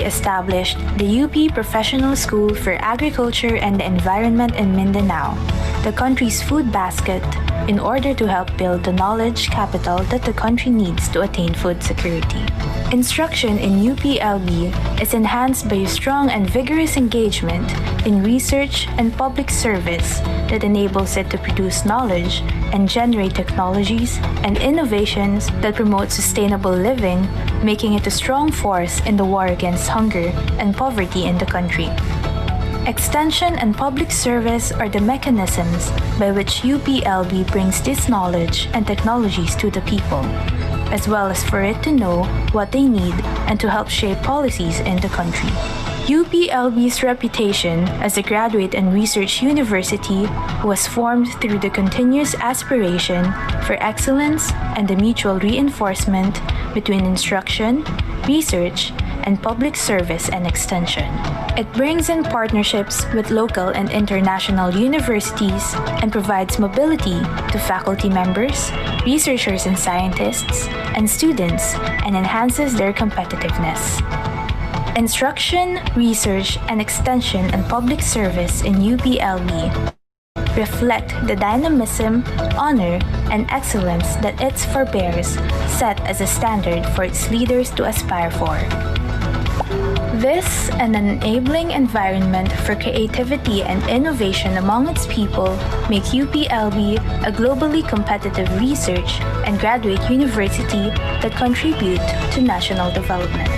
established the UP Professional School for Agriculture and the Environment in Mindanao, the country's food basket, in order to help build the knowledge capital that the country needs to attain food security. Instruction in UPLB is enhanced by a strong and vigorous engagement in research and public service that enables it to produce knowledge and generate technologies and innovations that promote sustainable living, making it a strong force in the war against hunger and poverty in the country. Extension and public service are the mechanisms by which UPLB brings this knowledge and technologies to the people, as well as for it to know what they need and to help shape policies in the country. UPLB's reputation as a graduate and research university was formed through the continuous aspiration for excellence and the mutual reinforcement between instruction, research, and public service and extension. It brings in partnerships with local and international universities and provides mobility to faculty members, researchers and scientists, and students, and enhances their competitiveness. Instruction, research, and extension and public service in UPLB reflect the dynamism, honor, and excellence that its forebears set as a standard for its leaders to aspire for. This and an enabling environment for creativity and innovation among its people make UPLB a globally competitive research and graduate university that contribute to national development.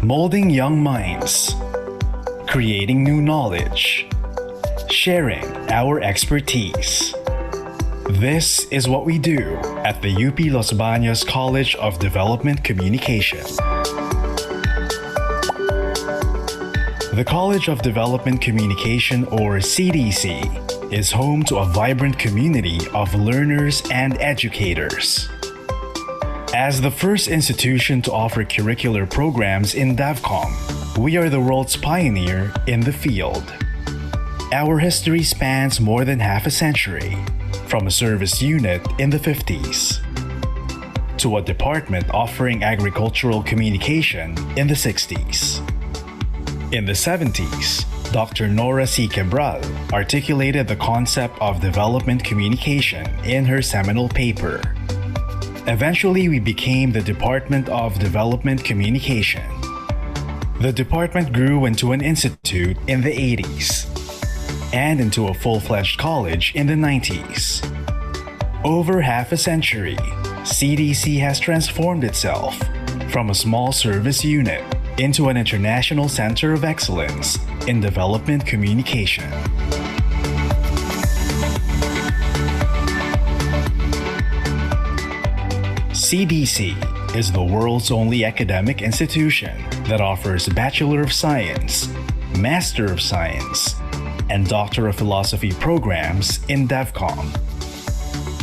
Molding young minds, creating new knowledge, sharing our expertise. This is what we do at the UP Los Baños College of Development Communication. The College of Development Communication, or CDC, is home to a vibrant community of learners and educators. As the first institution to offer curricular programs in DevCom, we are the world's pioneer in the field. Our history spans more than half a century, from a service unit in the 50s to a department offering agricultural communication in the 60s. In the 70s, Dr. Nora C. Cabral articulated the concept of development communication in her seminal paper. Eventually, we became the Department of Development Communication. The department grew into an institute in the 80s and into a full-fledged college in the 90s. Over half a century, CDC has transformed itself from a small service unit into an international center of excellence in development communication. CDC is the world's only academic institution that offers Bachelor of Science, Master of Science, and Doctor of Philosophy programs in DevCom.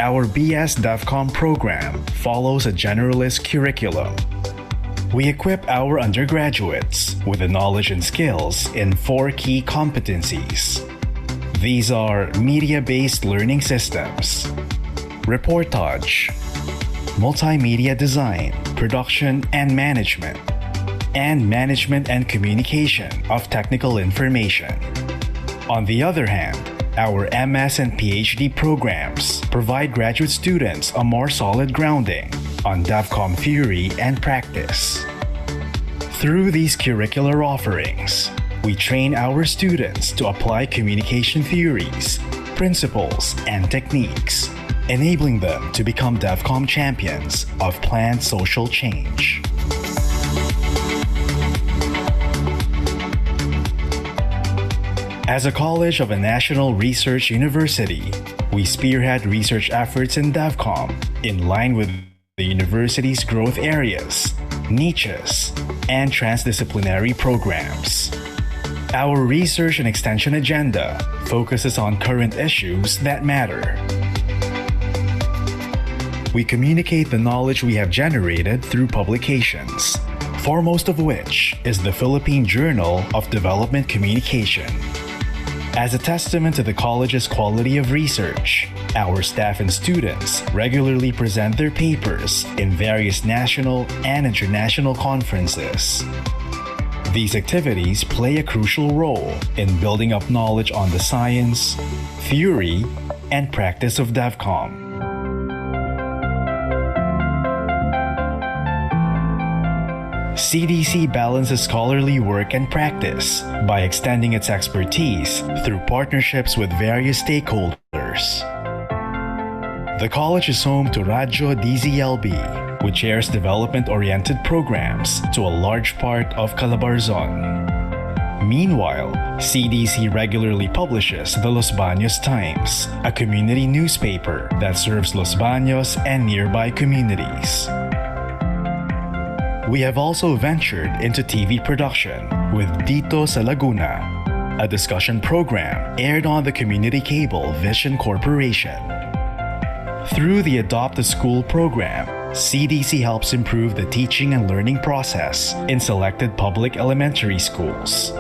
Our BS DevCom program follows a generalist curriculum. We equip our undergraduates with the knowledge and skills in 4 key competencies. These are media-based learning systems, reportage, multimedia design, production and management and communication of technical information. On the other hand, our MS and PhD programs provide graduate students a more solid grounding on DevCom theory and practice. Through these curricular offerings, we train our students to apply communication theories, principles, and techniques, enabling them to become DevCom champions of planned social change. As a college of a national research university, we spearhead research efforts in DevCom in line with the university's growth areas, niches, and transdisciplinary programs. Our research and extension agenda focuses on current issues that matter. We communicate the knowledge we have generated through publications, foremost of which is the Philippine Journal of Development Communication. As a testament to the college's quality of research, our staff and students regularly present their papers in various national and international conferences. These activities play a crucial role in building up knowledge on the science, theory, and practice of DevCom. CDC balances scholarly work and practice by extending its expertise through partnerships with various stakeholders. The college is home to Radyo DZLB, which airs development-oriented programs to a large part of Calabarzon. Meanwhile, CDC regularly publishes the Los Baños Times, a community newspaper that serves Los Baños and nearby communities. We have also ventured into TV production with Dito sa Laguna, a discussion program aired on the community cable Vision Corporation. Through the Adopt a School program, CDC helps improve the teaching and learning process in selected public elementary schools.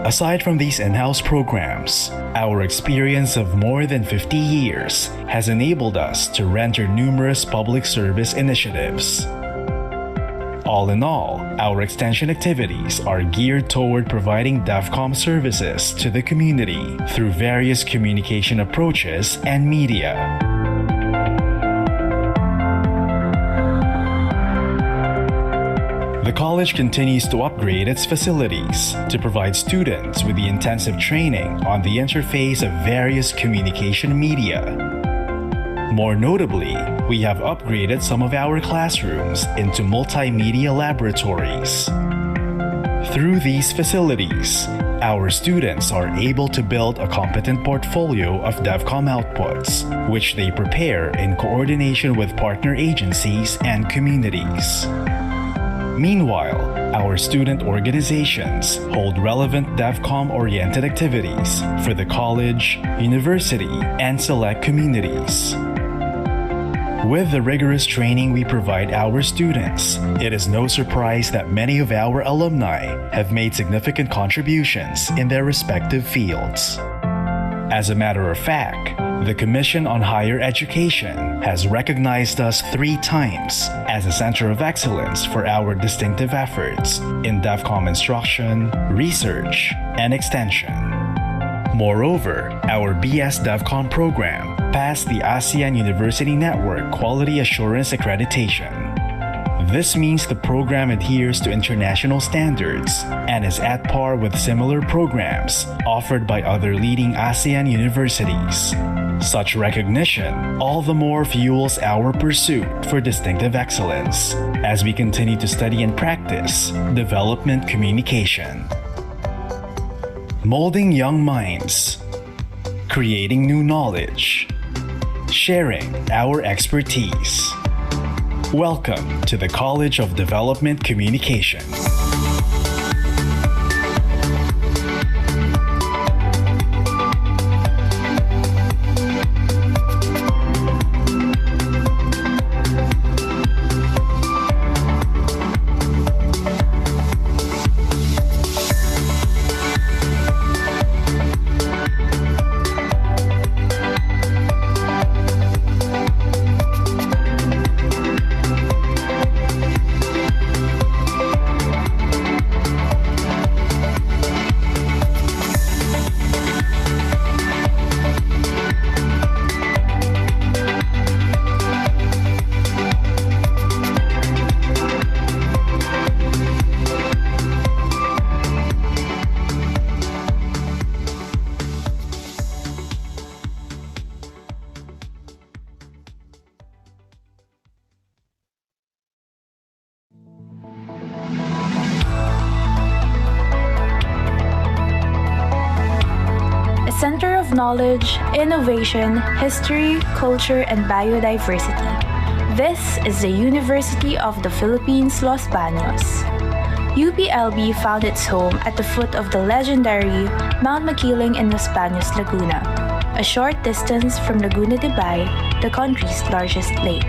Aside from these in-house programs, our experience of more than 50 years has enabled us to render numerous public service initiatives. All in all, our extension activities are geared toward providing DevCom services to the community through various communication approaches and media. The college continues to upgrade its facilities to provide students with the intensive training on the interface of various communication media. More notably, we have upgraded some of our classrooms into multimedia laboratories. Through these facilities, our students are able to build a competent portfolio of DevCom outputs, which they prepare in coordination with partner agencies and communities. Meanwhile, our student organizations hold relevant DevCom-oriented activities for the college, university, and select communities. With the rigorous training we provide our students, it is no surprise that many of our alumni have made significant contributions in their respective fields. As a matter of fact, the Commission on Higher Education has recognized us 3 times as a center of excellence for our distinctive efforts in DevCom instruction, research, and extension. Moreover, our BS DevCom program passed the ASEAN University Network Quality Assurance Accreditation. This means the program adheres to international standards and is at par with similar programs offered by other leading ASEAN universities. Such recognition all the more fuels our pursuit for distinctive excellence as we continue to study and practice development communication. Molding young minds, creating new knowledge, sharing our expertise. Welcome to the College of Development Communication. Center of Knowledge, Innovation, History, Culture, and Biodiversity. This is the University of the Philippines, Los Baños. UPLB found its home at the foot of the legendary Mount Makiling in Los Baños, Laguna, a short distance from Laguna de Bay, the country's largest lake.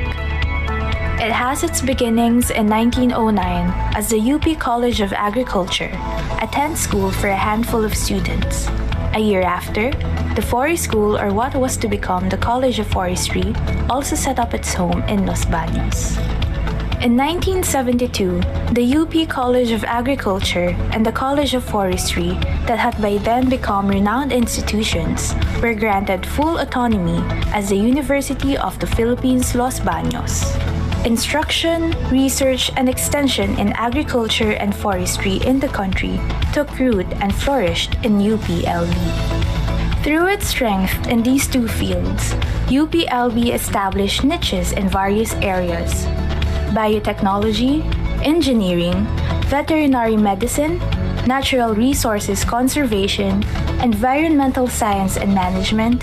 It has its beginnings in 1909 as the UP College of Agriculture, a tent school for a handful of students. A year after, the Forest School, or what was to become the College of Forestry, also set up its home in Los Baños. In 1972, the UP College of Agriculture and the College of Forestry, that had by then become renowned institutions, were granted full autonomy as the University of the Philippines, Los Baños. Instruction, research, and extension in agriculture and forestry in the country took root and flourished in UPLB. Through its strength in these two fields, UPLB established niches in various areas: biotechnology, engineering, veterinary medicine, natural resources conservation, environmental science and management,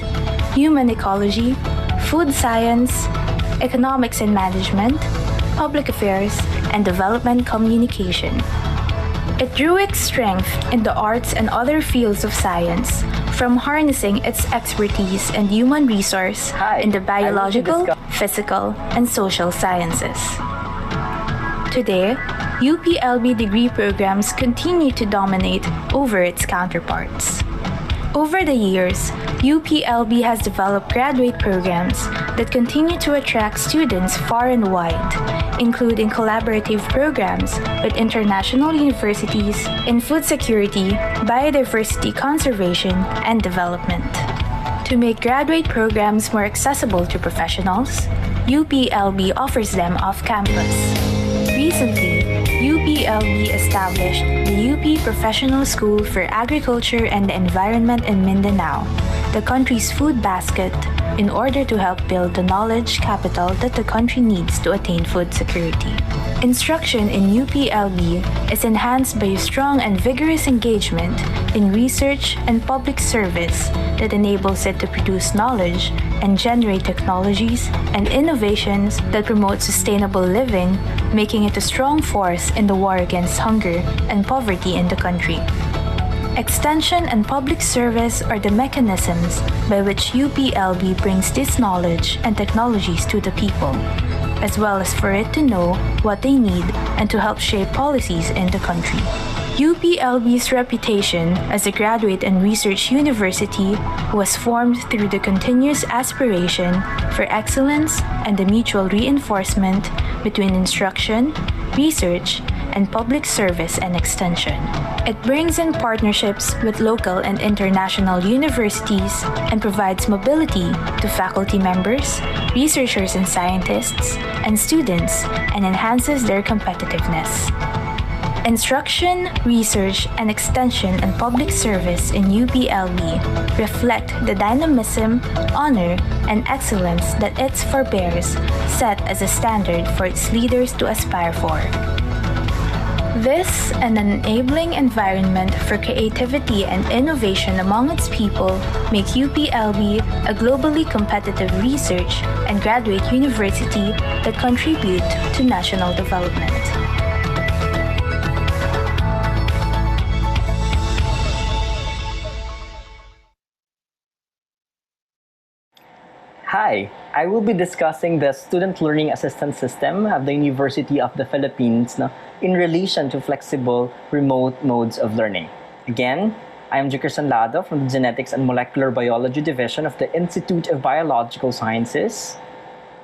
human ecology, food science, economics and management, public affairs, and development communication. It drew its strength in the arts and other fields of science, from harnessing its expertise and human resource in the biological, physical, and social sciences. Today, UPLB degree programs continue to dominate over its counterparts. Over the years, UPLB has developed graduate programs that continue to attract students far and wide, including collaborative programs with international universities in food security, biodiversity conservation, and development. To make graduate programs more accessible to professionals, UPLB offers them off-campus. Recently, UPLB established the UP Professional School for Agriculture and the Environment in Mindanao, the country's food basket, in order to help build the knowledge capital that the country needs to attain food security. Instruction in UPLB is enhanced by a strong and vigorous engagement in research and public service that enables it to produce knowledge and generate technologies and innovations that promote sustainable living, making it a strong force in the war against hunger and poverty in the country. Extension and public service are the mechanisms by which UPLB brings this knowledge and technologies to the people, as well as for it to know what they need and to help shape policies in the country. UPLB's reputation as a graduate and research university was formed through the continuous aspiration for excellence and the mutual reinforcement between instruction, research, and public service and extension. It brings in partnerships with local and international universities and provides mobility to faculty members, researchers and scientists, and students, and enhances their competitiveness. Instruction, research, and extension and public service in UPLB reflect the dynamism, honor, and excellence that its forebears set as a standard for its leaders to aspire for. This and an enabling environment for creativity and innovation among its people make UPLB a globally competitive research and graduate university that contribute to national development. Hi, I will be discussing the Student Learning Assistance System of the University of the Philippines in relation to flexible remote modes of learning. Again, I am Jickerson Lado from the Genetics and Molecular Biology Division of the Institute of Biological Sciences,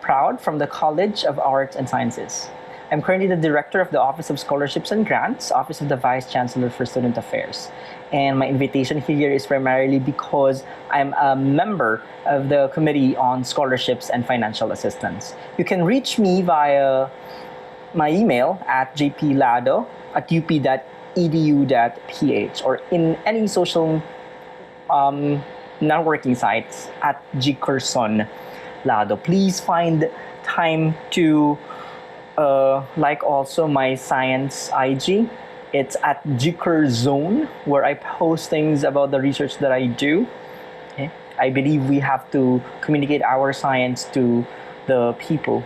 proud from the College of Arts and Sciences. I'm currently the Director of the Office of Scholarships and Grants, Office of the Vice Chancellor for Student Affairs. And my invitation here is primarily because I'm a member of the Committee on Scholarships and Financial Assistance. You can reach me via my email at jplado@up.edu.ph or in any social networking sites at Jickerson Lado. Please find time to like also my science IG. It's at Jicker Zone, where I post things about the research that I do. Okay? I believe we have to communicate our science to the people.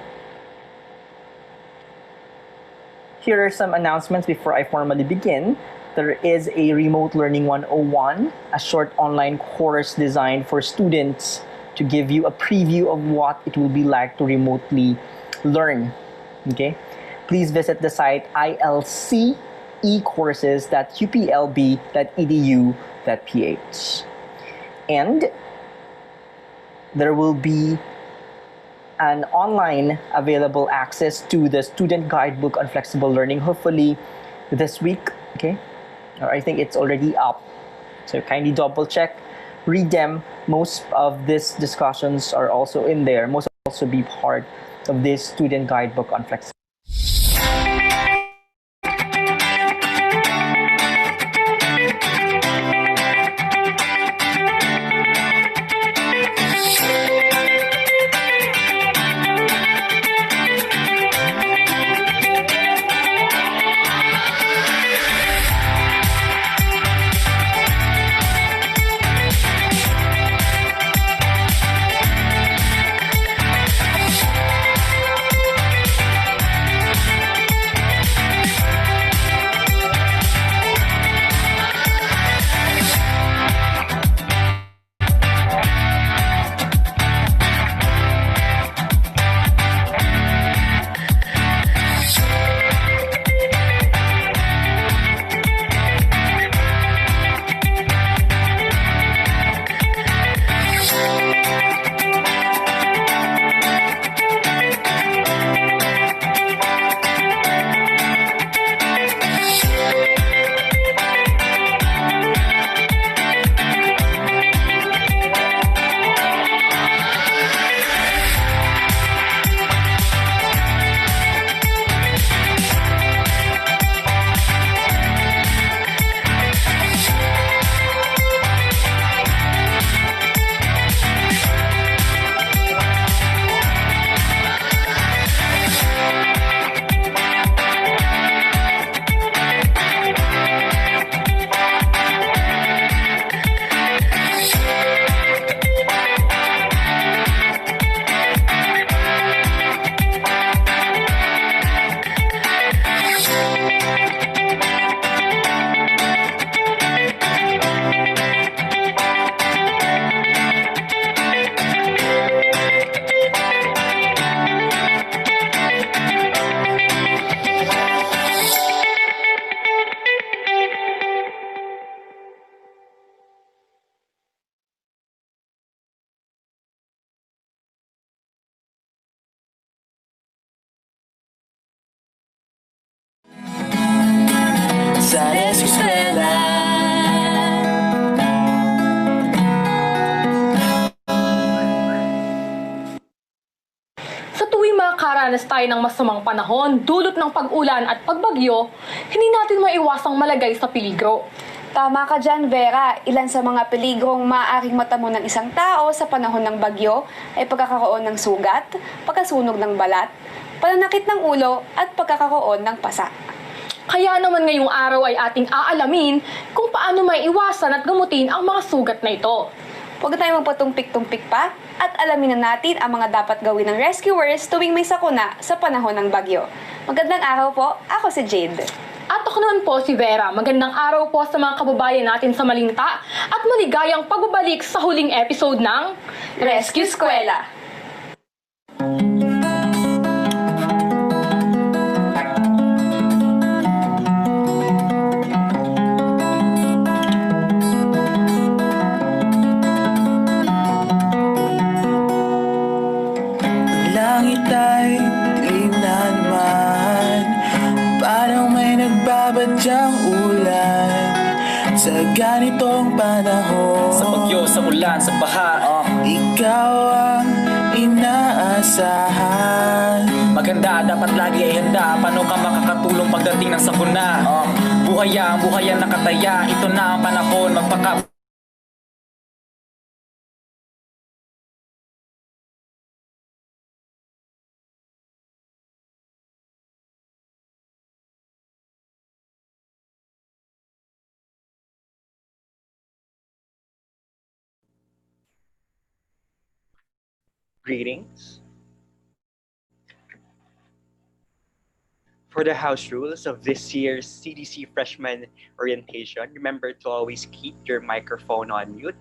Here are some announcements before I formally begin. There is a Remote Learning 101, a short online course designed for students to give you a preview of what it will be like to remotely learn. Okay? Please visit the site ilcecourses.uplb.edu.ph. And there will be an online available access to the student guidebook on flexible learning, hopefully this week, okay? Or I think it's already up. So kindly double check, read them. Most of these discussions are also in there. Most will also be part of this student guidebook on flexible. Makakaranas tayo ng masamang panahon, dulot ng pag-ulan at pagbagyo, hindi natin maiwasang malagay sa peligro. Tama ka dyan, Vera. Ilan sa mga peligrong maaaring matamo ng isang tao sa panahon ng bagyo ay pagkakaroon ng sugat, pagkasunog ng balat, pananakit ng ulo at pagkakaroon ng pasa. Kaya naman ngayong araw ay ating aalamin kung paano maiwasan at gamutin ang mga sugat na ito. Huwag tayong magpatumpik-tumpik pa at alamin na natin ang mga dapat gawin ng rescuers tuwing may sakuna sa panahon ng bagyo. Magandang araw po, ako si Jade. At ako naman po si Vera. Magandang araw po sa mga kababayan natin sa Malinta at maligayang pagbabalik sa huling episode ng Rescue Eskwela. Badyang ulan sa ganitong panahon. Sa bagyo, sa ulan, sa baha, ikaw ang inaasahan. maganda, dapat lagi ay handa. Paano ka makakatulong pagdating ng sakuna? Buhay ang nakataya. Ito na ang panahon, magpaka. Greetings. For the house rules of this year's CDC Freshman Orientation, remember to always keep your microphone on mute.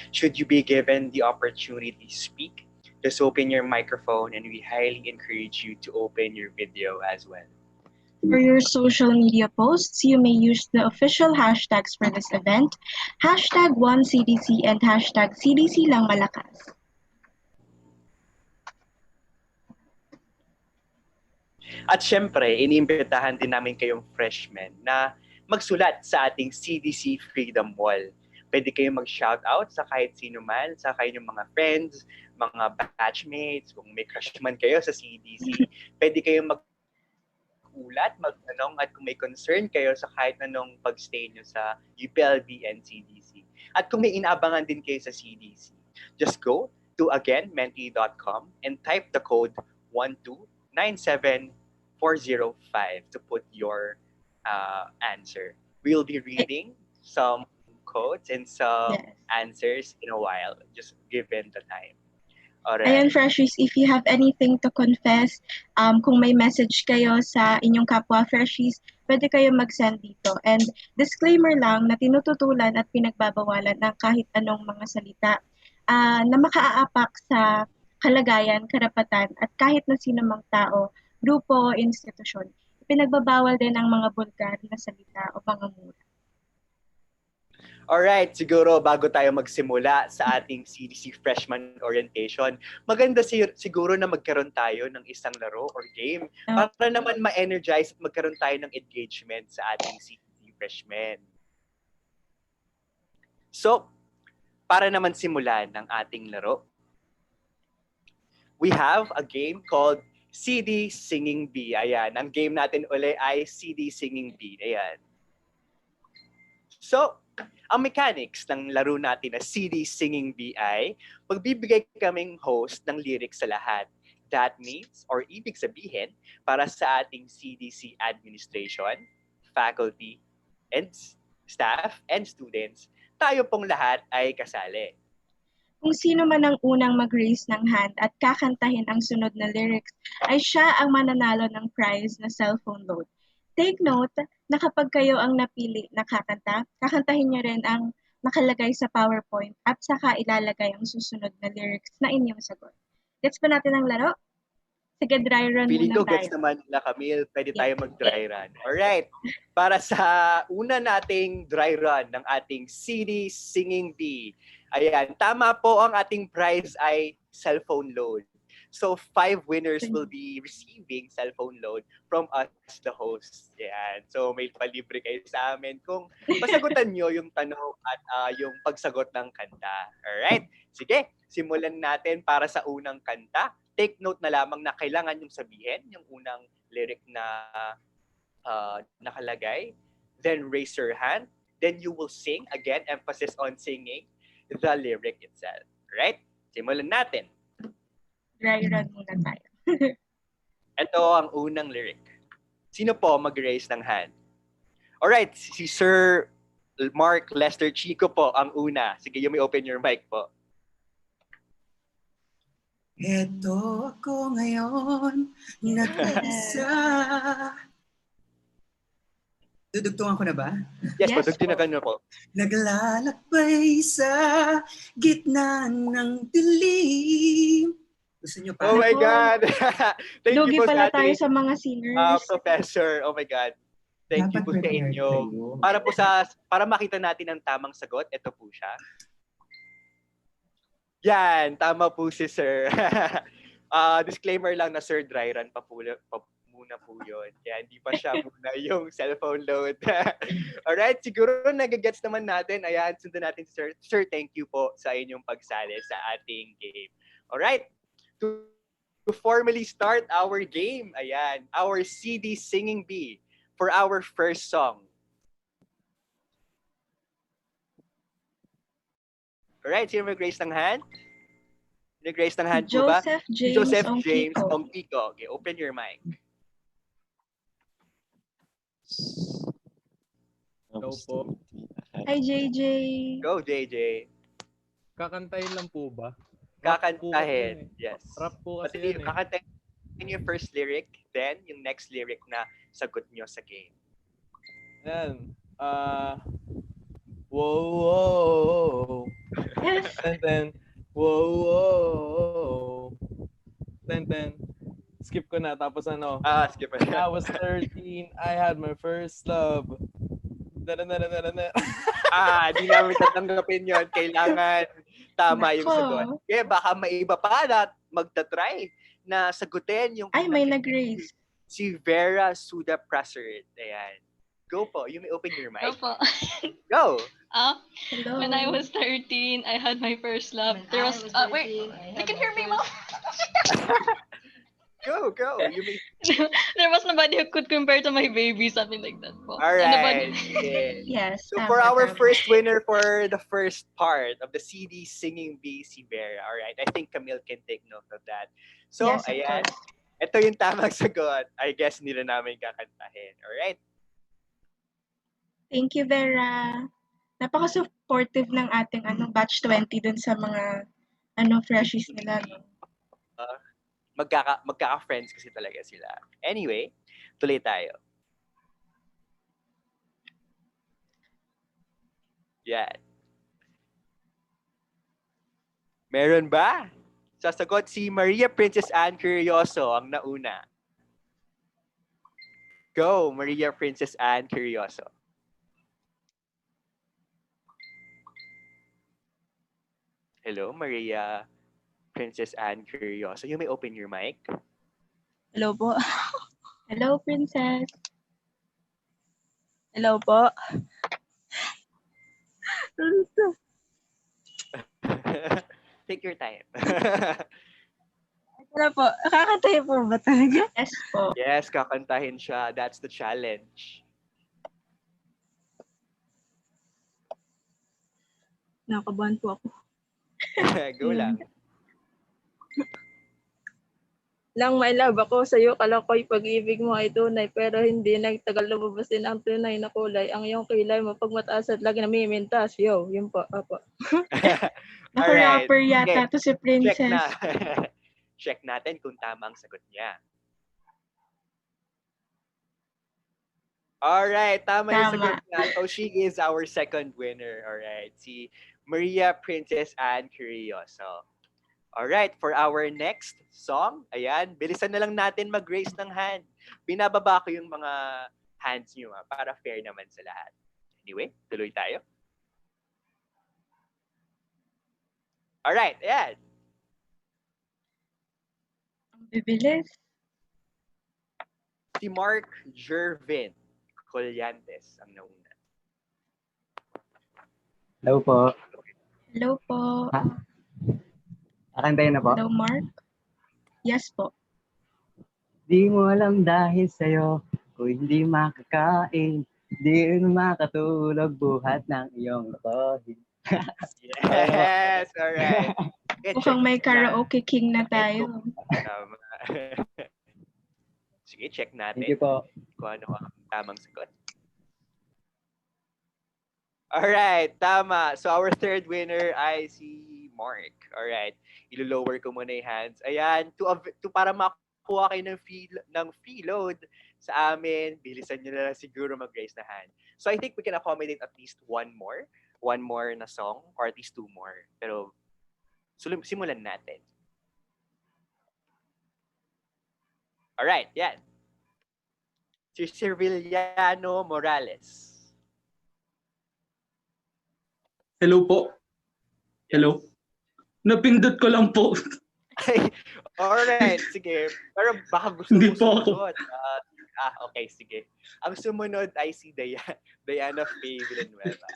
Should you be given the opportunity to speak, just open your microphone and we highly encourage you to open your video as well. For your social media posts, you may use the official hashtags for this event, hashtag #OneCDC and hashtag CDC lang malakas. At syempre, iniimbitahan din namin kayong freshmen na magsulat sa ating CDC Freedom Wall. Pwede kayong mag-shoutout sa kahit sino man, sa kayong mga friends, mga batchmates, kung may crush man kayo sa CDC, pwede kayong mag-ulat, magtanong, at kung may concern kayo sa kahit anong pag-stay nyo sa UPLB and CDC. At kung may inaabangan din kayo sa CDC, just go to, again, menti.com and type the code 1297405 to put your answer. We'll be reading some codes and some answers in a while, just given the time. Alright. Ayan, Freshies, if you have anything to confess, kung may message kayo sa inyong kapwa Freshies, pwede kayo mag-send dito. And disclaimer lang na tinututulan at pinagbabawalan ng kahit anong mga salita na makaapak sa kalagayan, karapatan, at kahit na sino mang tao, grupo, institusyon. Pinagbabawal din ang mga bulgar na salita o mga mura. Alright, siguro bago tayo magsimula sa ating CDC Freshman Orientation, maganda siguro na magkaroon tayo ng isang laro or game para naman ma-energize at magkaroon tayo ng engagement sa ating CDC Freshmen. So, para naman simulan ng ating laro, we have a game called CD Singing Bee. Ayan, ang game natin uli ay CD Singing Bee. Ayan. So, ang mechanics ng laro natin na CD Singing Bee ay magbibigay kaming host ng lyrics sa lahat. That means, or ibig sabihin, para sa ating CDC administration, faculty, and staff, and students, tayo pong lahat ay kasali. Kung sino man ang unang mag-raise ng hand at kakantahin ang sunod na lyrics, ay siya ang mananalo ng prize na cellphone load. Take note na kapag kayo ang napili na kakanta, kakantahin nyo rin ang nakalagay sa PowerPoint at saka ilalagay ang susunod na lyrics na inyong sagot. Gets ba natin ang laro? Sige, dry run Feeling muna ko tayo. gets naman nila, Camille. Pwede tayo mag-dry run. Alright. Para sa una nating dry run ng ating CD Singing Bee. Ayan, tama po, ang ating prize ay cellphone load. So, 5 winners will be receiving cellphone load from us, the hosts. Ayan. So, may palibre kayo sa amin kung masagutan nyo yung tanong at yung pagsagot ng kanta. Alright? Sige, simulan natin para sa unang kanta. Take note na lamang na kailangan yung sabihin, yung unang lyric na nakalagay. Then, raise your hand. Then, you will sing. Again, emphasis on singing the lyric itself. Right? Simulan natin. Dry run muna tayo. Ito ang unang lyric. Sino po mag-raise ng hand? Alright, si Sir Mark Lester Chico po ang una. Sige, you may open your mic po. Eto ako ngayon, nag-isa. Dudugtungan ko na ba? Yes, po, dugtugan na po. Naglalakbay sa gitna ng dilim. Gusto nyo pa? Oh my God! Thank Lugi you po pala sa tayo ating sa mga singers. professor. Oh my God. Thank you po sa inyo. Para makita natin ang tamang sagot, ito po siya. Yan, tama po si Sir. Disclaimer lang na Sir, dry run pa muna po yun. Kaya hindi pa siya muna yung cellphone load. Alright, siguro nagagets naman natin. Ayan, sundan natin si Sir. Sir, thank you po sa inyong pagsali sa ating game. Alright, to formally start our game, ayan, our CD Singing Bee for our first song. Alright, sino mag-raise ng hand? Nag-raise ng hand po ba? Joseph James Ongpico. Okay, open your mic. Hello po. Hi, JJ. Go, JJ. Kakantahin lang po ba? Kakantahin. Yes. Rap po kasi Pati yun eh. kakantahin yung first lyric, then yung next lyric na sagot nyo sa game. Ayan. Whoa, whoa. And then, whoa, whoa. 10. Skip ko na. Tapos ano, Skip when I was 13, I had my first love. Di namin tatanggapin yon. Kailangan tama yung Nako. sagot. Kaya baka may iba pa na magta-try na sagutin yung Ay, may nag-raise. si Vera Suda Prasert. Ayan. Go po. You may open your mic. Po. Go. Hello. When I was 13, I had my first love. There was wait, you can hear me, Mom. Go. You may... There was nobody who could compare to my baby, something like that po. Alright. Yes. So tama, for our tama. first winner for the first part of the CD Singing Bee, si Vera. Alright. I think Camille can take note of that. So, Yes, of ayan. course. Ito yung tamang sagot. I guess hindi na namin kakantahin. Alright? Thank you, Vera. Napaka-supportive ng ating batch 20 dun sa mga freshies nila. No? Magkaka-friends kasi talaga sila. Anyway, tuloy tayo. Yan. Meron ba? Sasagot si Maria Princess Anne Curioso ang nauna. Go, Maria Princess Anne Curioso. Hello, Maria Princess Anne Curioso. You may open your mic. Hello po. Hello, Princess. Hello po. Take your time. Hello po. Kakantay po ba talaga? Yes po. Yes, kakantahin siya. That's the challenge. Nakabahan po ako. Go lang. Lang my love ako sa'yo, kala ko'y pag-ibig mo ay tunay, pero hindi nagtagal lumabas din ang tunay na kulay. Ang iyong kilay mo pag mataas at lagi namimintas. Yo, yun po. Apo. Naka-rapper yata to si Princess. Check na. Check natin kung tama ang sagot niya. Alright, tama yung sagot niya. So she is our second winner. Alright, si Maria Princess Anne Curioso. Alright, for our next song, ayan, bilisan na lang natin mag-raise ng hand. Binababa ko yung mga hands nyo para fair naman sa lahat. Anyway, tuloy tayo. Alright, ayan. Bibilis. Si Mark Jervin Colyantes ang nauna. Hello po. Hello po. Kakantayin na po? Hello, Mark. Yes po. Di mo alam dahil sa'yo, kung hindi makakain, di rin makatulog buhat ng iyong lokohin. Yes, alright. Mukhang may karaoke king na tayo. Tama. Sige, check natin. Thank you po. Kung ano ang tamang sagot. Alright, tama. So our third winner ay si Mark. Alright, ilo-lower ko muna yung hands. Ayan, to para makuha kayo ng free load sa amin, bilisan nyo na lang siguro mag-raise na hand. So I think we can accommodate at least one more na song, or at least two more. Pero simulan natin. Alright, yan. Si Serviliano Morales. Hello po. Hello. Napindot ko lang po. Alright, sige. Pero baka gusto Hindi mo po ako. sumunod. Okay, sige. Ang sumunod ay si Diana Faye Villanueva.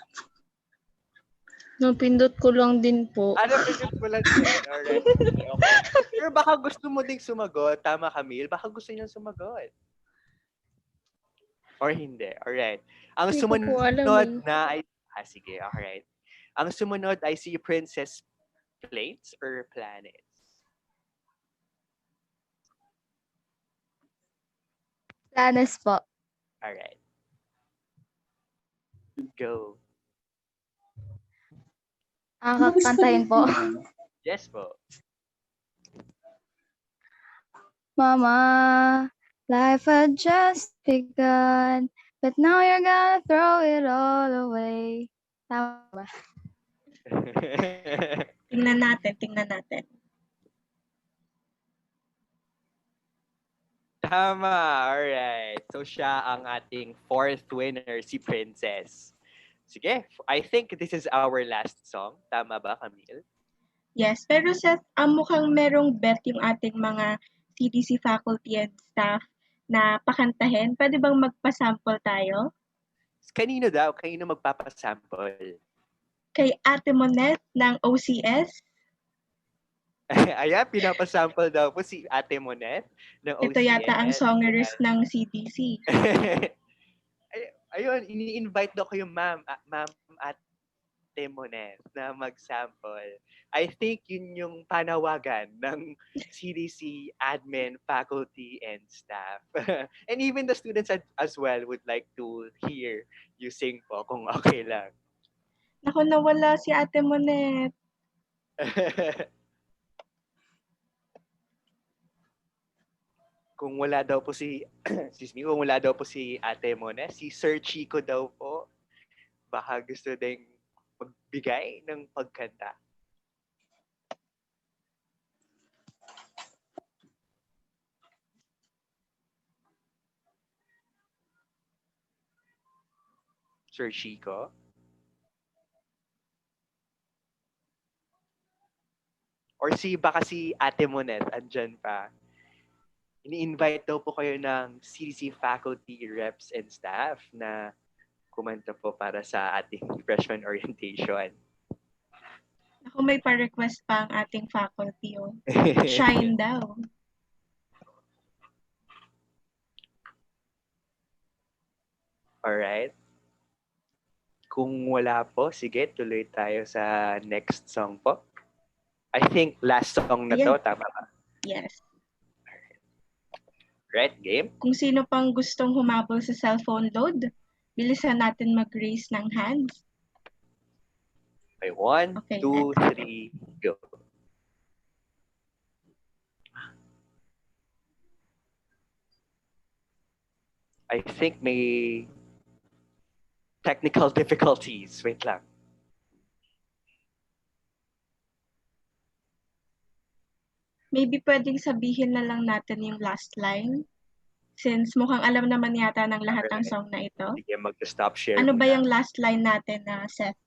Napindot ko lang din po. Napindot mo lang din. Alright. Okay. Pero baka gusto mo ding sumagot. Tama, Camille. Baka gusto niyang sumagot. Or hindi. Alright. Ang Hindi ko po alam sumunod eh. na ay... sige. Alright. Ang sumunod ay si Princess Plates or Planets. Planes po. Alright. Go. Kakantahin po. Yes po. Mama, life had just begun, but now you're gonna throw it all away. Tama ba? Tingnan natin. Tama. Alright. So siya ang ating fourth winner, si Princess. Sige, I think this is our last song. Tama ba, Camille? Yes, pero Seth, mukhang merong bet yung ating mga CDC faculty and staff na pakantahin. Pwede bang magpa-sample tayo? Kanino daw? Kanino magpapasample? Kay Ate Monet ng OCS. Ayan, pinapasample daw po si Ate Monet ng OCS. Ito yata ang songerist ng CDC. Ayun, ini-invite daw kayo, ma'am Ate Monet na mag-sample. I think yun yung panawagan ng CDC admin, faculty, and staff. And even the students as well would like to hear you sing po kung okay lang. Naku, nawala si Ate Monet. Kung wala daw po si kung wala daw po si Ate Monet, si Sir Chico daw po baka gusto ding magbigay ng pagkanta. Sir Chico? Or baka si Ate Monet, andyan pa. Ini-invite daw po kayo ng CDC faculty, reps, and staff na kumanta po para sa ating freshman orientation. Ako may pa-request pa ang ating faculty. Oh. Shine daw. Alright. Kung wala po, sige, tuloy tayo sa next song po. I think last song na to, tama ba? Yes. Right, game? Kung sino pang gustong humabol sa cellphone load, bilisan natin mag-raise ng hands. Okay, 1, 2, 3, go. I think may technical difficulties. Wait lang. Maybe pwedeng sabihin na lang natin yung last line. Since mukhang alam naman yata ng lahat ang song na ito. Sige, mag-stop share. Ano ba yung last line natin na Seth?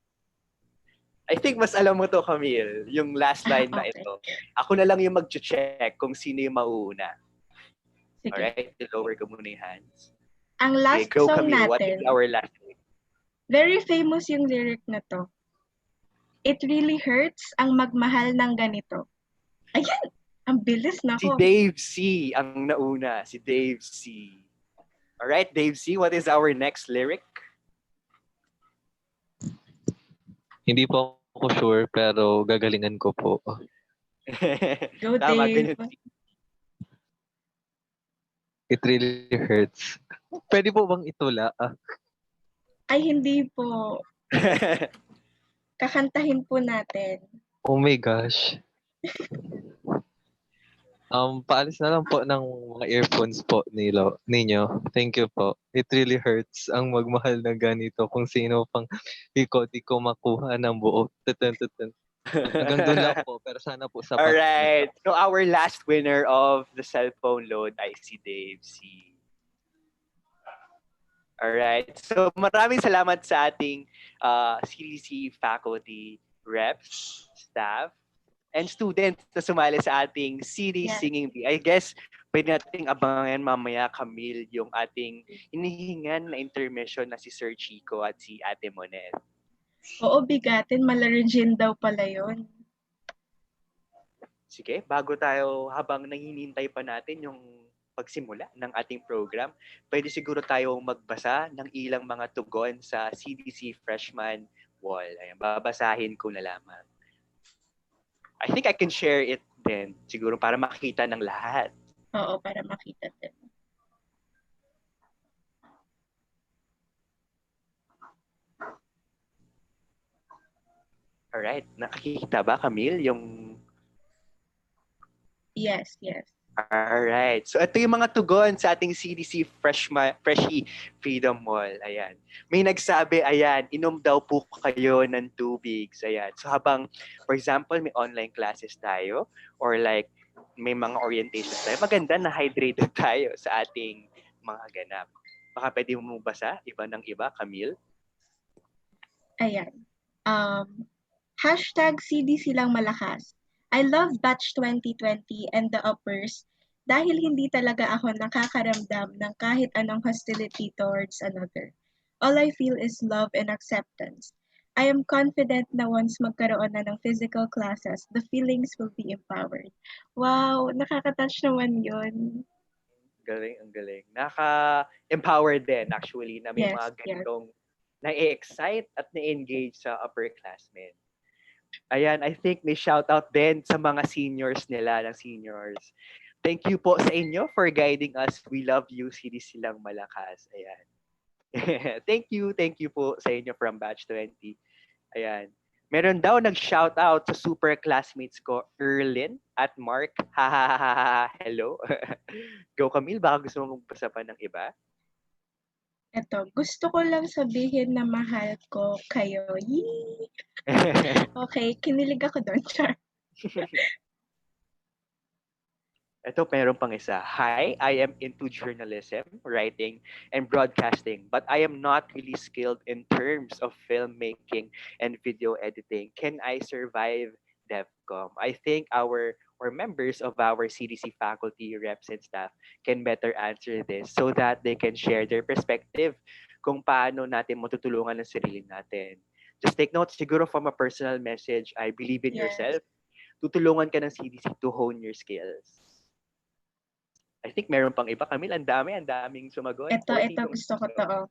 I think mas alam mo to, Camille, yung last line na ito. Ako na lang yung mag-check kung sino yung mauuna. Sige. Alright, lower ko muna yung hands. Ang last go, song Camille. natin. What is our last line? Very famous yung lyric na to. It really hurts ang magmahal ng ganito. Ayan! Ang bilis na Si Dave C. ang nauna. Si Dave C. Alright, Dave C., what is our next lyric? Hindi po ako sure, pero gagalingan ko po. Go, Tama, Dave. It really hurts. Pwede po bang itula? Ay, hindi po. Kakantahin po natin. Oh my gosh. Paalis na lang po ng mga earphones po ninyo. Thank you po. It really hurts ang magmahal na ganito kung sino pang di ko makuha ng buo. Tutun. Hanggang doon lang po, pero sana po sa Alright. So our last winner of the cellphone load ay si Dave C. Alright. So maraming salamat sa ating CDC faculty, reps, staff, and students na sumali sa ating CD Singing Bee. I guess pwede nating abangan mamaya, Camille, yung ating hinihingan na intermission na si Sir Chico at si Ate Monet. Oo, bigatin. Malarigin daw pala yun. Sige, bago tayo, habang nanginintay pa natin yung pagsimula ng ating program, pwede siguro tayong magbasa ng ilang mga tugon sa CDC Freshman Wall. Ayan, babasahin ko na lamang. I think I can share it din, siguro para makita ng lahat. Oo, para makita din. Alright, nakikita ba, Camille, yung... Yes. Alright, so ito yung mga tugon sa ating CDC Freshie Freedom Wall. Ayan. May nagsabi, ayan, inom daw po kayo ng tubig. Ayan. So habang, for example, may online classes tayo or like may mga orientations tayo, maganda na hydrated tayo sa ating mga ganap. Baka pwede mo basa iba ng iba, Camille? Ayan. Hashtag CDC lang malakas. I love Batch 2020 and the uppers dahil hindi talaga ako nakakaramdam ng kahit anong hostility towards another. All I feel is love and acceptance. I am confident na once magkaroon na ng physical classes, the feelings will be empowered. Wow, nakaka-touch naman yun. Galing, ang galing. Naka-empower din actually na may Yes, mga yes. ganitong na-excite at na-engage sa upperclassmen. Ayan, I think may shoutout din sa mga seniors nila, ng seniors. Thank you po sa inyo for guiding us. We love you, CDC lang malakas. Ayan. Thank you po sa inyo from Batch 20. Ayan. Meron daw nag-shoutout sa super classmates ko, Erlyn at Mark. Hello. Go Camille, baka gusto mo magbasa pa ng iba? Eto, gusto ko lang sabihin na mahal ko kayo. Yee! Okay, kinilig ako doon, Char. Ito, meron pang isa. Hi, I am into journalism, writing, and broadcasting, but I am not really skilled in terms of filmmaking and video editing. Can I survive DevCom? I think our or members of our CDC faculty, reps, and staff can better answer this so that they can share their perspective kung paano natin matutulungan ang sarili natin. Just take note, siguro from a personal message, I believe in Yes. yourself. Tutulungan ka ng CDC to hone your skills. I think meron pang iba. Camille, ang daming sumagot. Ito gusto ko to. Oh.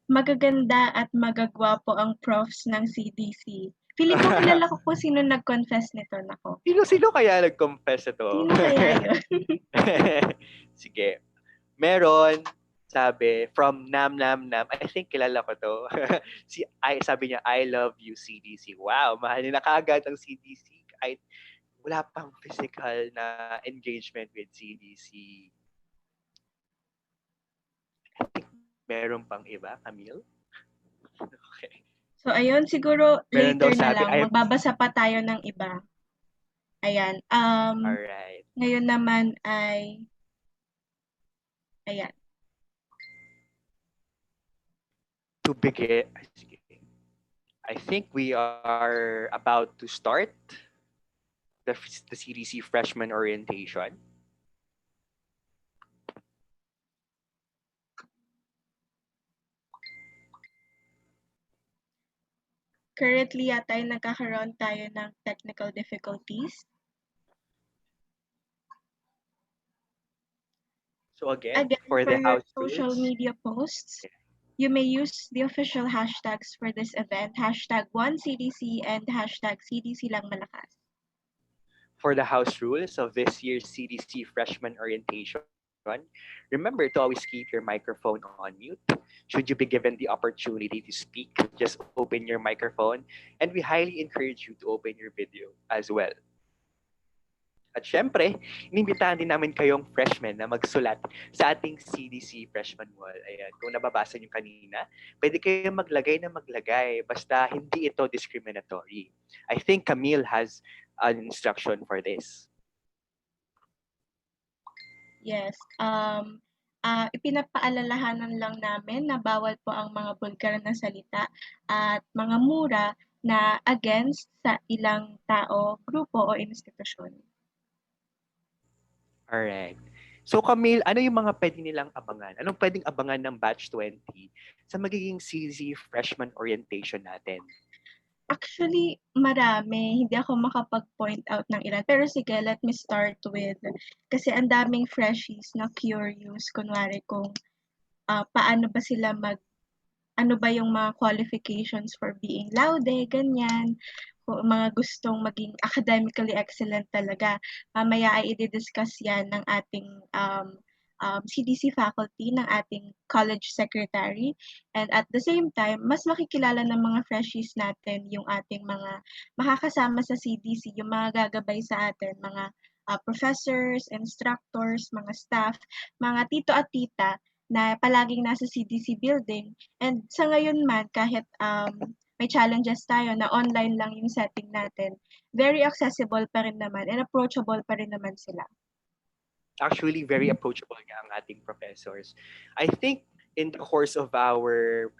Magaganda at magagwapo ang profs ng CDC. Feeling ko kilala ko kung sino nag-confess nito. Nako. Sino kaya nag-confess ito? Sino kaya yun? Sige. Meron, sabi, from Nam. I think kilala ko to. Sabi niya, I love you, CDC. Wow, mahal na kagad ang CDC. Kahit wala pang physical na engagement with CDC. I think meron pang iba, Camille? Okay. So, ayun, siguro Meron later daw na sabi, lang. Magbabasa pa tayo ng iba. Ayan. Alright. Ngayon naman ay... Ayan. To begin, I think we are about to start the CDC Freshman Orientation. Currently yata ay nagkakaroon tayo ng technical difficulties. So again for the your house social rules, media posts, you may use the official hashtags for this event, #1CDC and #CDC lang malakas. For the house rules of this year's CDC Freshman Orientation, remember to always keep your microphone on mute. Should you be given the opportunity to speak, just open your microphone, and we highly encourage you to open your video as well. At syempre, inimbitahan din namin kayong freshmen na magsulat sa ating CDC Freshman Wall. Ayan, kung nababasa nyo kanina, pwede kayong maglagay na maglagay, basta hindi ito discriminatory. I think Camille has an instruction for this. Yes. Ipinapaalalahanan lang namin na bawal po ang mga bulgar na salita at mga mura na against sa ilang tao, grupo o institusyon. Alright. So Camille, ano yung mga pwede nilang abangan? Anong pwedeng abangan ng Batch 20 sa magiging CDC Freshman Orientation natin? Actually, marami. Hindi ako makapag-point out ng ilan. Pero sige, let me start with, kasi ang daming freshies na curious, kunwari kung paano ba sila ano ba yung mga qualifications for being laude, ganyan. Kung mga gustong maging academically excellent talaga. Mamaya ay i-discuss yan ng ating CDC faculty, ng ating college secretary. And at the same time, mas makikilala ng mga freshies natin yung ating mga makakasama sa CDC, yung mga gagabay sa atin, mga professors, instructors, mga staff, mga tito at tita na palaging nasa CDC building. And sa ngayon man, kahit may challenges tayo na online lang yung setting natin, very accessible pa rin naman and approachable pa rin naman sila. Actually, very approachable nga ang ating professors. I think in the course of our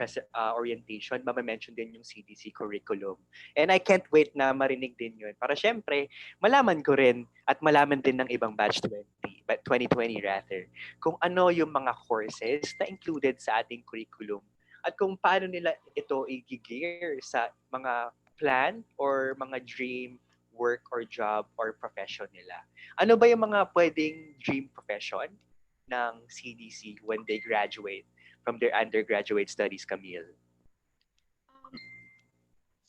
orientation, mama-mention din yung CDC curriculum. And I can't wait na marinig din yun. Para syempre, malaman ko rin at malaman din ng ibang batch 2020 rather, kung ano yung mga courses na included sa ating curriculum at kung paano nila ito i-gear sa mga plan or mga dream work or job or profession nila. Ano ba yung mga pwedeng dream profession ng CDC when they graduate from their undergraduate studies, Camille?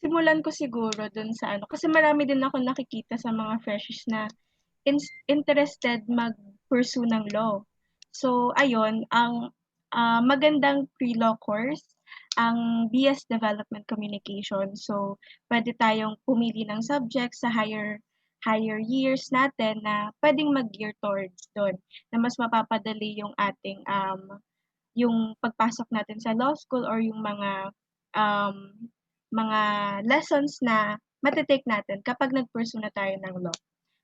Simulan ko siguro dun sa kasi marami din ako nakikita sa mga freshies na interested mag-pursue ng law. So, ayun, ang magandang pre-law course, ang BS Development Communication. So, pwede tayong pumili ng subjects sa higher years natin na pwedeng mag-gear towards doon, na mas mapapadali yung ating yung pagpasok natin sa law school or yung mga lessons na matitake natin kapag nag-pursue na tayo ng law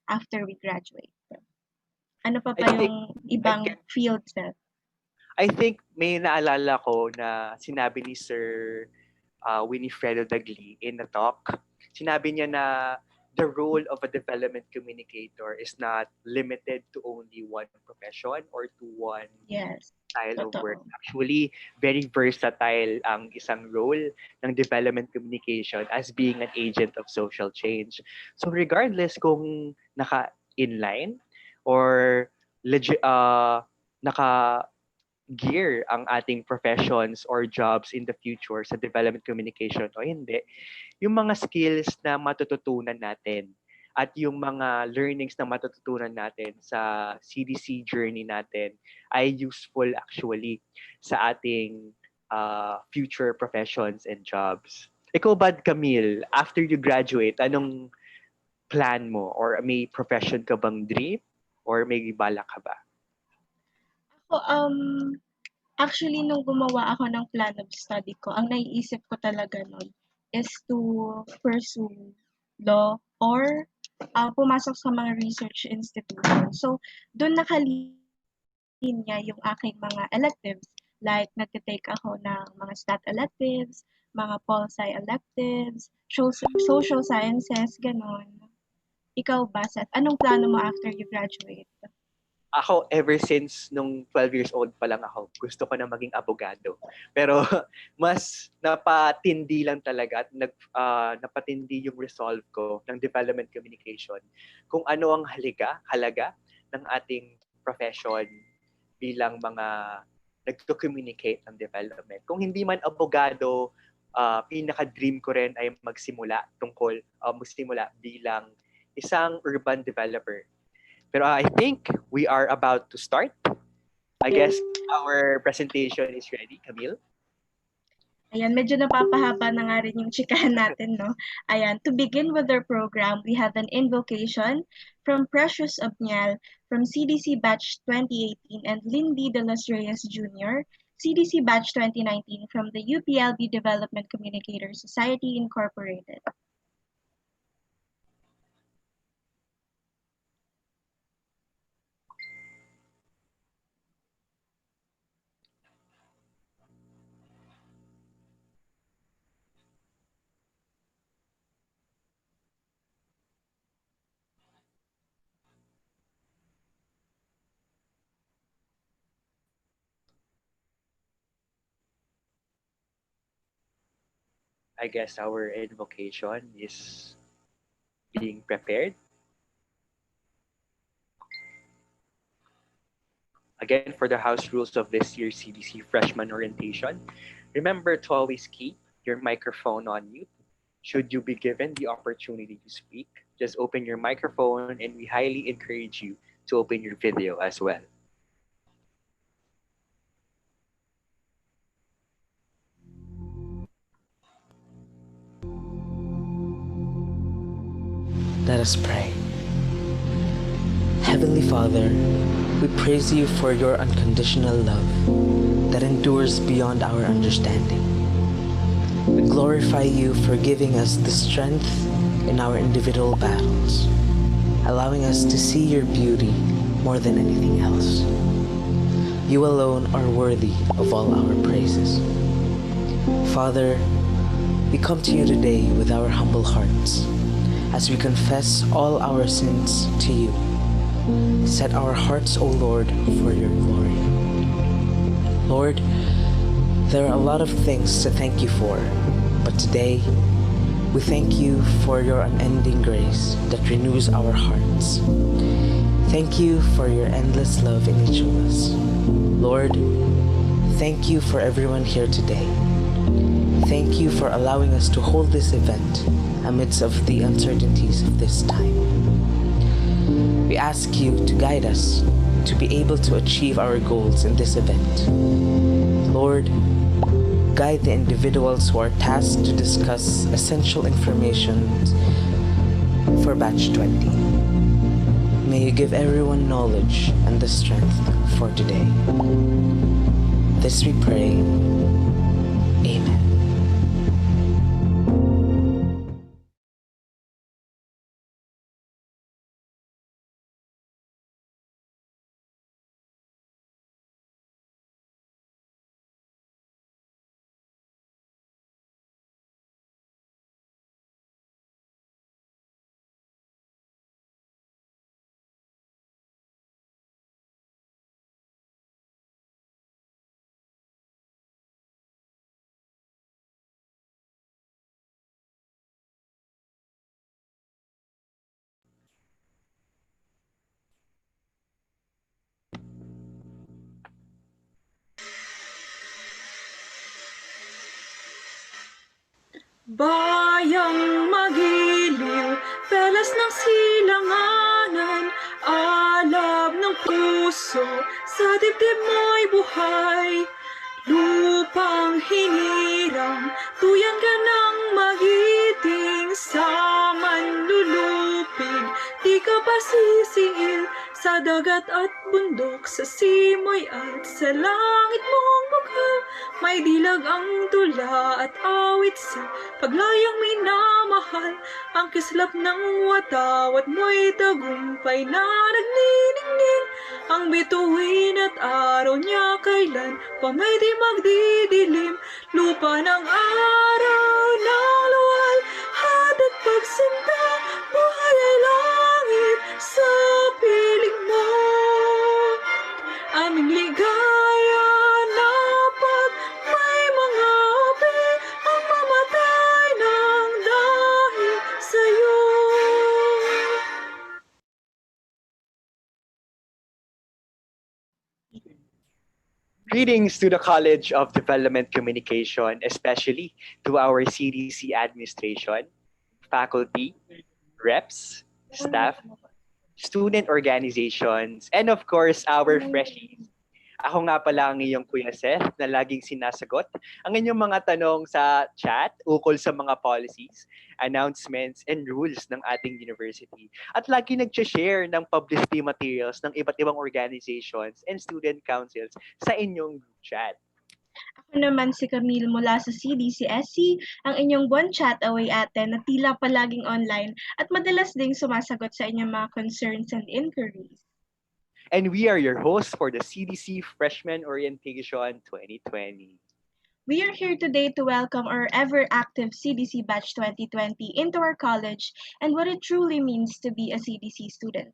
after we graduate. Ano pa yung ibang field set? I think may naalala ko na sinabi ni Sir Winifredo Dagli in a talk. Sinabi niya na the role of a development communicator is not limited to only one profession or to one style of work. Actually, very versatile ang isang role ng development communication as being an agent of social change. So regardless kung naka-inline or naka-gear ang ating professions or jobs in the future sa development communication o hindi, yung mga skills na matututunan natin at yung mga learnings na matututunan natin sa CDC journey natin ay useful actually sa ating future professions and jobs. Ikaw ba, Camille, after you graduate, anong plan mo? Or may profession ka bang dream? Or may balak ka ba? Actually, nung gumawa ako ng plan of study ko, ang naiisip ko talaga nun is to pursue law or pumasok sa mga research institution. So, doon nakalinya yung aking mga electives. Like, nagtitake ako ng mga stat electives, mga pol-sci electives, social sciences, ganon. Ikaw ba, Seth? Anong plano mo after you graduate? Ako, ever since nung 12 years old pa lang ako, gusto ko na maging abogado. Pero mas napatindi lang talaga at napatindi yung resolve ko ng development communication kung ano ang halaga ng ating profession bilang mga nagto-communicate ng development. Kung hindi man abogado, pinaka-dream ko rin ay magsimula bilang isang urban developer. Pero I think we are about to start. I guess our presentation is ready, Camille. Ayan, medyo napapahaba na nga rin yung chikahan natin, no? Ayan, to begin with our program, we have an invocation from Precious Abnial from CDC Batch 2018 and Lindy De Los Reyes Jr., CDC Batch 2019 from the UPLB Development Communicator Society Incorporated. I guess our invocation is being prepared. Again, for the house rules of this year's CDC Freshman Orientation, remember to always keep your microphone on mute. Should you be given the opportunity to speak, just open your microphone and we highly encourage you to open your video as well. Let us pray. Heavenly Father, we praise you for your unconditional love that endures beyond our understanding. We glorify you for giving us the strength in our individual battles, allowing us to see your beauty more than anything else. You alone are worthy of all our praises. Father, we come to you today with our humble hearts as we confess all our sins to you. Set our hearts, O Lord, for your glory. Lord, there are a lot of things to thank you for, but today we thank you for your unending grace that renews our hearts. Thank you for your endless love in each of us. Lord, thank you for everyone here today. Thank you for allowing us to hold this event amidst of the uncertainties of this time. We ask you to guide us to be able to achieve our goals in this event. Lord, guide the individuals who are tasked to discuss essential information for Batch 20. May you give everyone knowledge and the strength for today. This we pray. Amen. Bayang magiliw, pelas ng silanganan, alab ng puso, sa dibdib mo'y buhay. Lupang hinirang, tuyan ka ng magiting, sa manlulupig, di ka pa sisiil, sa dagat at bundok, sa simoy at sa langit mong bughaw. May dilag ang tula at awit sa paglayang minamahal, ang kislap ng watawat mo'y tagumpay na nagniningning. Ang bituin at araw niya kailan pa may di magdidilim, lupa ng araw ng luwal, at pagsinta, buhay ay langit sa piling mo. Aming ligaya na pag may mga api ang mamatay ng dahil sa'yo. Greetings to the College of Development Communication, especially to our CDC administration, faculty, reps, staff, student organizations, and of course, our freshies. Ako nga pala ang iyong Kuya Seth na laging sinasagot ang inyong mga tanong sa chat ukol sa mga policies, announcements, and rules ng ating university. At lagi nag-share ng publicity materials ng iba't ibang organizations and student councils sa inyong group chat. Ako naman si Camille mula sa CDC-SC, ang inyong one chat away ate na tila palaging online at madalas ding sumasagot sa inyong mga concerns and inquiries. And we are your hosts for the CDC Freshman Orientation 2020. We are here today to welcome our ever-active CDC Batch 2020 into our college and what it truly means to be a CDC student.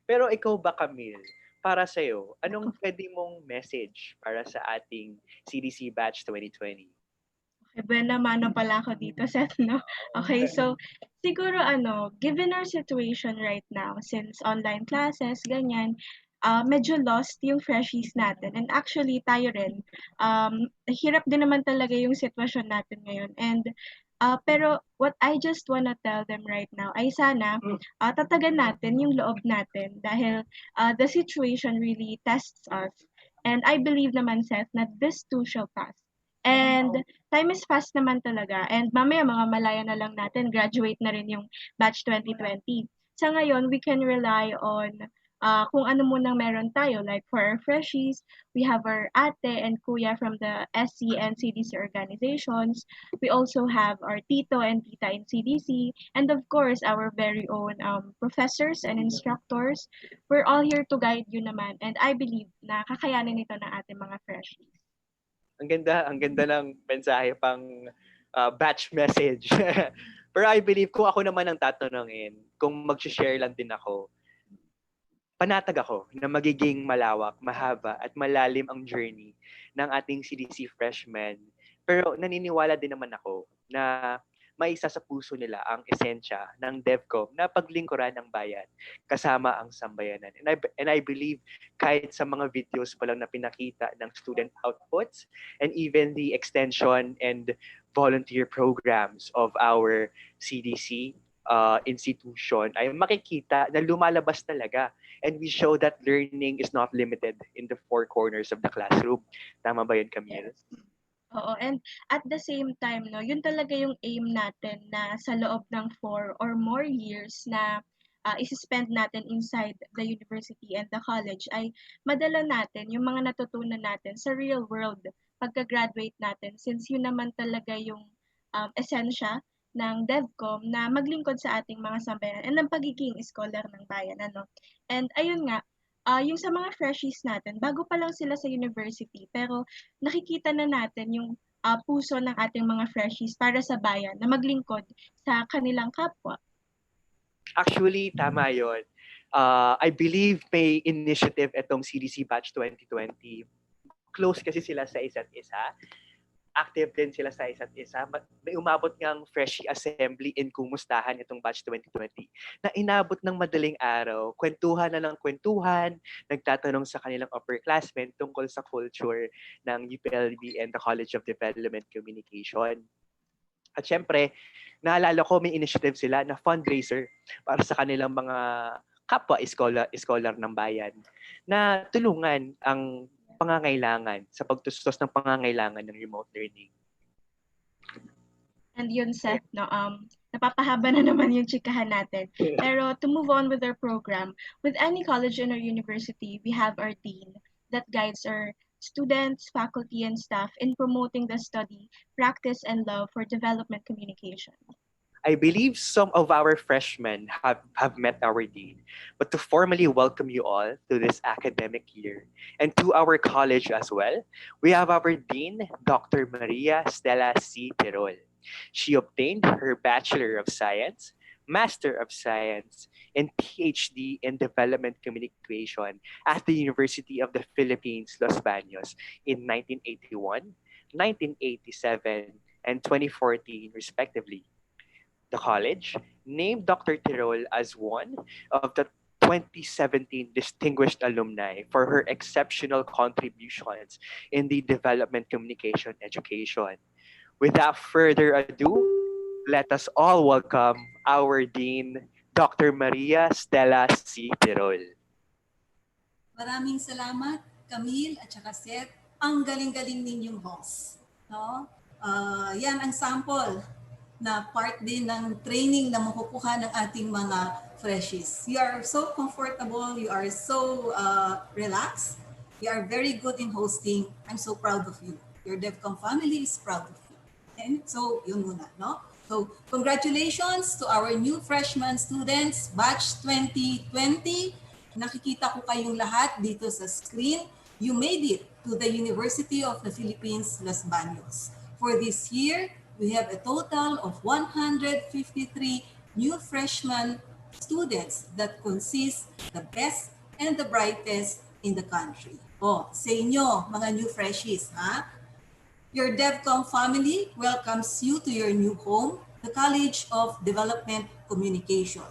Pero ikaw ba, Camille, para sa'yo, anong pwede mong message para sa ating CDC Batch 2020? Okay, buena mano pala ako dito, Seth, no? Okay, so siguro given our situation right now, since online classes, ganyan, medyo lost yung freshies natin. And actually, tayo rin, hirap din naman talaga yung sitwasyon natin ngayon. And pero what I just wanna tell them right now ay sana tatagan natin yung loob natin dahil the situation really tests us. And I believe naman, Seth, na this too shall pass. And time is fast naman talaga. And mamaya mga malaya na lang natin, graduate na rin yung batch 2020. Sa ngayon, we can rely on kung ano munang meron tayo. Like for our freshies, we have our ate and kuya from the SC and CDC organizations. We also have our tito and tita in CDC. And of course, our very own professors and instructors. We're all here to guide you naman. And I believe na kakayanin ito ng ating mga freshies. Ang ganda ng mensahe pang batch message. Pero I believe kung ako naman ang tatanungin, kung mag-share lang din ako, panatag ako na magiging malawak, mahaba at malalim ang journey ng ating CDC freshmen. Pero naniniwala din naman ako na maisa sa puso nila ang esensya ng DevCom na paglingkuran ng bayan kasama ang sambayanan. And I believe kahit sa mga videos pa lang na pinakita ng student outputs and even the extension and volunteer programs of our CDC institution ay makikita na lumalabas talaga. And we show that learning is not limited in the four corners of the classroom. Tama ba yun, Camille? Oo, and at the same time, no, yun talaga yung aim natin na sa loob ng 4 or more years na isi-spend natin inside the university and the college ay madala natin yung mga natutunan natin sa real world pagka-graduate natin, since yun naman talaga yung esensya ng DevCom na maglingkod sa ating mga sambayanan and ng pagiging scholar ng bayan. Ano? And ayun nga, yung sa mga freshies natin, bago pa lang sila sa university, pero nakikita na natin yung puso ng ating mga freshies para sa bayan na maglingkod sa kanilang kapwa. Actually, tama yun. I believe may initiative itong CDC Batch 2020. Close kasi sila sa isa't isa. Active din sila sa isa't isa. May umabot ngang freshie assembly in kumustahan itong batch 2020 na inabot ng madaling araw, kwentuhan na ng kwentuhan, nagtatanong sa kanilang upperclassmen tungkol sa culture ng UPLB and the College of Development Communication. At syempre, naalala ko may initiative sila na fundraiser para sa kanilang mga kapwa scholar ng bayan na tulungan ang pangangailangan sa pagtustos ng pangangailangan ng remote learning. And yun, Seth, no, napapahaba na naman yung chikahan natin. Pero to move on with our program, with any college and or university, we have our dean that guides our students, faculty, and staff in promoting the study, practice, and love for development communication. I believe some of our freshmen have met our dean, but to formally welcome you all to this academic year and to our college as well, we have our dean, Dr. Maria Stella C. Tirol. She obtained her Bachelor of Science, Master of Science, and PhD in Development Communication at the University of the Philippines, Los Baños in 1981, 1987, and 2014 respectively. The college named Dr. Tirol as one of the 2017 distinguished alumni for her exceptional contributions in the development communication education. Without further ado, let us all welcome our Dean, Dr. Maria Stella C. Tirol. Maraming salamat, Camille at saka Seth. Ang galing-galing ninyong host. No? Yan ang sample na part din ng training na makukuha ng ating mga freshies. You are so comfortable, you are so relaxed, you are very good in hosting. I'm so proud of you. Your DevCom family is proud of you. And so, yun muna, no? So, congratulations to our new freshman students, batch 2020. Nakikita ko kayong lahat dito sa screen. You made it to the University of the Philippines, Los Baños. For this year, we have a total of 153 new freshman students that consist the best and the brightest in the country. Oh, sa inyo, mga new freshies, ha? Your DevCom family welcomes you to your new home, the College of Development Communication,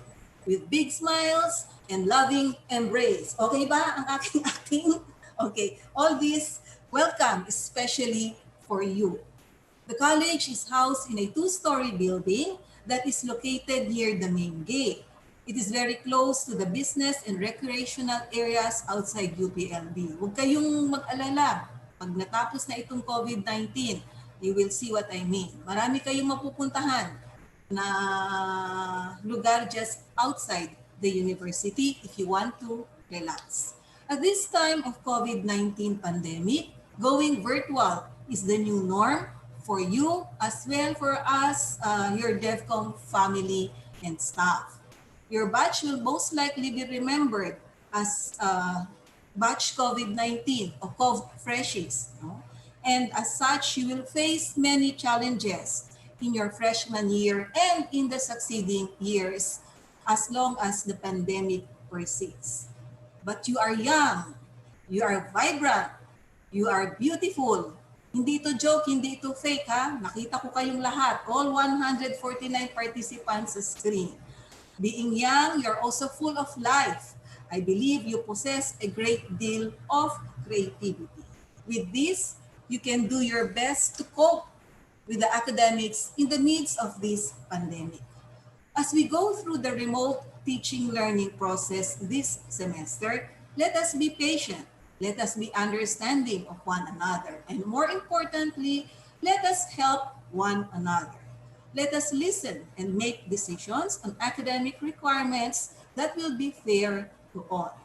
with big smiles and loving embrace. Okay ba ang aking acting? Okay, all this, welcome especially for you. The college is housed in a 2-story building that is located near the main gate. It is very close to the business and recreational areas outside UPLB. Huwag kayong mag-alala. Pag natapos na itong COVID-19, you will see what I mean. Marami kayong mapupuntahan na lugar just outside the university if you want to relax. At this time of COVID-19 pandemic, going virtual is the new norm for you as well for us, your DevCom family and staff. Your batch will most likely be remembered as batch COVID-19 or COVID freshies. No? And as such, you will face many challenges in your freshman year and in the succeeding years as long as the pandemic persists. But you are young, you are vibrant, you are beautiful. Hindi ito joke, hindi ito fake ha. Nakita ko kayong lahat, all 149 participants sa screen. Being young, you're also full of life. I believe you possess a great deal of creativity. With this, you can do your best to cope with the academics in the midst of this pandemic. As we go through the remote teaching learning process this semester, let us be patient. Let us be understanding of one another. And more importantly, let us help one another. Let us listen and make decisions on academic requirements that will be fair to all.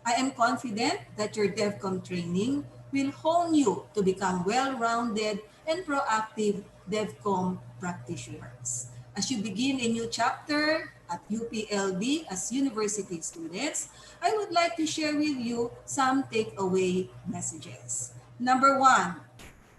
I am confident that your DevCom training will hone you to become well-rounded and proactive DevCom practitioners. As you begin a new chapter at UPLB as university students, I would like to share with you some takeaway messages. Number one,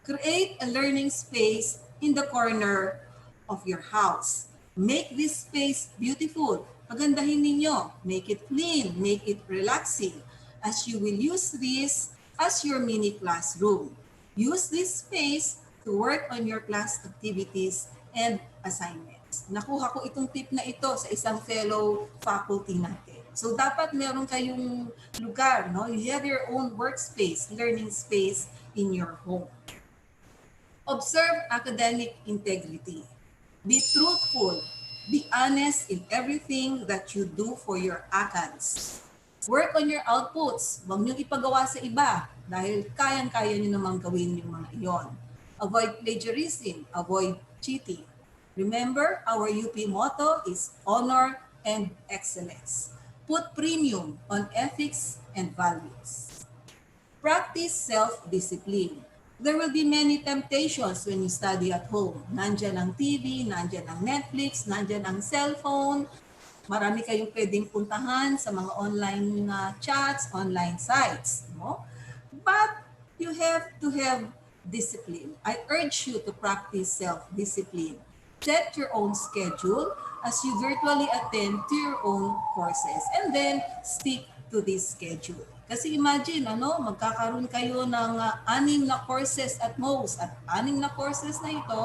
create a learning space in the corner of your house. Make this space beautiful. Pagandahin ninyo. Make it clean. Make it relaxing. As you will use this as your mini classroom. Use this space to work on your class activities and assignments. Nakuha ko itong tip na ito sa isang fellow faculty natin. So dapat meron kayong lugar, no? You have your own workspace, learning space in your home. Observe academic integrity. Be truthful. Be honest in everything that you do for your ACADS. Work on your outputs. Huwag niyong ipagawa sa iba dahil kayang-kaya niyo namang gawin yung mga iyon. Avoid plagiarism. Avoid cheating. Remember, our UP motto is honor and excellence. Put premium on ethics and values. Practice self-discipline. There will be many temptations when you study at home. Nandyan ang TV, nandyan ang Netflix, nandyan ang cellphone. Marami kayong pwedeng puntahan sa mga online chats, online sites. No? But you have to have discipline. I urge you to practice self-discipline. Set your own schedule as you virtually attend to your own courses and then stick to this schedule. Kasi imagine, magkakaroon kayo ng 6 na courses at most. At 6 na courses na ito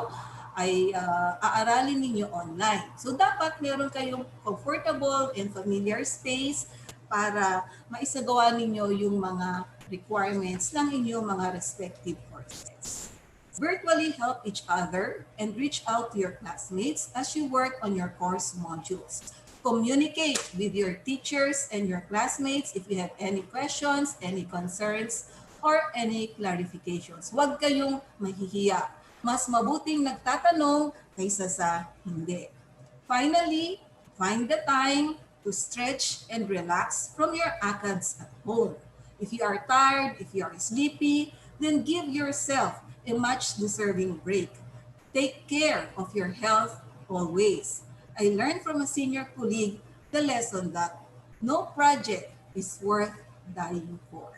ay aaralin ninyo online. So dapat meron kayong comfortable and familiar space para maisagawa ninyo yung mga requirements ng inyong mga respective courses. Virtually help each other and reach out to your classmates as you work on your course modules. Communicate with your teachers and your classmates if you have any questions, any concerns, or any clarifications. Huwag kayong mahihiya. Mas mabuting nagtatanong kaysa sa hindi. Finally, find the time to stretch and relax from your ACADS at home. If you are tired, if you are sleepy, then give yourself a much-deserving break. Take care of your health always. I learned from a senior colleague the lesson that no project is worth dying for.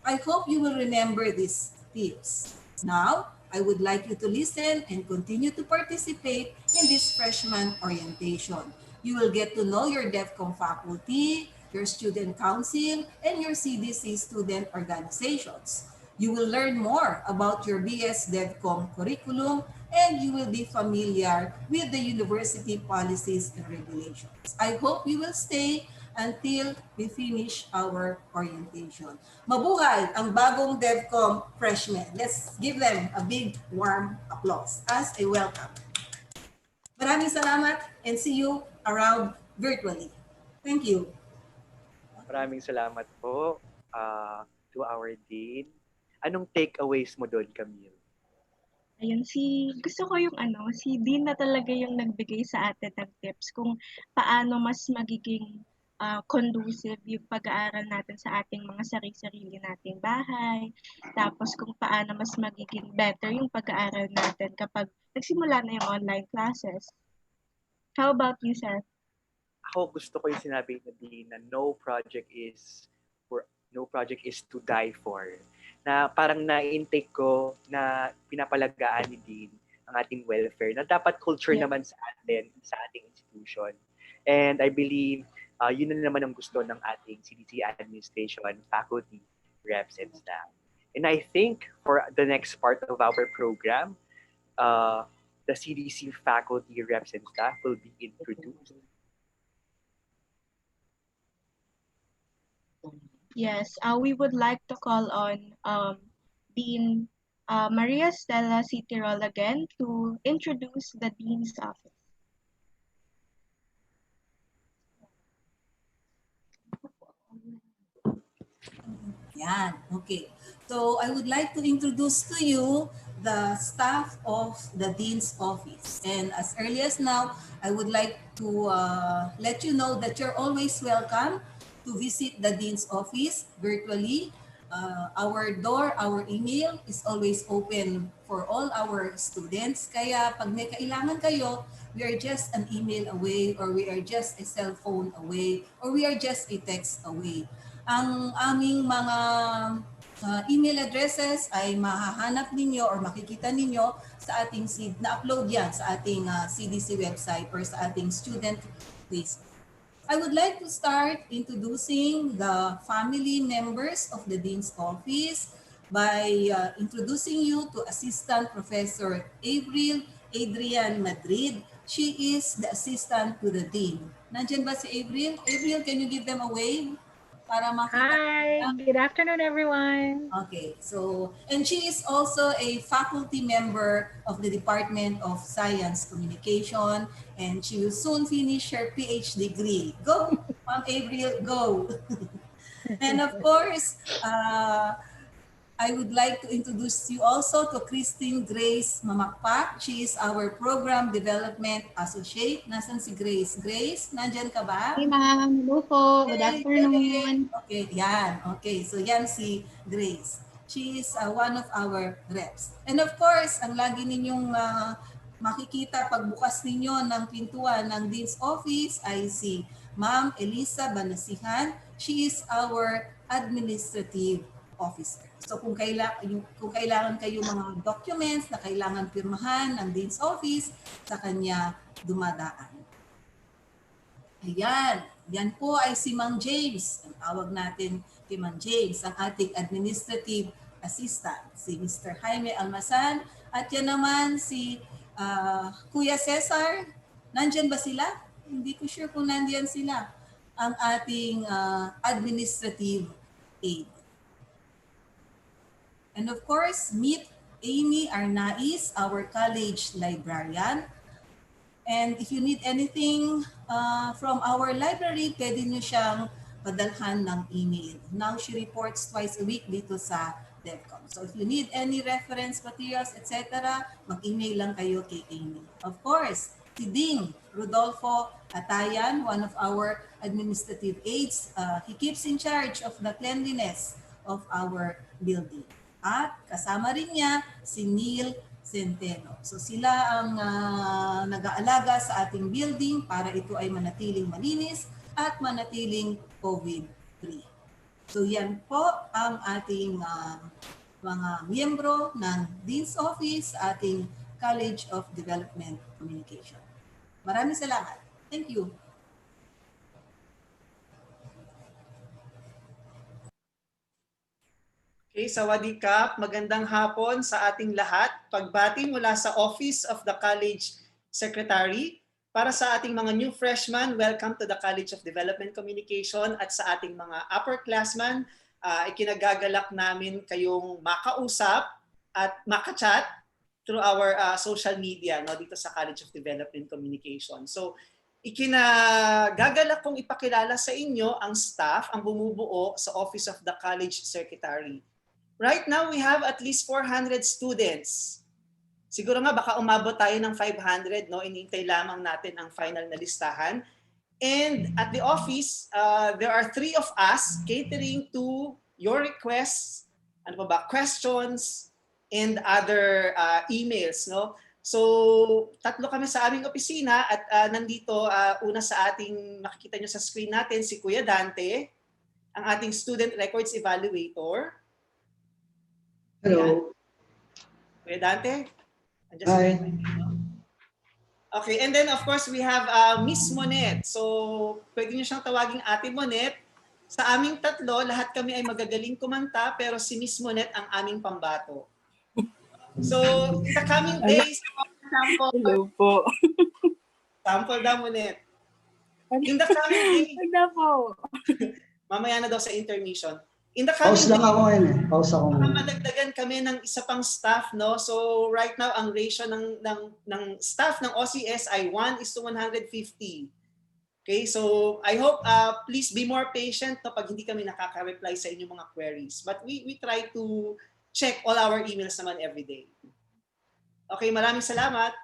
I hope you will remember these tips. Now, I would like you to listen and continue to participate in this freshman orientation. You will get to know your DevCom faculty, your student council, and your CDC student organizations. You will learn more about your BS DevCom curriculum, and you will be familiar with the university policies and regulations. I hope you will stay until we finish our orientation. Mabuhay ang bagong DevCom freshmen. Let's give them a big warm applause as a welcome. Maraming salamat and see you around virtually. Thank you. Maraming salamat po to our Dean. Anong takeaways mo doon, Camille? Ayun, gusto ko yung si Dean na talaga yung nagbigay sa atin ng tips kung paano mas magiging conducive yung pag-aaral natin sa ating mga sarili-sarili nating bahay. Tapos kung paano mas magiging better yung pag-aaral natin kapag nagsimula na yung online classes. How about you, Seth? Ako gusto ko yung sinabi na din na no project is to die for. Na parang na-intake ko na pinapalagaan ni Dean ang ating welfare na dapat culture naman sa atin, sa ating institution. And I believe yun na naman ang gusto ng ating CDC administration, faculty, reps, and staff. And I think for the next part of our program, the CDC faculty, reps, and staff will be introduced. Yes, we would like to call on Dean Maria Stella Citirol again to introduce the Dean's office. Yan, okay. So I would like to introduce to you the staff of the Dean's Office. And as early as now, I would like to let you know that you're always welcome to visit the Dean's Office virtually. Our email is always open for all our students. Kaya pag may kailangan kayo, we are just an email away, or we are just a cell phone away, or we are just a text away. Ang aming mga email addresses ay mahahanap ninyo or makikita ninyo sa ating na-upload yan sa ating CDC website or sa ating student Facebook. I would like to start introducing the family members of the Dean's Office by introducing you to Assistant Professor Avril Adrian Madrid. She is the assistant to the Dean. Nandyan ba si Avril? Avril, can you give them a wave? Para makita. Hi, good afternoon everyone. Okay, so, and she is also a faculty member of the Department of Science Communication, and she will soon finish her PhD degree. Go, Ma'am Avril, go. And of course, I would like to introduce you also to Christine Grace Mamakpak. She is our Program Development Associate. Nasaan si Grace? Grace, nandyan ka ba? Hey ma'am, hello po. Good afternoon. Okay, yan. Okay, so yan si Grace. She is one of our reps. And of course, ang lagi ninyong makikita pagbukas ninyo ng pintuan ng Dean's Office ay si Ma'am Elisa Banasihan. She is our Administrative Officer. So kung kailangan kayo mga documents na kailangan pirmahan ng Dean's Office, sa kanya dumadaan. Ayan, yan po ay si Mang James. Ang tawag natin kay Mang James, ang ating administrative assistant, si Mr. Jaime Almasan. At yan naman si Kuya Cesar. Nandyan ba sila? Hindi ko sure kung nandiyan sila. Ang ating administrative aide. And of course, meet Amy Arnaiz, our college librarian. And if you need anything from our library, pwede nyo siyang padalhan ng email. Now, she reports twice a week dito sa DevCom. So if you need any reference materials, etc., mag-email lang kayo kay Amy. Of course, si Ding Rodolfo Atayan, one of our administrative aides, he keeps in charge of the cleanliness of our building. At kasama rin niya si Neil Centeno. So sila ang nag-aalaga sa ating building para ito ay manatiling malinis at manatiling COVID-free. So yan po ang ating mga miyembro ng Dean's Office, ating College of Development Communication. Maraming salamat. Thank you. Okay, sawadikap, magandang hapon sa ating lahat. Pagbati mula sa Office of the College Secretary. Para sa ating mga new freshmen, welcome to the College of Development Communication. At sa ating mga upperclassmen, ikinagagalak namin kayong makausap at makachat through our social media dito sa College of Development Communication. So, ikinagagalak kong ipakilala sa inyo ang staff, ang bumubuo sa Office of the College Secretary. Right now, we have at least 400 students. Siguro nga baka umabot tayo ng 500, no? Inintay lamang natin ang final na listahan. And at the office, there are 3 of us catering to your requests, ano pa ba, questions, and other emails. No? So, 3 kami sa aming opisina at nandito, una sa ating, makikita nyo sa screen natin, si Kuya Dante, ang ating Student Records Evaluator. Hello. Kuya Dante? Hi. Okay, and then of course we have Miss Monet. So, pwede niyo siyang tawaging Ate Monet. Sa aming 3, lahat kami ay magagaling kumanta, pero si Miss Monet ang aming pambato. So, in the coming days, sample. Hello po. Sample daw, Monet. In the coming days, po. mamaya na daw sa intermission. In the coming Pause lang days, ako ngayon eh. Pause ako ngayon. madagdagan kami ng isa pang staff, no? So right now ang ratio ng staff ng OCS ay 1:150. Okay? So I hope please be more patient no pag hindi kami nakaka-reply sa inyong mga queries. But we try to check all our emails naman every day. Okay, maraming salamat.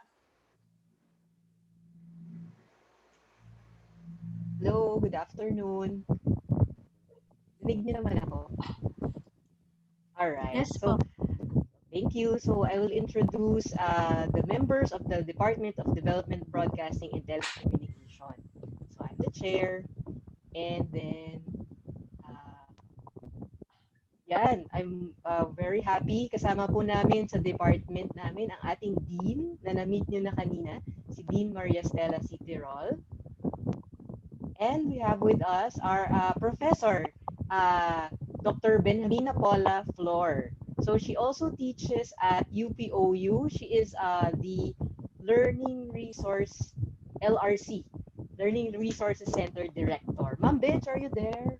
Hello, good afternoon. Dinig niyo naman ako. Alright. Yes so, thank you. So, I will introduce the members of the Department of Development, Broadcasting, and Telecommunication. So, I'm the chair. And then, yan, I'm very happy. Kasama po namin sa department namin ang ating Dean na na-meet nyo na kanina, si Dean Maria Stella Citirol. And we have with us our professor, Dr. Benjamina Paula Flor. So she also teaches at UPOU. She is the Learning Resource LRC, Learning Resources Center Director. Ma'am Benj, are you there?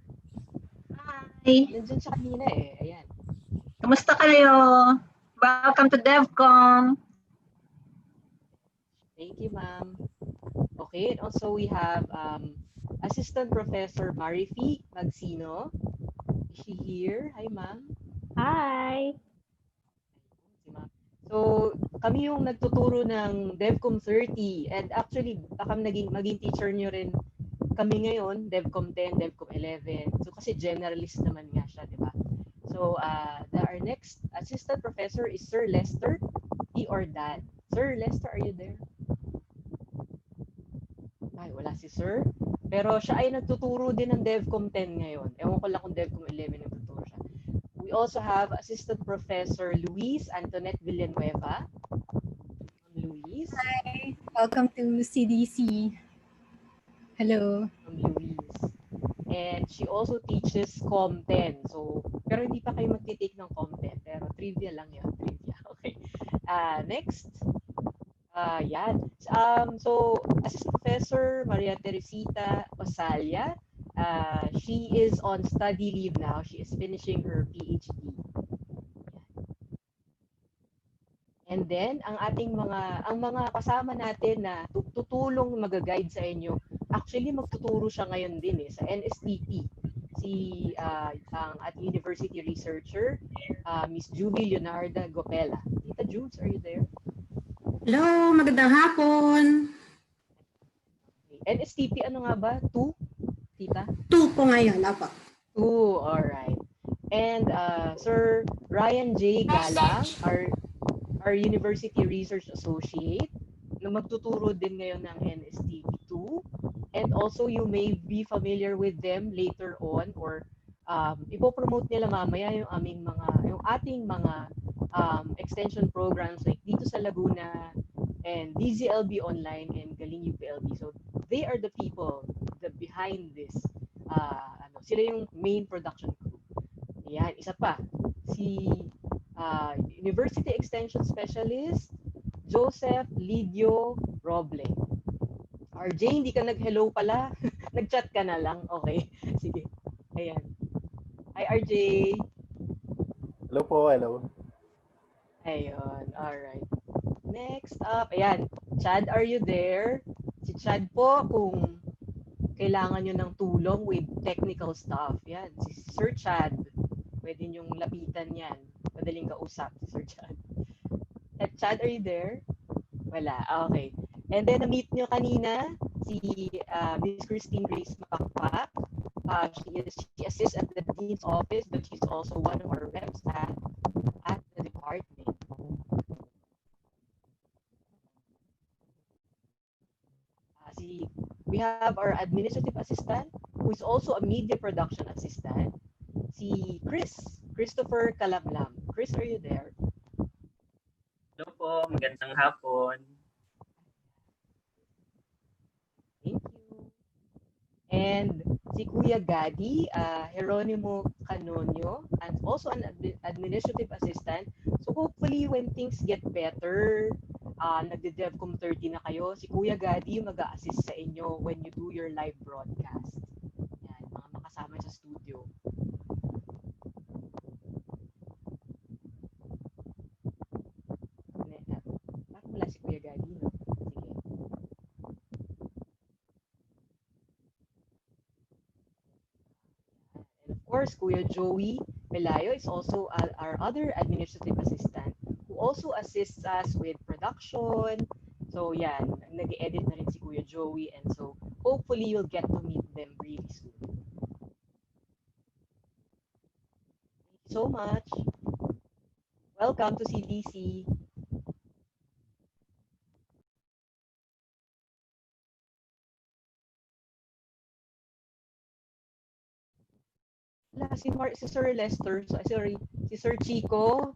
Hi. Nandiyan siya kanina eh. Ayan. Kamusta kayo? Welcome to DevCom. Thank you, ma'am. Okay, and also we have Assistant Professor Marifi Magsino. Is she here? Hi, ma'am. Hi. So, kami yung nagtuturo ng DevCom 30 and actually, baka maging teacher nyo rin kami ngayon, DevCom 10, DevCom 11. So, kasi generalist naman nga siya, di ba? So, our next assistant professor is Sir Lester, he or that. Sir Lester, are you there? Ay, wala si Sir. Pero siya ay nagtuturo din ng DevCom 10 ngayon. Ewan ko lang kung DevCom 11 nagtuturo siya. We also have Assistant Professor Luis Antoinette Villanueva. Luis. Hi. Welcome to CDC. Hello. Luis. And she also teaches Com 10. So, pero hindi pa kayo magtitake ng Com 10. Pero trivia lang yun. Trivia. Okay. Next. Yan. So, Assistant Professor Maria Teresita Osalia, she is on study leave now. She is finishing her PhD. And then, ang mga kasama natin na tutulong mag-guide sa inyo, actually magtuturo siya ngayon din sa NSTP. Si ang at University researcher, Miss Juby Leonarda Gopela. Tita Jules, are you there? Hello, magandang hapon. NSTP, ano nga ba? 2? Tita? 2 po ngayon, apa. 2, alright. And Sir Ryan J. Galang, our University Research Associate, na magtuturo din ngayon ng NSTP 2. And also, you may be familiar with them later on or ipopromote nila mamaya yung ating mga extension programs like dito sa Laguna and DZLB Online and Galing UPLB. So they are the people behind this. Sila yung main production crew. Yan, isa pa. Si University Extension Specialist Joseph Lidio Roble. RJ, hindi ka nag-hello pala. Nag-chat ka na lang. Okay. Sige. Ayan. Hi, RJ. Hello po, hello. Ayun, alright. Next up, ayan. Chad, are you there? Si Chad po, kung kailangan nyo ng tulong with technical stuff. Yan, si Sir Chad. Pwede nyong lapitan yan. Madaling kausap si Sir Chad. At Chad, are you there? Wala, okay. And then, na-meet nyo kanina si Miss Christine Grace Makakpak. She assists at the Dean's office, but she's also one of our reps at the department. We have our administrative assistant, who is also a media production assistant, si Christopher Kalamlam. Chris, are you there? Hello po, magandang hapon. Thank you. And si Kuya Gadi, Jeronimo Canonio, and also an administrative assistant. So hopefully when things get better, nagde-DevCom 30 na kayo, si Kuya Gadi yung mag-a-assist sa inyo when you do your live broadcast. Yan, mga makasama sa studio. Parang wala si Kuya Gadi, no? Sige. And of course, Kuya Joey Pelayo is also our other administrative assistant who also assists us with production. So yan, nag-edit na rin si Kuya Joey, and so hopefully you'll get to meet them really soon. Thank you so much. Welcome to CDC. Wala, si Sir Lester, sorry, si Sir Chico,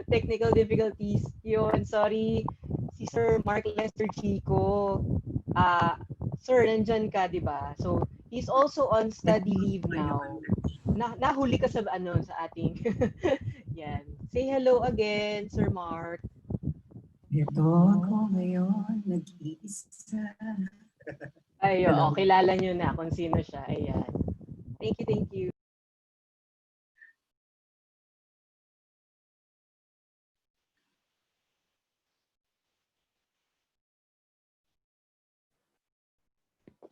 technical difficulties. Yun, sorry. Si Sir Mark Lester Chico. Sir, nandyan ka, di ba? So, he's also on study leave now. Nahuli ka sa ating yan. Say hello again, Sir Mark. Ito ako ngayon, nag-iisa. Ay, kilala nyo na kung sino siya. Ayan. Thank you, thank you.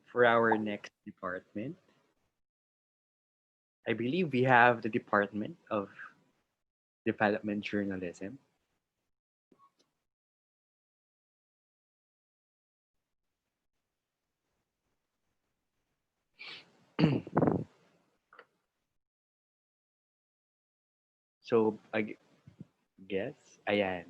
For our next department, I believe we have the Department of Development Journalism. So, I guess, ayan.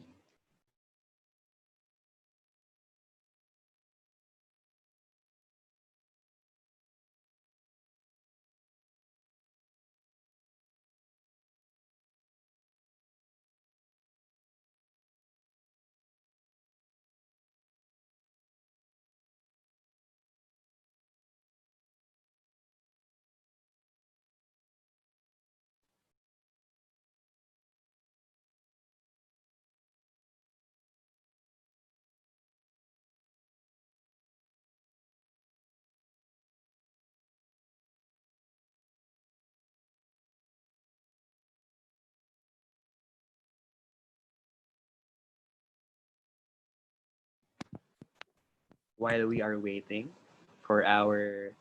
While we are waiting for our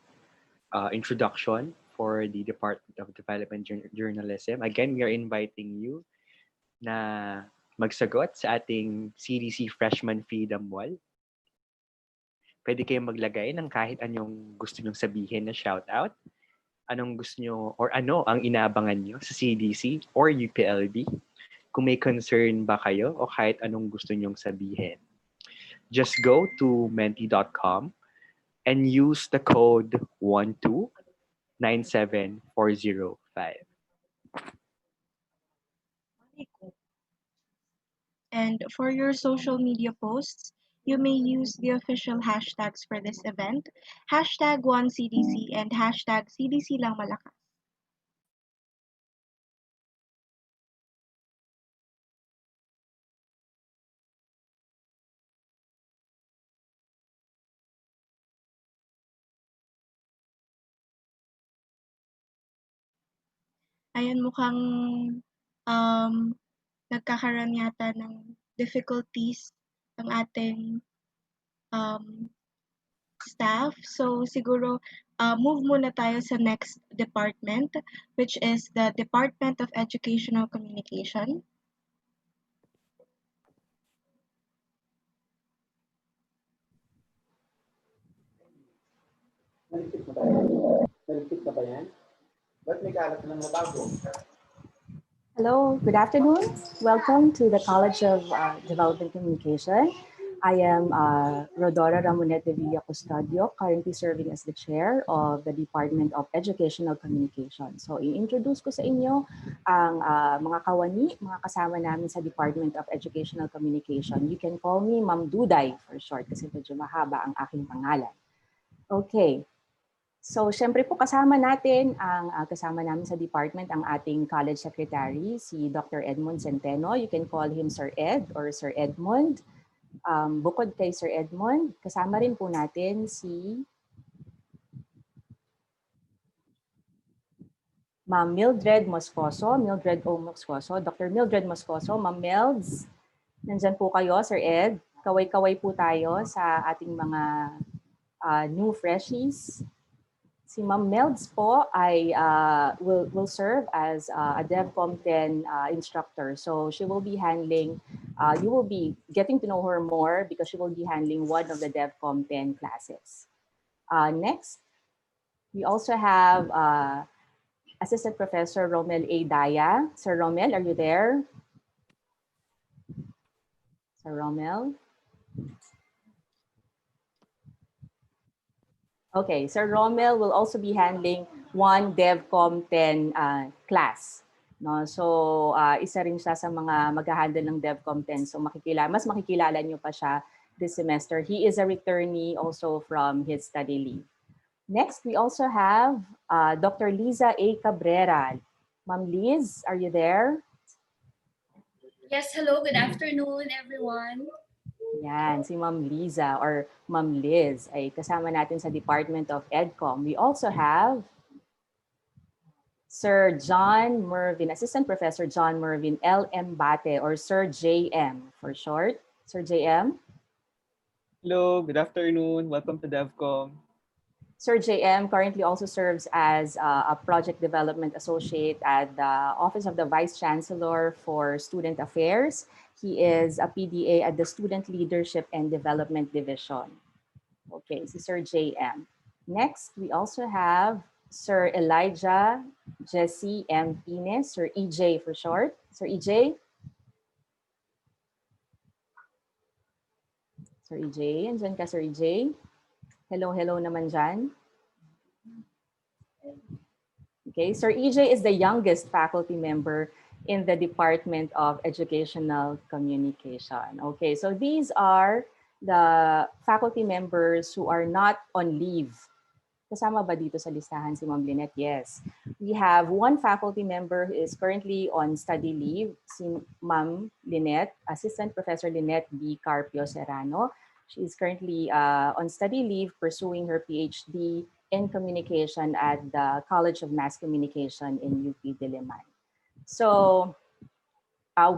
introduction for the Department of Development Journalism, again, we are inviting you na magsagot sa ating CDC Freshman Freedom Wall. Pwede kayong maglagay ng kahit anong gusto nyong sabihin na shoutout, anong gusto nyo or ano ang inaabangan nyo sa CDC or UPLB, kung may concern ba kayo o kahit anong gusto nyong sabihin. Just go to menti.com and use the code 1297405. And for your social media posts, you may use the official hashtags for this event, hashtag 1CDC and hashtag CDC lang malakas. Ayan, mukhang nagkakaroon yata ng difficulties ang ating staff. So siguro move muna tayo sa next department, which is the Department of Educational Communication. Naligpit na ba yan? Naligpit na ba yan? Ba't may kalat na mga bago? Hello, good afternoon. Welcome to the College of Development Communication. I am Rodora Ramonet de Villa Custodio, currently serving as the chair of the Department of Educational Communication. So, i-introduce ko sa inyo ang mga kawani, mga kasama namin sa Department of Educational Communication. You can call me Ma'am Duday for short kasi medyo mahaba ang aking pangalan. Okay. So, syempre po kasama natin kasama namin sa department ang ating college secretary, si Dr. Edmond Centeno. You can call him Sir Ed or Sir Edmond. Bukod kay Sir Edmond, kasama rin po natin si Ma'am Mildred Moscoso, Mildred O. Moscoso, Dr. Mildred Moscoso. Ma'am Melds, nandyan po kayo, Sir Ed. Kaway-kaway po tayo sa ating mga new freshies. Si Ma'am Melds po ay will serve as a DevCom 10 instructor. So she will be handling, you will be getting to know her more because she will be handling one of the DevCom 10 classes. Next, we also have Assistant Professor Romel A. Daya. Sir Romel, are you there? Sir Romel? Okay, Sir Romel will also be handling one DevCom 10 class. No? So, isa rin siya sa mga mag-handle ng DevCom 10. So, mas makikilala niyo pa siya this semester. He is a returnee also from his study leave. Next, we also have Dr. Liza A. Cabrera. Ma'am Liz, are you there? Yes, hello. Good afternoon, everyone. Yan, si Ma'am Liza or Ma'am Liz ay kasama natin sa Department of EdCom. We also have Sir John Mervin, Assistant Professor John Mervin L. M. Bate or Sir JM for short. Sir JM? Hello, good afternoon. Welcome to DevCom. Sir JM currently also serves as a Project Development Associate at the Office of the Vice Chancellor for Student Affairs. He is a PDA at the Student Leadership and Development Division. Okay, si Sir JM. Next, we also have Sir Elijah Jesse M. Pines, Sir EJ for short. Sir EJ? Sir EJ, andyan ka Sir EJ? Hello, hello naman dyan. Okay, Sir EJ is the youngest faculty member in the Department of Educational Communication. Okay, so these are the faculty members who are not on leave. Kasama ba dito sa listahan si Ma'am Lynette? Yes. We have one faculty member who is currently on study leave, si Ma'am Lynette, Assistant Professor Lynette B. Carpio Serrano. She is currently on study leave pursuing her PhD in communication at the College of Mass Communication in UP Diliman. So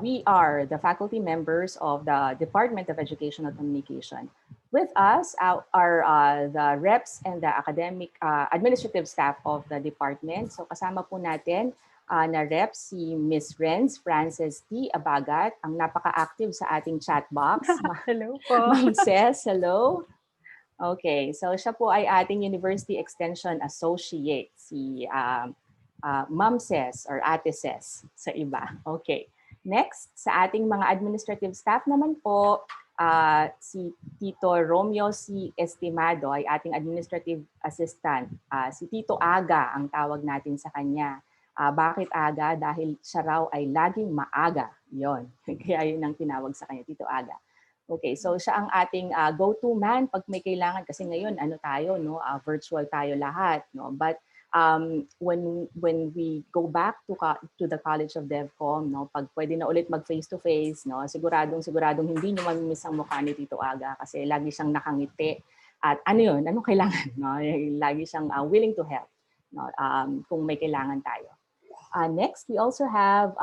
we are the faculty members of the Department of Educational Communication. With us are the reps and the academic administrative staff of the department. So kasama po natin na rep si Miss Renz Frances T. Abagat, ang napaka-active sa ating chat box. Hello po. Ma'am Ces, hello. Okay, so siya po ay ating University Extension Associate, si Ma'am Ces or Ate Ces sa iba. Okay. Next, sa ating mga administrative staff naman po, si Tito Romeo C. Estimado ay ating administrative assistant. Si Tito Aga ang tawag natin sa kanya. Bakit aga? Dahil siya raw ay laging maaga. Yon. Kaya yun ang tinawag sa kanya, Tito Aga. Okay, so siya ang ating go-to man pag may kailangan. Kasi ngayon, virtual tayo lahat. No? But when we go back to the College of DevCom, no, pag pwede na ulit mag face-to-face, no, siguradong hindi niyo mamimiss ang mukha ni Tito Aga kasi lagi siyang nakangiti. At anong kailangan? No? Lagi siyang willing to help, no, kung may kailangan tayo. Next, we also have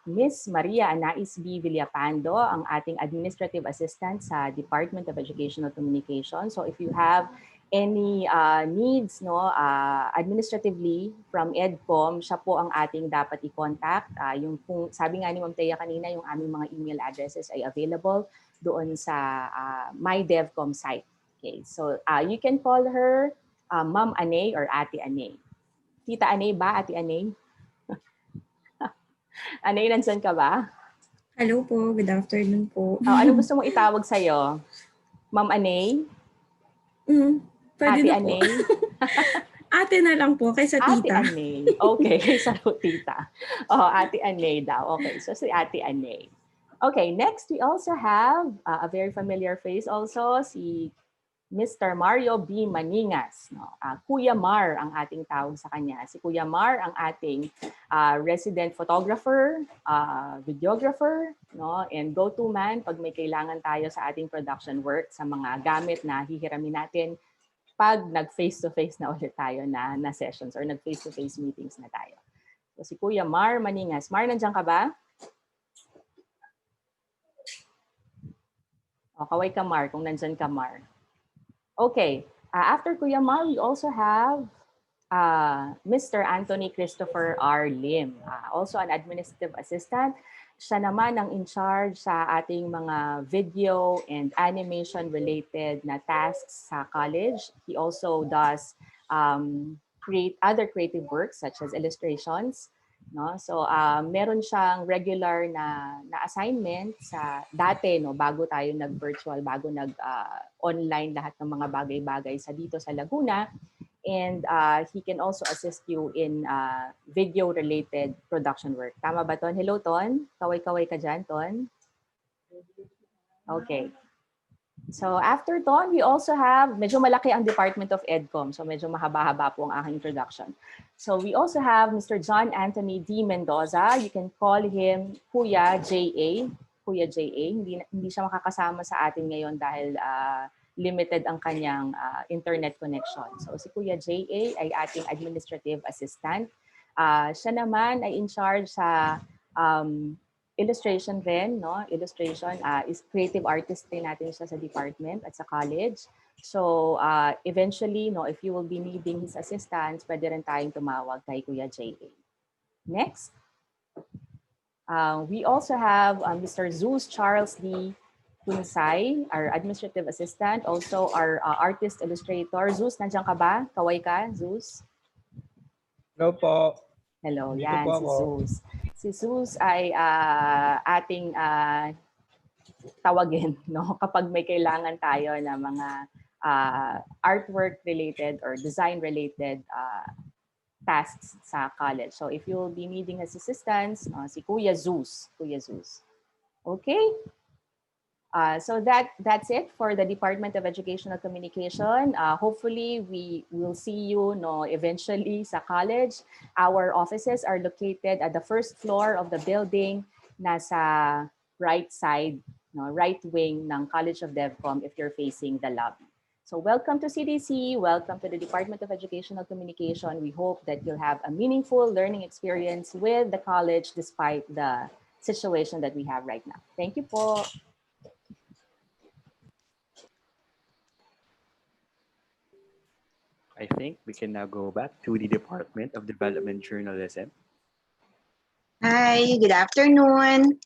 Miss Maria Anais B. Villapando, ang ating administrative assistant sa Department of Educational Communication. So if you have any needs, no, administratively from EdCom, siya po ang ating dapat i-contact. Yung sabi nga ni Ma'am Thea kanina, yung aming mga email addresses ay available doon sa My DevCom site. Okay, so you can call her Ma'am Anay or Ate Anay. Tita Anay ba? Ate Anay? Anay, nandyan ka ba? Hello po, good afternoon po. Anong gusto mong itawag sa'yo? Ma'am Anay? Pwede Ate na po. Anay? Ate na lang po, kaysa Ate tita. Anay. Okay, kaysa po tita. Ate Anay daw. Okay, so si Ate Anay. Okay, next we also have a very familiar face also, si Mr. Mario B. Maningas. No? Kuya Mar ang ating tawag sa kanya. Si Kuya Mar ang ating resident photographer, videographer, no? And go-to man pag may kailangan tayo sa ating production work sa mga gamit na hihiramin natin pag nag-face-to-face na ulit tayo na sessions or nag-face-to-face meetings na tayo. So, si Kuya Mar Maningas. Mar, nandiyan ka ba? Kaway ka, Mar, kung nandyan ka, Mar. Okay, after Kuya Mar, we also have Mr. Anthony Christopher R. Lim, also an administrative assistant. Siya naman ang in charge sa ating mga video and animation related na tasks sa college. He also does create other creative works such as illustrations. No? So meron siyang regular na assignment sa dati, no, bago tayo nag-virtual, bago nag-online lahat ng mga bagay-bagay dito sa Laguna. And he can also assist you in video-related production work. Tama ba, Ton? Hello, Ton. Kaway-kaway ka dyan, Ton. Okay. So after Ton, we also have, medyo malaki ang Department of EdCom. So medyo mahaba-haba po ang aking introduction. So we also have Mr. John Anthony D. Mendoza. You can call him Kuya J.A. Kuya J.A. Hindi siya makakasama sa atin ngayon dahil limited ang kanyang internet connection. So si Kuya J.A. ay ating administrative assistant. Siya naman ay in charge sa illustration rin, no? Illustration is creative artist din natin siya sa department at sa college. So eventually, no, if you will be needing his assistance, pwede rin tayong tumawag kay Kuya J.A. Next, we also have Mr. Zeus Charles D. Kunsay, our administrative assistant, also our artist illustrator. Zeus, nandiyan ka ba? Kaway ka, Zeus? Hello po. Hello, Dito yan, po si ako. Zeus. Si Zeus ay ating tawagin, no? Kapag may kailangan tayo na mga artwork related or design related tasks sa college. So if you will be needing his assistance, si Kuya Zeus. Kuya Zeus. Okay? So that's it for the Department of Educational Communication. Hopefully, we will see you eventually sa college. Our offices are located at the first floor of the building, nasa right side, right wing ng College of DevCom if you're facing the lobby. So welcome to CDC, welcome to the Department of Educational Communication. We hope that you'll have a meaningful learning experience with the college despite the situation that we have right now. Thank you po. I think we can now go back to the Department of Development Journalism. Hi, good afternoon.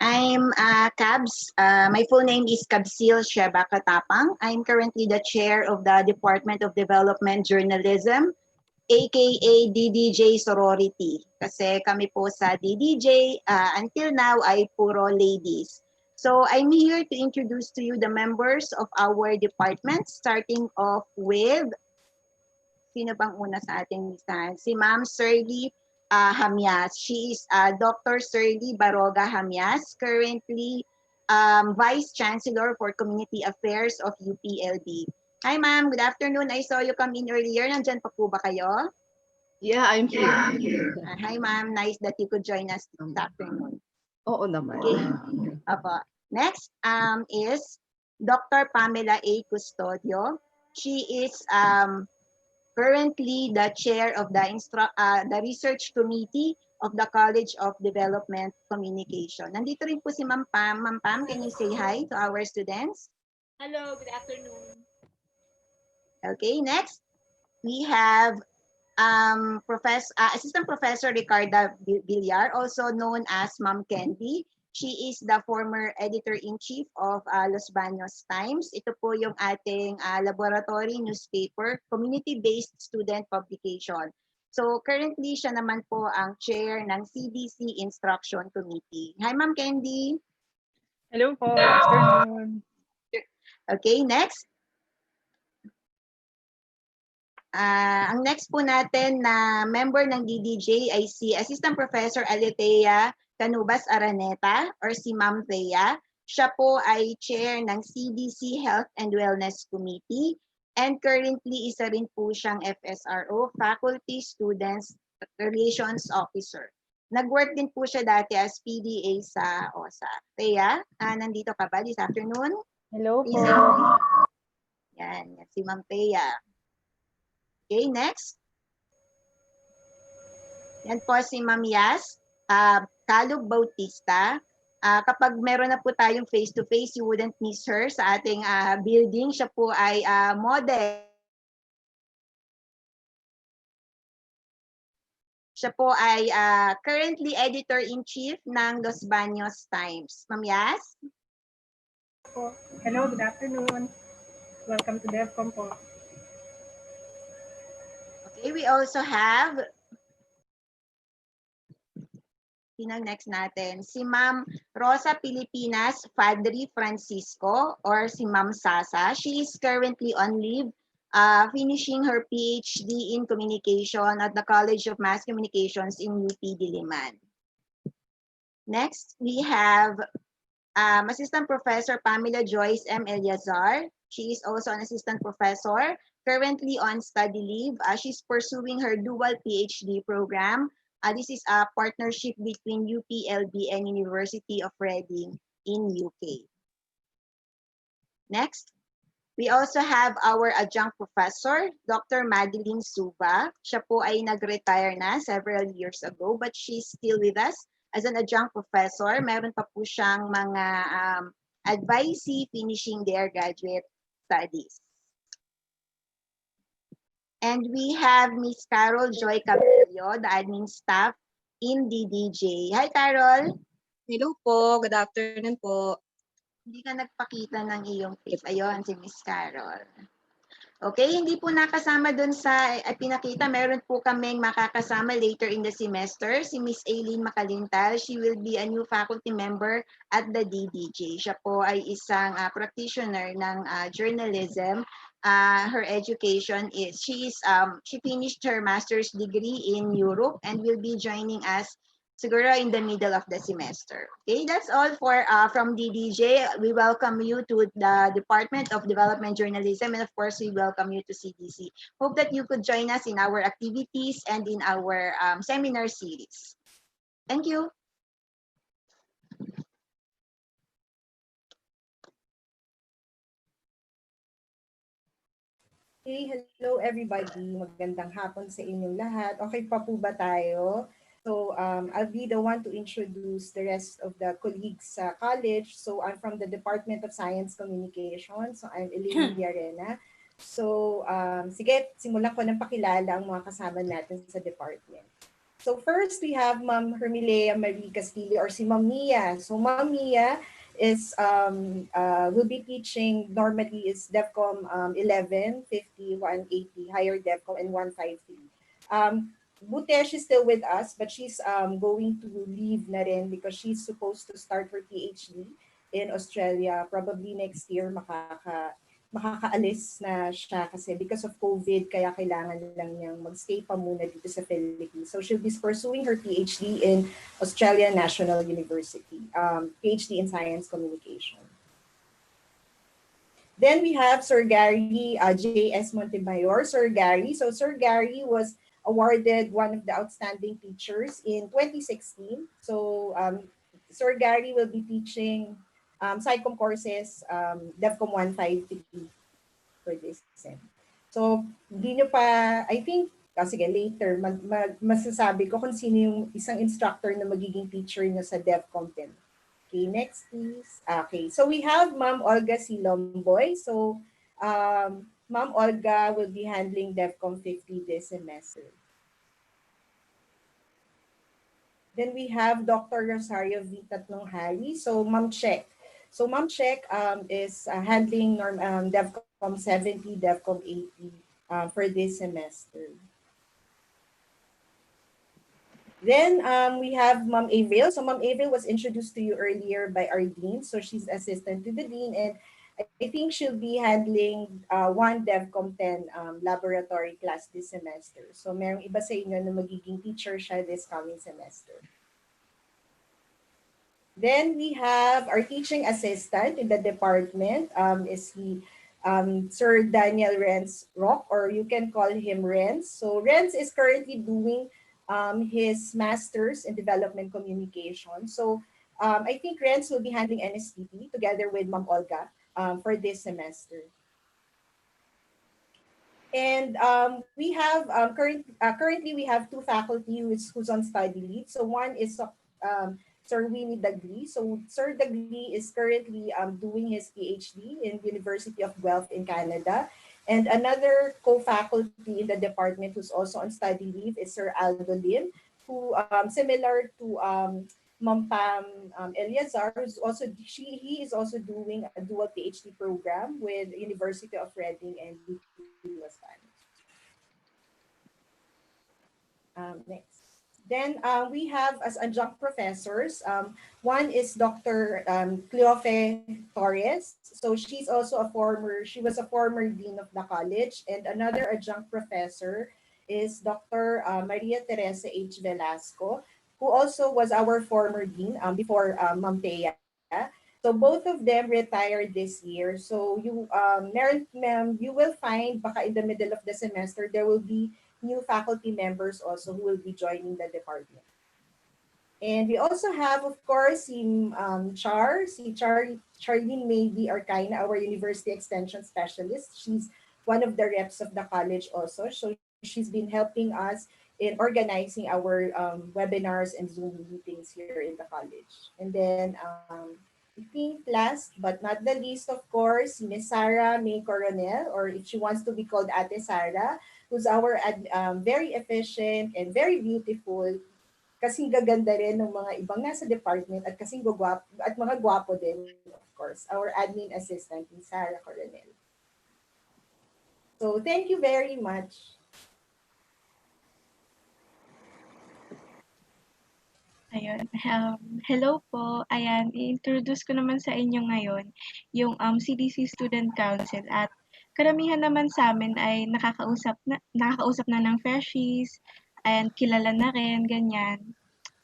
I'm Cabs. My full name is Cabsil Sheba Katapang. I'm currently the chair of the Department of Development Journalism, aka DDJ Sorority. Kasi kami po sa DDJ, until now ay puro ladies. So I'm here to introduce to you the members of our department, starting off with sino bang una sa ating listahan? Si Ma'am Shirley Hamias. She is Dr. Shirley Baroga Hamias, currently Vice Chancellor for Community Affairs of UPLB. Hi ma'am, good afternoon. I saw you come in earlier. Nandyan pa po ba kayo? Yeah, I'm here. Hi ma'am, nice that you could join us this afternoon. Oo naman. Okay. Apo. Next is Dr. Pamela A. Custodio. She is currently the chair of the research committee of the College of Development Communication. Nandito rin po si Ma'am Pam. Ma'am Pam, can you say hi to our students? Hello, good afternoon. Okay, next we have Assistant Professor Ricarda Villar, also known as Ma'am Candy. She is the former editor-in-chief of Los Baños Times. Ito po yung ating laboratory newspaper, community-based student publication. So currently, siya naman po ang chair ng CDC Instruction Committee. Hi, Ma'am Candy. Hello po. Good afternoon. Okay, next. Ang next po natin na member ng DDJ ay si Assistant Professor Aletea Canubas Araneta or si Ma'am Thea. Siya po ay chair ng CDC Health and Wellness Committee and currently isa rin po siyang FSRO, Faculty Students Relations Officer. Nag-work din po siya dati as PDA sa OSA. Thea, nandito ka ba this afternoon? Hello po. Yan, si Ma'am Thea. Okay, next. Yan po si Ma'am Yas, Calug Bautista. Kapag meron na po tayong face-to-face, you wouldn't miss her sa ating building. Siya po ay model. Siya po ay currently editor-in-chief ng Los Baños Times. Ma'am Yas? Hello, good afternoon. Welcome to DevCom po. Okay, we also have, sinang next natin? Si Ma'am Rosa Pilipinas Fadri Francisco or si Ma'am Sasa. She is currently on leave, finishing her PhD in Communication at the College of Mass Communications in UP Diliman. Next, we have Assistant Professor Pamela Joyce M. Eliazar. She is also an assistant professor, currently on study leave. She's pursuing her dual PhD program. This is a partnership between UPLB and University of Reading in UK. Next, we also have our adjunct professor, Dr. Madeline Suba. Siya po ay nag-retire na several years ago, but she's still with us as an adjunct professor. Meron pa po siyang mga advisee finishing their graduate studies. And we have Miss Carol Joy Cabello, the admin staff in DDJ. Hi, Carol. Hello po. Good afternoon po. Hindi ka nagpakita ng iyong face. Ayun, si Miss Carol. Okay, hindi po nakasama dun sa pinakita. Meron po kaming makakasama later in the semester. Si Miss Aileen Makalintal. She will be a new faculty member at the DDJ. Siya po ay isang practitioner ng journalism. Her education is, she finished her master's degree in Europe and will be joining us siguro in the middle of the semester. Okay, that's all for from DDJ. We welcome you to the Department of Development Journalism, and of course, we welcome you to CDC. Hope that you could join us in our activities and in our seminar series. Thank you. Hey, hello everybody. Magandang hapon sa inyong lahat. Okay pa po ba tayo? So I'll be the one to introduce the rest of the colleagues sa college. So I'm from the Department of Science Communication. So I'm Elaine Villarena. So sige, simulan ko ng pakilala ang mga kasama natin sa department. So first we have Ma'am Hermilea Marie Castillo or si Ma'am Mia. So Ma'am Mia is will be teaching normally is DevCom 11, 50, 180, higher DevCom and 153. Buti she's still with us, but she's going to leave na rin because she's supposed to start her PhD in Australia. Probably next year makakaalis na siya kasi because of COVID, kaya kailangan lang niyang magstay pa muna dito sa Philippines. So she'll be pursuing her PhD in Australian National University, PhD in Science Communication. Then we have Sir Gary J.S. Montemayor. Sir Gary. So Sir Gary was awarded one of the outstanding teachers in 2016. So Sir Gary will be teaching psychom courses, DevCom 153 for this sem. So hindi nyo pa, I think, sige later, masasabi ko kung sino yung isang instructor na magiging teacher nyo sa DevCom 10. Okay, next please. Okay, so we have Ma'am Olga Silomboy. So Ma'am Olga will be handling DevCom 50 this semester. Then we have Dr. Rosario V. Tatlonghari. So Ma'am Check. So Ma'am Check is handling DevCom 70, DevCom 80 for this semester. Then we have Ma'am Avril. So Ma'am Avril was introduced to you earlier by our dean. So she's assistant to the dean, and I think she'll be handling one DevCom 10 laboratory class this semester. So merong iba sa inyo na magiging teacher siya this coming semester. Then we have our teaching assistant in the department is Sir Daniel Renz Rock, or you can call him Renz. So Renz is currently doing his master's in development communication. So I think Renz will be handling NSTP together with Ma'am Olga for this semester. And we have currently we have two faculty who's on study leave. So one is Sir Winnie Dagli. So Sir Dagli is currently doing his PhD in University of Guelph in Canada. And another co-faculty in the department who's also on study leave is Sir Aldo Lim, who similar to Ma'am Pam Eliazar, he is also doing a dual PhD program with University of Reading and UP Next. Then we have as adjunct professors, one is Dr. Cleofe Torres. So she was a former dean of the college, and another adjunct professor is Dr. Maria Teresa H. Velasco, who also was our former dean before Ma'am Thea. So both of them retired this year. So you will find baka in the middle of the semester there will be new faculty members also who will be joining the department. And we also have, of course, Charlene Maybe Arcaina, our University Extension Specialist. She's one of the reps of the college also. So she's been helping us in organizing our webinars and Zoom meetings here in the college. And then I think last but not the least, of course, Miss Sarah May Coronel, or if she wants to be called Ate Sarah, who's our very efficient and very beautiful, kasing gaganda rin ng mga ibang nasa department at kasing gwapo at mga gwapo din, of course, our admin assistant, Miss Sarah Coronel. So thank you very much. Ayun. Hello po. Ayan, i-introduce ko naman sa inyo ngayon yung CDC Student Council, at karamihan naman sa amin ay nakakausap na ng freshies and kilala na rin, ganyan.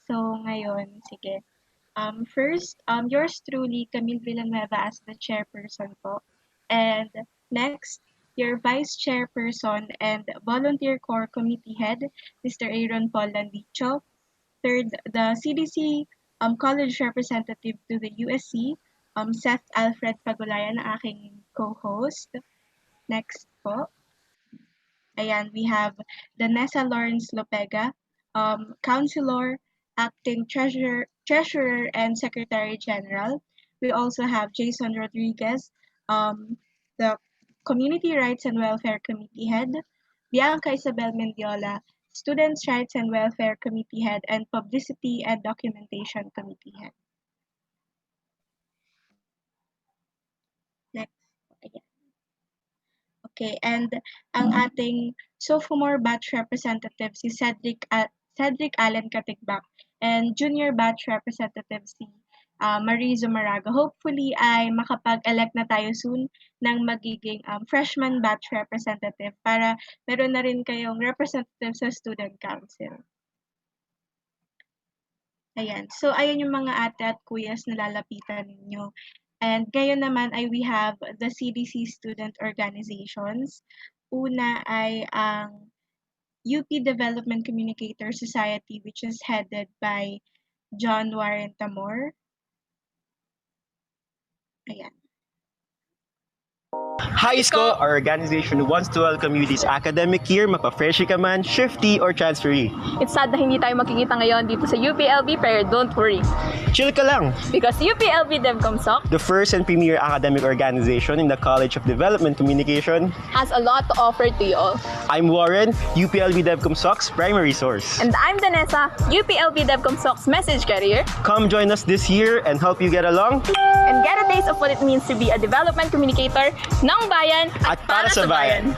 So ngayon, sige. First, yours truly, Camille Villanueva as the chairperson po. And next, your vice chairperson and volunteer core committee head, Mr. Aaron Paul Landicho. Third, the CDC college representative to the USC, Seth Alfred Pagulayan, ang aking co-host. Next po. Ayan, we have Danessa Lawrence Lopega, counselor, acting treasurer, and secretary general. We also have Jason Rodriguez, the community rights and welfare committee head. Bianca Isabel Mendiola, students rights and welfare committee head and publicity and documentation committee head. Next. Ayan. Okay, and ang ating sophomore batch representative si Cedric Allen Katigbak, and junior batch representative si Marie Zumaraga. Hopefully ay makapag-elect na tayo soon ng magiging freshman batch representative para meron na rin kayong representative sa student council. Ayan. So, ayan yung mga ate at kuyas na lalapitan ninyo. And ngayon naman ay we have the CDC student organizations. Una ay ang UP Development Communicator Society, which is headed by John Warren Tamor. Ayan. Hi Isko, our organization wants to welcome you this academic year, mapa-freshie ka man, shifty, or transferee. It's sad na hindi tayo makikita ngayon dito sa UPLB pero don't worry. Chill ka lang! Because UPLB DevComSoc, The first and premier academic organization in the College of Development Communication, has a lot to offer to you all. I'm Warren, UPLB DevComSoc's primary source. And I'm Danessa, UPLB DevComSoc's message carrier. Come join us this year and help you get along And get a taste of what it means to be a development communicator ng bayan at para sa bayan.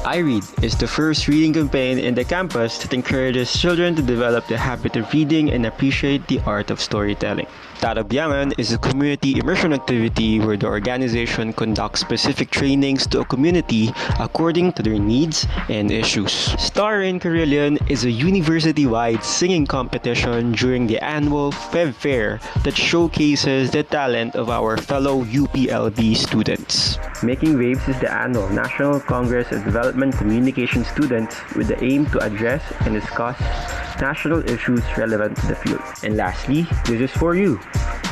iRead is the first reading campaign in the campus that encourages children to develop the habit of reading and appreciate the art of storytelling. Tarabyangan is a community immersion activity where the organization conducts specific trainings to a community according to their needs and issues. Star in Carilion is a university-wide singing competition during the annual Fev Fair that showcases the talent of our fellow UPLB students. Making Waves is the annual National Congress of Development Communication students with the aim to address and discuss national issues relevant to the field. And lastly, this is for you.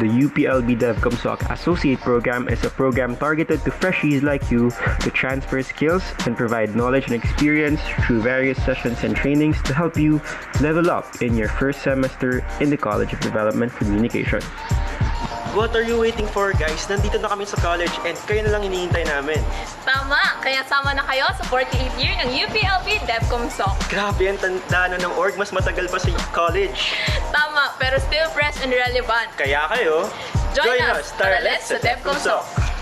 The UPLB DevComSoc Associate Program is a program targeted to freshies like you to transfer skills and provide knowledge and experience through various sessions and trainings to help you level up in your first semester in the College of Development Communication. What are you waiting for, guys? Nandito na kami sa college and kayo na lang hinihintay namin. Tama! Kaya sama na kayo sa 48th year ng UPLB DevComSoc. Grabe ang tanda ng org, mas matagal pa sa college. Tama, pero still fresh and relevant. Kaya kayo, Join us! Tara, let's sa DevComSoc!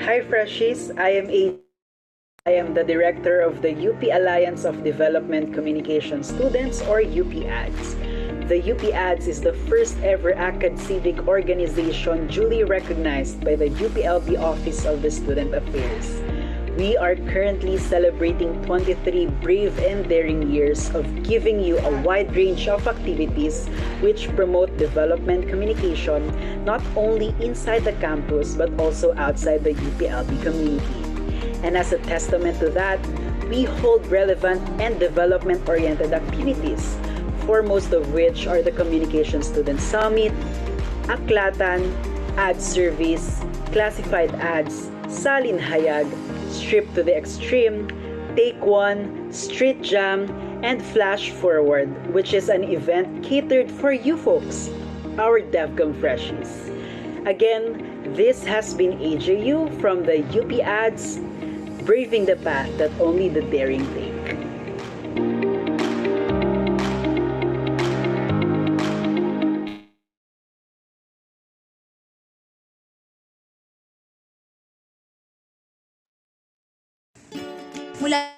Hi Freshies, I am the director of the UP Alliance of Development Communication Students, or UPADS. The UPADS is the first ever ACAD civic organization duly recognized by the UPLB Office of the Student Affairs. We are currently celebrating 23 brave and daring years of giving you a wide range of activities which promote development communication not only inside the campus but also outside the UPLB community. And as a testament to that, we hold relevant and development-oriented activities, foremost of which are the Communication Student Summit, Aklatan, Ad Service, Classified Ads, Salin Hayag, Strip to the Extreme, Take One, Street Jam, and Flash Forward, which is an event catered for you folks, our DevCom Freshies. Again, this has been AJU from the UP Ads, braving the path that only the daring take. Mula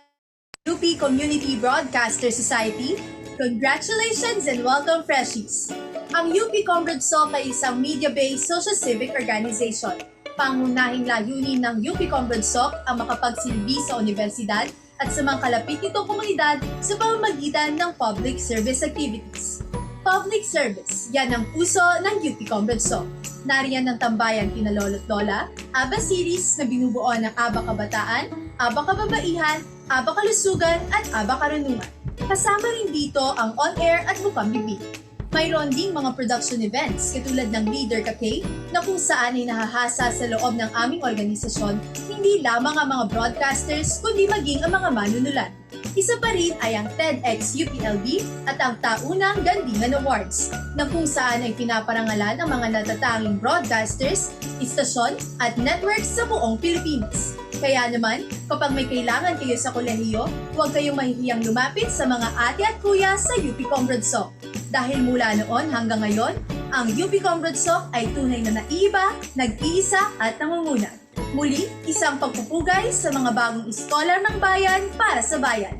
UP Community Broadcaster Society, congratulations and welcome Freshies! Ang UP ComBroadSoc ay isang media-based social civic organization. Pangunahing layunin ng UP ComBroadSoc ang makapagsilbi sa universidad at sa mga kalapit nitong komunidad sa pamamagitan ng public service activities. Public service, yan ang puso ng UP ComBroadSoc. Nariyan ng tambayan kina lolo't lola, ABA series na binubuo ng ABA Kabataan, ABA Kababaihan, ABA Kalusugan at ABA Karunungan. Kasama rin dito ang on-air at bukang bibig. Mayroon ding mga production events katulad ng Leader Cafe na kung saan ay nahahasa sa loob ng aming organisasyon hindi lamang ang mga broadcasters kundi maging ang mga manunulat. Isa pa rin ay ang TEDx UPLB at ang Taunang Gandingan Awards na kung saan ay pinaparangalan ang mga natatanging broadcasters, istasyon at networks sa buong Pilipinas. Kaya naman, kapag may kailangan kayo sa kolehiyo, huwag kayong mahihiyang lumapit sa mga ate at kuya sa UP ComBroadSoc. Dahil mula noon hanggang ngayon, ang UP ComBroadSoc ay tunay na naiiba, nag-iisa at nangungunat. Muli, isang pagpupugay sa mga bagong iskolar ng bayan para sa bayan.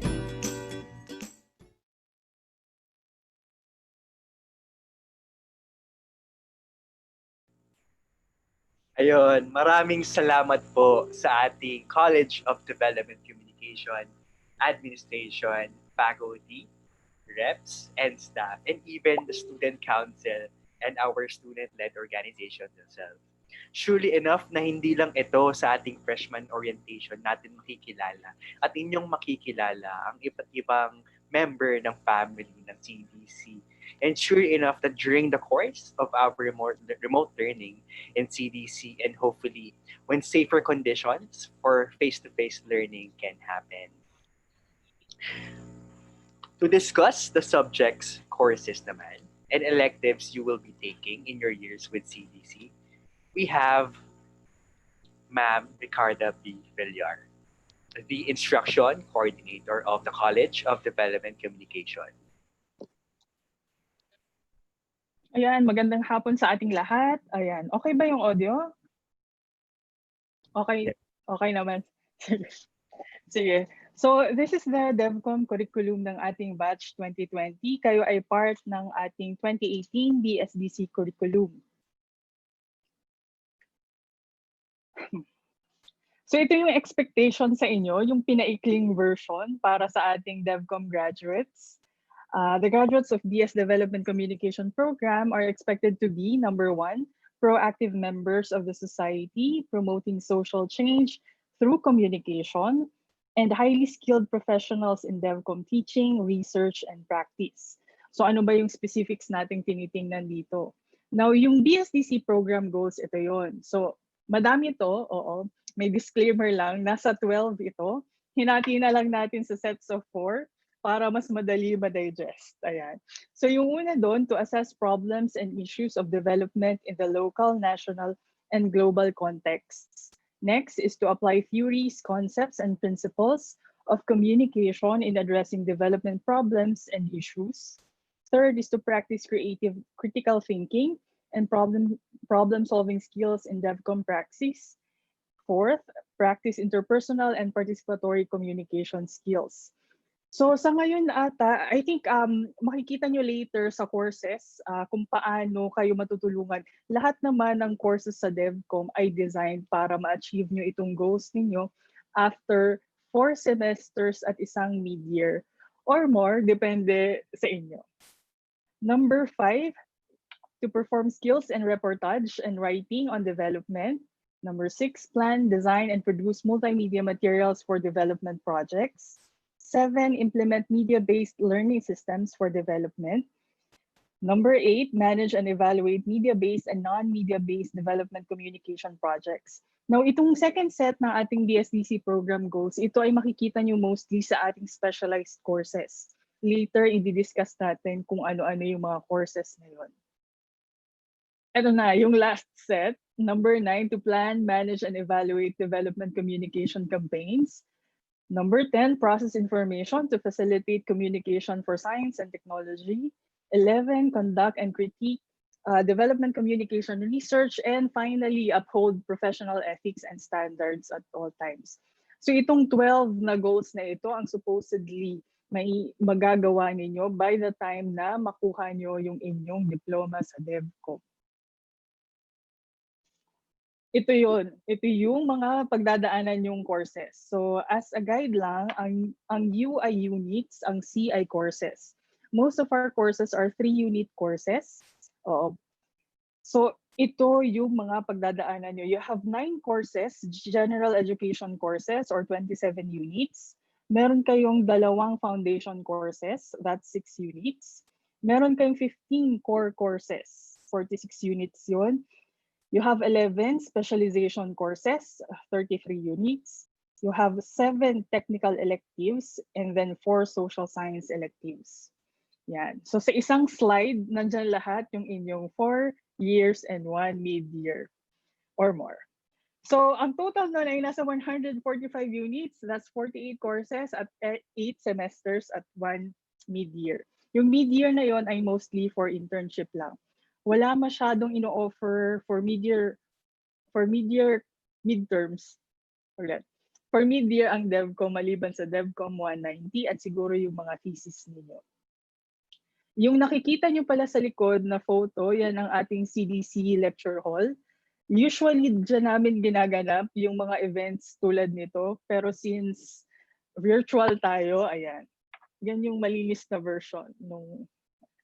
Ayun, maraming salamat po sa ating College of Development Communication, Administration, faculty, reps, and staff, and even the student council and our student-led organizations themselves. Surely enough na hindi lang ito sa ating freshman orientation natin makikilala at inyong makikilala ang iba't ibang member ng family ng CDC. And sure enough that during the course of our remote learning in CDC and hopefully when safer conditions for face-to-face learning can happen. To discuss the subjects, courses naman, and electives you will be taking in your years with CDC, we have Ma'am Ricarda B. Villar, the Instruction Coordinator of the College of Development Communication. Ayan, magandang hapon sa ating lahat. Ayan, okay ba yung audio? Okay, okay naman. Sige. Sige. So, this is the DevCom curriculum ng ating batch 2020. Kayo ay part ng ating 2018 BSDC curriculum. So, ito yung expectation sa inyo, yung pinaikling version para sa ating DevCom graduates. The graduates of DS Development Communication Program are expected to be, number 1, proactive members of the society, promoting social change through communication, and highly skilled professionals in DevCom teaching, research, and practice. So ano ba yung specifics nating tinitingnan dito? Now, yung BSDC program goals, ito yon. So, madami to, oo. May disclaimer lang, nasa 12 ito. Hinati na lang natin sa sets of 4 para mas madali ma-digest. Ayan. So yung una doon, to assess problems and issues of development in the local, national, and global contexts. Next is to apply theories, concepts, and principles of communication in addressing development problems and issues. Third is to practice creative critical thinking and problem-solving skills in DevCom praxis. Fourth, practice interpersonal and participatory communication skills. So sa ngayon ata, I think makikita nyo later sa courses kung paano kayo matutulungan. Lahat naman ng courses sa DevCom ay designed para ma-achieve nyo itong goals ninyo after 4 semesters at isang mid-year or more, depende sa inyo. Number 5, to perform skills and reportage and writing on development. Number 6, plan, design, and produce multimedia materials for development projects. 7, implement media-based learning systems for development. Number 8, manage and evaluate media-based and non-media-based development communication projects. Now, itong second set ng ating BSDC program goals, ito ay makikita nyo mostly sa ating specialized courses. Later, i-discuss natin kung ano-ano yung mga courses na yun. Ito na, yung last set. Number 9, to plan, manage, and evaluate development communication campaigns. Number 10, process information to facilitate communication for science and technology. 11, conduct and critique development communication research. And finally, uphold professional ethics and standards at all times. So itong 12 na goals na ito ang supposedly may magagawa ninyo by the time na makuha nyo yung inyong diploma sa DevCom. Ito yun. Ito yung mga pagdadaanan yung courses. So as a guide lang, ang U ay units, ang C ay courses. Most of our courses are 3-unit courses. So ito yung mga pagdadaanan nyo. You have 9 courses, general education courses or 27 units. Meron kayong 2 foundation courses, that's 6 units. Meron kayong 15 core courses, 46 units yun. You have 11 specialization courses, 33 units. You have 7 technical electives and then 4 social science electives. Yan. So sa isang slide, nandyan lahat yung inyong 4 years and 1 mid-year or more. So ang total nun ay nasa 145 units, that's 48 courses at 8 semesters at 1 mid-year. Yung mid-year na yon ay mostly for internship lang. Wala masyadong ino-offer for mid-year midterms. Ulit. For mid-year ang DevCom maliban sa DevCom 190 at siguro yung mga thesis ninyo. Yung nakikita nyo pala sa likod na photo, yan ang ating CDC lecture hall. Usually dyan namin ginaganap yung mga events tulad nito, pero since virtual tayo, ayan. Yan yung malinis na version ng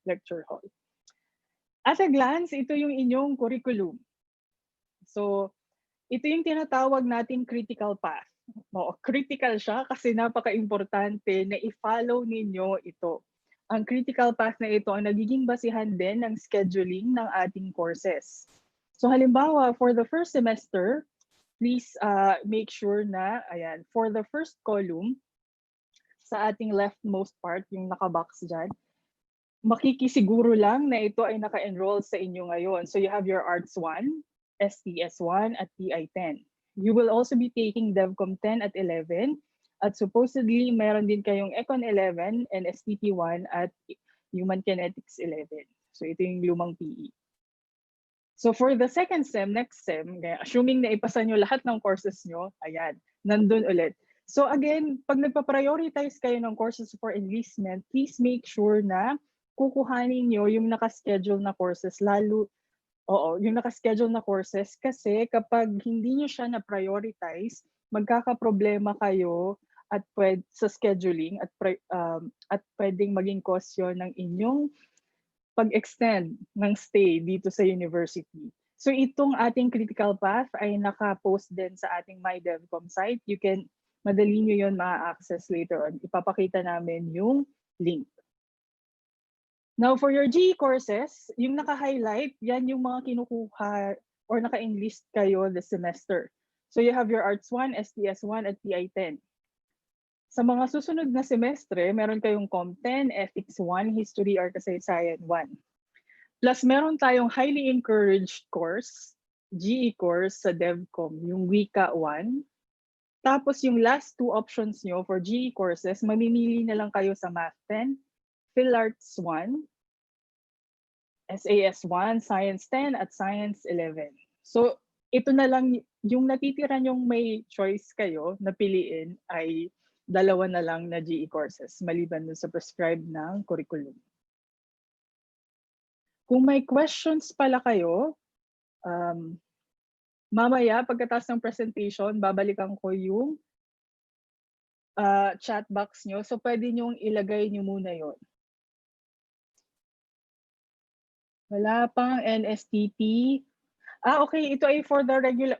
lecture hall. At a glance, ito yung inyong curriculum. So, ito yung tinatawag nating critical path. Oo, critical siya kasi napaka-importante na i-follow ninyo ito. Ang critical path na ito ang nagiging basihan din ng scheduling ng ating courses. So halimbawa, for the first semester, please make sure na, ayan, for the first column, sa ating leftmost part, yung nakabox dyan, makikisiguro lang na ito ay naka-enroll sa inyo ngayon. So you have your Arts 1, STS 1, at TI 10. You will also be taking DevCom 10 at 11. At supposedly, meron din kayong Econ 11 and STT 1 at Human Kinetics 11. So ito yung lumang PE. So for the second sem, next sem, assuming na ipasa nyo lahat ng courses nyo, ayan, nandun ulit. So again, pag nagpa-prioritize kayo ng courses for enlistment, please make sure na kukuhanin nyo yung nakaschedule na courses, lalo, yung nakaschedule na courses, kasi kapag hindi nyo siya na-prioritize, magkakaproblema kayo at sa scheduling at pwedeng maging cause yun ng inyong pag-extend ng stay dito sa university. So itong ating critical path ay naka-post din sa ating MyDevCom site. You can, madali nyo yun ma-access later on. Ipapakita namin yung link. Now for your GE courses, yung naka-highlight, yan yung mga kinukuha or naka-enlist kayo this semester. So you have your Arts 1, STS 1, at TI 10. Sa mga susunod na semestre, meron kayong Com 10, Ethics 1, History or Kasaysayan 1. Plus meron tayong highly encouraged course, GE course sa DevCom, yung Wika 1. Tapos yung last two options nyo for GE courses, mamimili na lang kayo sa Math 10, PhilArts 1, SAS 1, Science 10, at Science 11. So ito na lang, yung natitira nyong may choice kayo na piliin ay dalawa na lang na GE courses, maliban dun sa prescribed ng curriculum. Kung may questions pala kayo, mamaya pagkatapos ng presentation, babalikan ko yung chat box nyo. So pwede nyong ilagay nyo muna yon. Wala pang NSTP. Okay, ito ay for the regular,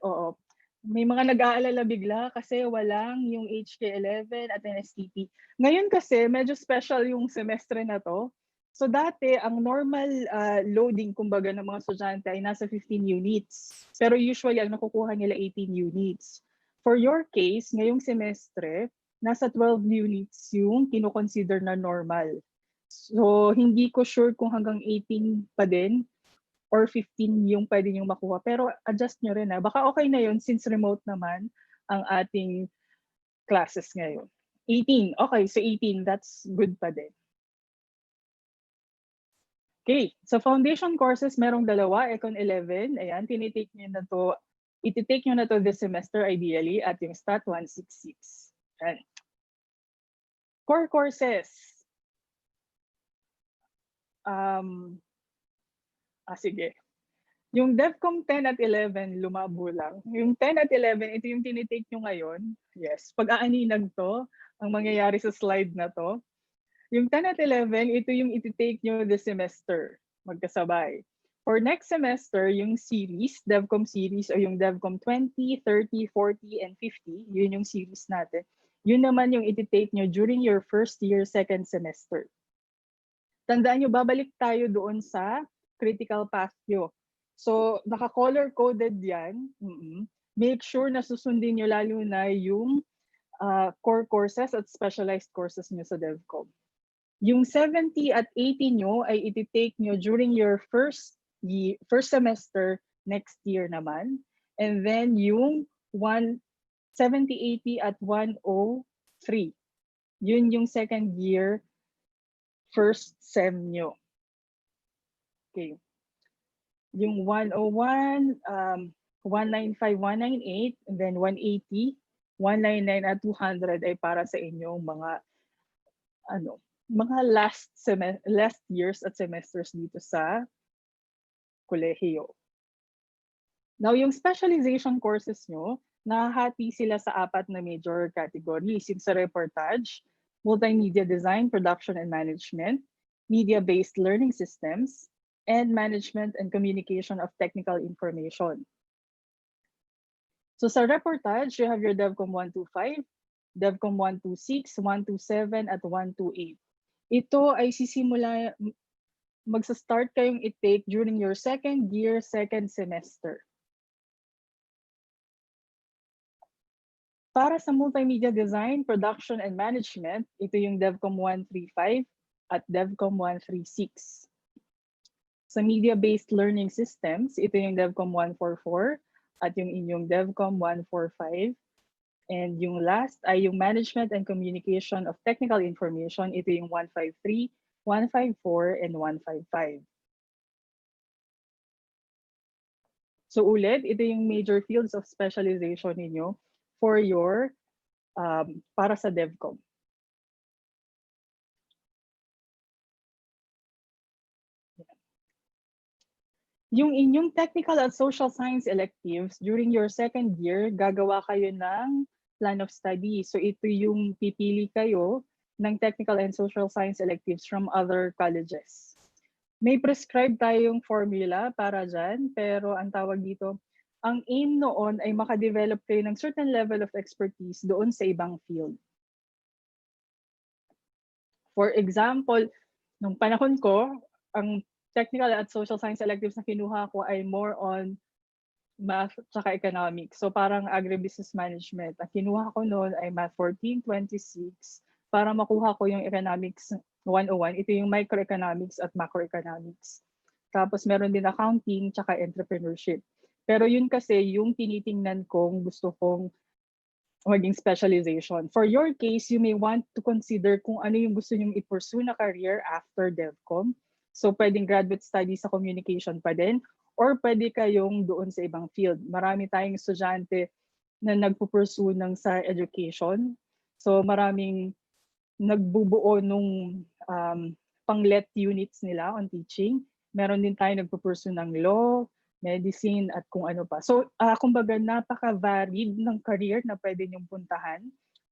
may mga nag-aalala bigla kasi walang yung HK11 at NSTP. Ngayon kasi, medyo special yung semestre na to. So dati, ang normal loading, kumbaga, ng mga estudyante ay nasa 15 units. Pero usually, ang nakukuha nila 18 units. For your case, ngayong semestre, nasa 12 units yung kinoconsider na normal. So hindi ko sure kung hanggang 18 pa din or 15 yung pwede nyo makuha. Pero adjust nyo rin. Baka okay na yun since remote naman ang ating classes ngayon. 18. Okay, so 18, that's good pa din. Okay, so foundation courses, merong dalawa, Econ 11. Ayan, tinitake nyo na to. Ititake nyo na to this semester ideally at yung Stat 166. Ayan. Core courses. Sige. Yung DevCom 10 at 11, lumabo lang. Yung 10 at 11, ito yung tinitake nyo ngayon. Yes, pag-aaninag to, ang mangyayari sa slide na to. Yung 10 at 11, ito yung ititake nyo this semester, magkasabay. For next semester, yung series, DevCom series, o yung DevCom 20, 30, 40, and 50, yun yung series natin. Yun naman yung ititake nyo during your first year, second semester. Tandaan nyo, babalik tayo doon sa critical path nyo. So, naka-color coded yan. Make sure na susundin nyo lalo na yung core courses at specialized courses nyo sa DevCom. Yung 70 at 80 nyo ay ititake nyo during your first semester next year naman. And then yung 70, 80 at 103. Yun yung second year first sem nyo. Okay. Yung 101, 195, 198, and then 180, 199 at 200 ay para sa inyong mga last years at semesters dito sa kolehiyo. Now, yung specialization courses nyo, nahahati sila sa 4 na major categories. Yung sa reportage, multimedia design, production and management, media-based learning systems, and management and communication of technical information. So sa reportage, you have your DevCom 125, DevCom 126, 127, at 128. Ito ay magsa-start kayong i-take during your second year, second semester. Para sa multimedia design, production, and management, ito yung DevCom 135 at DevCom 136. Sa media-based learning systems, ito yung DevCom 144 at yung inyong DevCom 145. And yung last ay yung management and communication of technical information, ito yung 153, 154, and 155. So ulit, ito yung major fields of specialization ninyo for your para sa DevCom. Yung inyong technical at social science electives, during your second year, gagawa kayo ng plan of study. So ito yung pipili kayo ng technical and social science electives from other colleges. May prescribed tayong formula para dyan, pero ang tawag dito, ang aim noon ay makadevelop kayo ng certain level of expertise doon sa ibang field. For example, nung panahon ko, ang technical at social science electives na kinuha ko ay more on math at economics. So parang agribusiness management. Ang kinuha ko noon ay math 1426 para makuha ko yung economics 101. Ito yung microeconomics at macroeconomics. Tapos meron din accounting at entrepreneurship. Pero yun kasi yung tinitingnan kong gusto kong maging specialization. For your case, you may want to consider kung ano yung gusto nyong i-pursue na career after DevCom. So pwedeng graduate studies sa communication pa din or pwede kayong doon sa ibang field. Marami tayong estudyante na nagpupursue ng sa education. So maraming nagbubuo nung pang-let units nila on teaching. Meron din tayo nagpupursue ng law, medicine, at kung ano pa. So, kumbaga, napaka-varied ng career na pwede niyong puntahan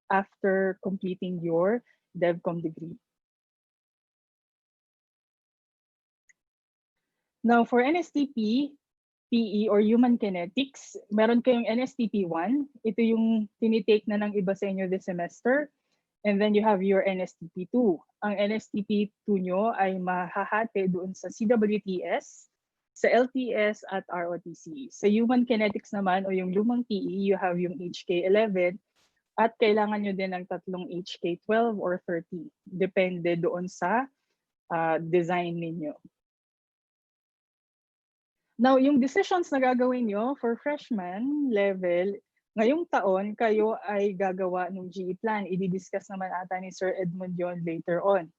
after completing your DevCom degree. Now, for NSTP, PE or Human Kinetics, meron kayong NSTP 1. Ito yung tinitake na ng iba sa inyo this semester. And then you have your NSTP 2. Ang NSTP 2 nyo ay mahahati doon sa CWTS, sa LTS at ROTC. Sa Human Kinetics naman o yung lumang PE, you have yung HK11 at kailangan nyo din ng tatlong HK12 or 30. Depende doon sa design ninyo. Now, yung decisions na gagawin nyo for freshman level, ngayong taon, kayo ay gagawa ng GE plan. I-discuss naman ata ni Sir Edmund yon later on.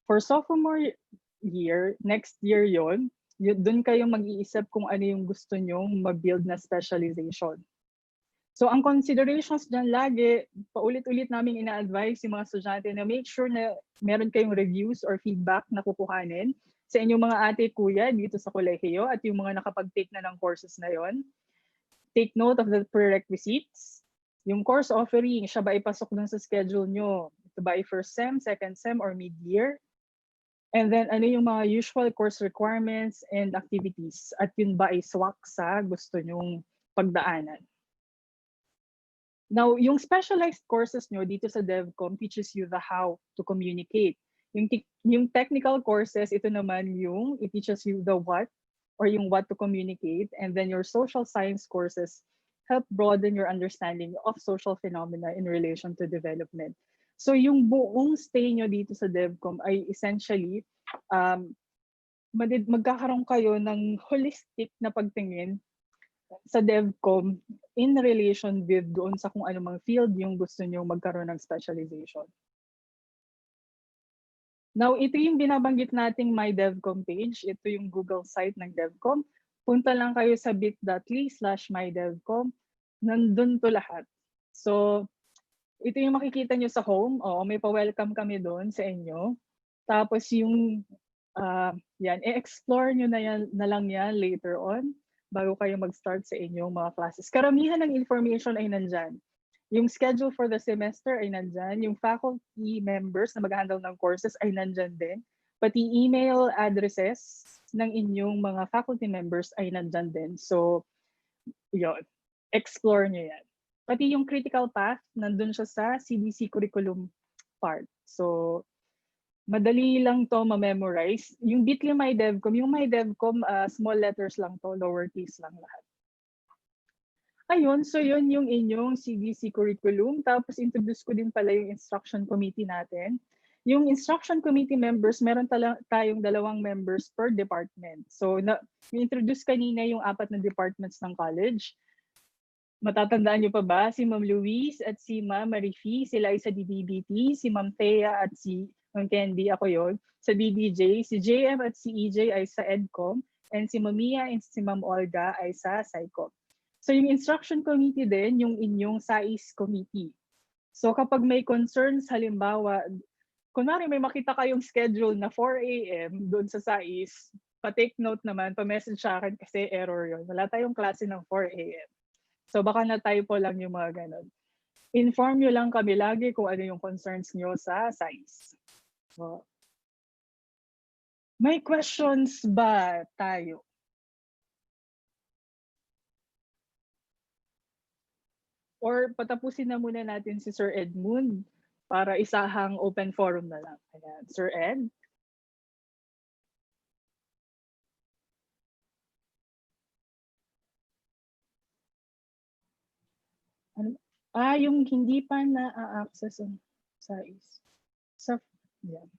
For sophomore year, next year yon, doon kayo mag-iisip kung ano yung gusto nyong mag-build na specialization. So ang considerations dyan lagi, paulit-ulit namin ina-advise yung mga estudyante na make sure na meron kayong reviews or feedback na kukuhanin sa inyong mga ate kuya dito sa kolehiyo at yung mga nakapag-take na ng courses na yon. Take note of the prerequisites. Yung course offering, siya ba ipasok dun sa schedule nyo? Ito ba ay first sem, second sem, or mid-year? And then ano yung mga usual course requirements and activities? At yun ba ay swak sa gusto nyong pagdaanan? Now, yung specialized courses nyo dito sa DevCom teaches you the how to communicate. Yung technical courses, ito naman yung it teaches you the what or yung what to communicate. And then your social science courses help broaden your understanding of social phenomena in relation to development. So yung buong stay nyo dito sa DevCom ay essentially magkakaroon kayo ng holistic na pagtingin sa DevCom in relation with doon sa kung anumang field yung gusto nyo magkaroon ng specialization. Now, ito yung binabanggit nating My DevCom page. Ito yung Google site ng DevCom. Punta lang kayo sa bit.ly/mydevcom. Nandun to lahat. So, ito yung makikita nyo sa home. Oo, may pa-welcome kami doon sa inyo. Tapos yung, yan, i-explore nyo na lang yan later on bago kayo mag-start sa inyong mga classes. Karamihan ng information ay nandyan. Yung schedule for the semester ay nandyan. Yung faculty members na mag-handle ng courses ay nandyan din. Pati email addresses ng inyong mga faculty members ay nandyan din. So, yun. explore nyo yan. Pati yung critical path, nandun siya sa CDC curriculum part. So, madali lang to ma-memorize. Yung Bitly My DevCom, yung My DevCom, small letters lang to, lowercase lang lahat. Ayun, so yun yung inyong CDC curriculum. Tapos introduce ko din pala yung instruction committee natin. Yung instruction committee members, meron tayong 2 members per department. So, introduce kanina yung 4 na departments ng college. Matatandaan nyo pa ba? Si Ma'am Louise at si Ma'am Marifi, sila ay sa DDBT, si Ma'am Thea at si Ma'am Candy, ako yon sa BDJ, si JM at si EJ ay sa EDCOM, and si Ma'am Mia and si Ma'am Olga ay sa PsyCom. So yung instruction committee din, yung inyong SAIS committee. So kapag may concerns, halimbawa, kunwari may makita kayong schedule na 4 a.m. doon sa SAIS, pa-take note naman, pa-message sa akin kasi error yon. Wala tayong klase ng 4 a.m. So baka na-typo lang yung mga ganun. Inform nyo lang kami lagi kung ano yung concerns nyo sa SAIS. So, may questions ba tayo? Or patapusin na muna natin si Sir Edmund para isahang open forum na lang. Ayan. Sir Ed? Yung hindi pa na-access ang SAIS. Yeah.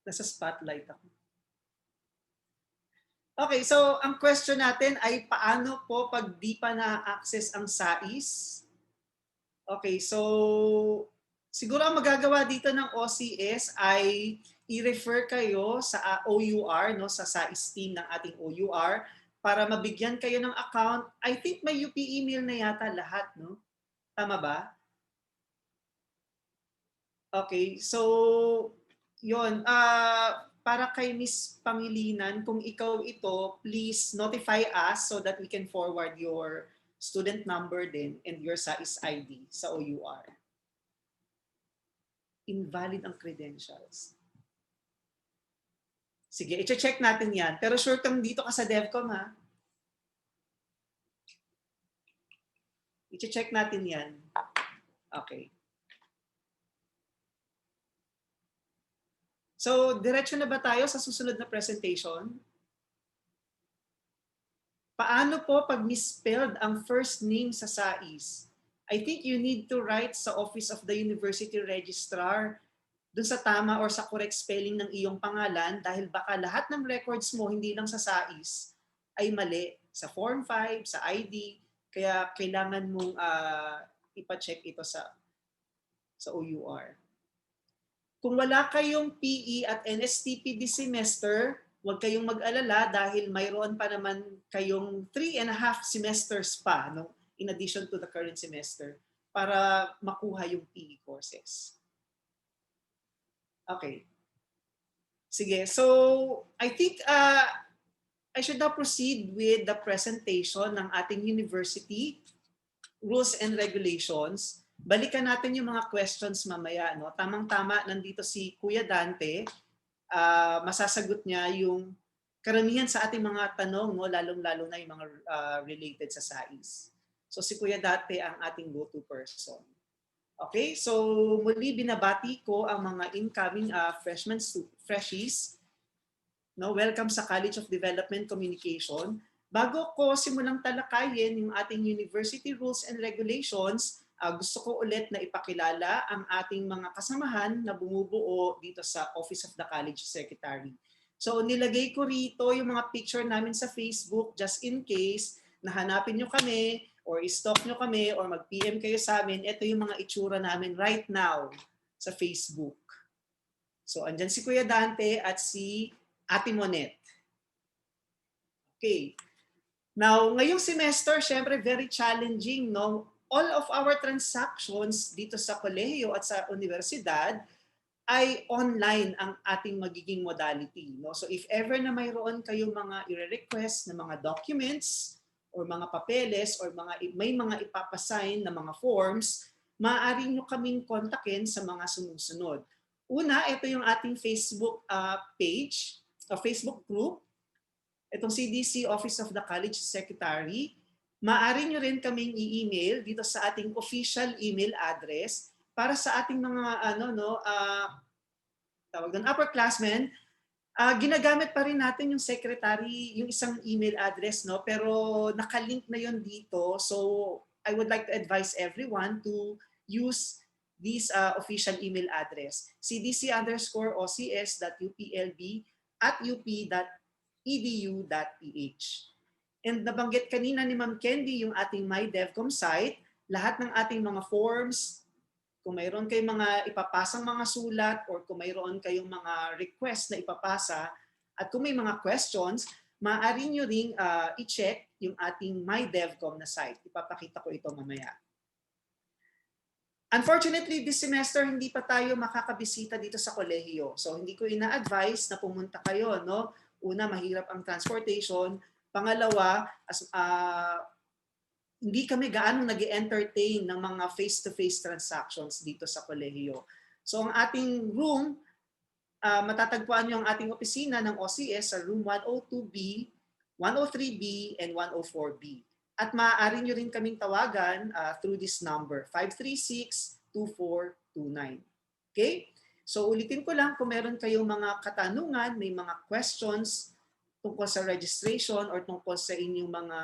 Nasa spotlight ako. Okay, so ang question natin ay paano po pag di pa na-access ang SAIS? Okay, so siguro ang magagawa dito ng OCS ay i-refer kayo sa OUR, no, sa SAIS team ng ating OUR para mabigyan kayo ng account. I think may UP email na yata lahat, no? Tama ba? Okay, so yun, para kay Miss Pangilinan, kung ikaw ito, please notify us so that we can forward your student number din and your SAIS ID sa OUR. Invalid ang credentials. Sige, i-check natin yan. Pero sure kang dito ka sa DevCom, ha? I-check natin yan. Okay. So, diretso na ba tayo sa susunod na presentation? Paano po pag misspelled ang first name sa SAIS? I think you need to write sa Office of the University Registrar dun sa tama or sa correct spelling ng iyong pangalan dahil baka lahat ng records mo, hindi lang sa SAIS, ay mali. Sa Form 5, sa ID, kaya kailangan mong ipa-check ito sa OUR. Kung wala kayong PE at NSTP this semester, huwag kayong mag-alala dahil mayroon pa naman kayong 3.5 semesters pa, no? In addition to the current semester para makuha yung PE courses. Okay. Sige, so I think I should now proceed with the presentation ng ating university rules and regulations. Balikan natin yung mga questions mamaya, no? Tamang-tama, nandito si Kuya Dante. Masasagot niya yung karamihan sa ating mga tanong, no? Lalong-lalo na yung mga related sa SAIS. So si Kuya Dante ang ating go-to person. Okay, so muli binabati ko ang mga incoming freshies. No? Welcome sa College of Development Communication. Bago ko simulang talakayin yung ating university rules and regulations, gusto ko ulit na ipakilala ang ating mga kasamahan na bumubuo dito sa Office of the College Secretary. So nilagay ko rito yung mga picture namin sa Facebook just in case nahanapin nyo kami or i-stalk nyo kami or mag-PM kayo sa amin. Ito yung mga itsura namin right now sa Facebook. So andyan si Kuya Dante at si Ate Monet. Okay. Now, ngayong semester, syempre very challenging, no? All of our transactions dito sa kolehiyo at sa universidad ay online ang ating magiging modality. No? So if ever na mayroon kayong mga i-request na mga documents or mga papeles or may mga ipapasign na mga forms, maaari nyo kaming kontakin sa mga sumusunod. Una, ito yung ating Facebook page, Facebook group. Itong CDC Office of the College Secretary. Maaari nyo rin kaming i-email dito sa ating official email address para sa ating mga tawag doon, upperclassmen. Ginagamit pa rin natin yung secretary, yung isang email address, no? Pero nakalink na yon dito. So I would like to advise everyone to use this official email address, cdc_ocs.uplb@up.edu.ph. And nabanggit kanina ni Ma'am Candy yung ating MyDevCom site, lahat ng ating mga forms, kung mayroon kayong mga ipapasang mga sulat or kung mayroon kayong mga request na ipapasa at kung may mga questions, maaari nyo ring i-check yung ating MyDevCom na site. Ipapakita ko ito mamaya. Unfortunately, this semester hindi pa tayo makakabisita dito sa kolehiyo. So hindi ko ina-advise na pumunta kayo, no? Una, mahirap ang transportation. Pangalawa, hindi kami gaano nag-entertain ng mga face-to-face transactions dito sa kolehiyo. So ang ating room, matatagpuan nyo ang ating opisina ng OCS sa room 102B, 103B, and 104B. At maaari nyo rin kaming tawagan through this number, 536-2429. Okay? So ulitin ko lang, kung meron kayong mga katanungan, may mga questions tungkol sa registration or tungkol sa inyong mga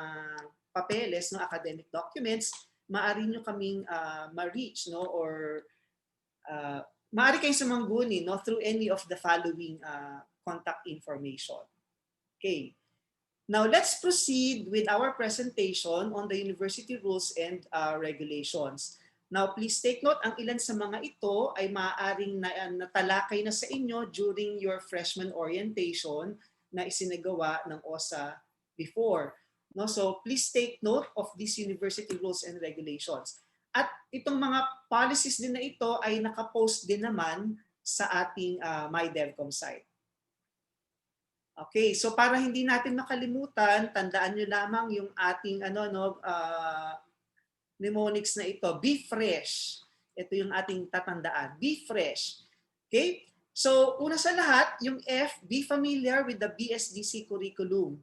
papeles, no, academic documents, maaari nyo kaming ma-reach, no, or maaari kayong sumangguni, no, through any of the following contact information. Okay. Now, let's proceed with our presentation on the university rules and regulations. Now, please take note, ang ilan sa mga ito ay maaaring natalakay na sa inyo during your freshman orientation na isinagawa ng OSA before. No? So, please take note of these university rules and regulations. At itong mga policies din na ito ay nakapost din naman sa ating MyDevCom site. Okay, so para hindi natin makalimutan, tandaan nyo lamang yung ating mnemonics na ito, be fresh. Ito yung ating tatandaan, be fresh. Okay? So, una sa lahat, yung F, be familiar with the BSDC curriculum.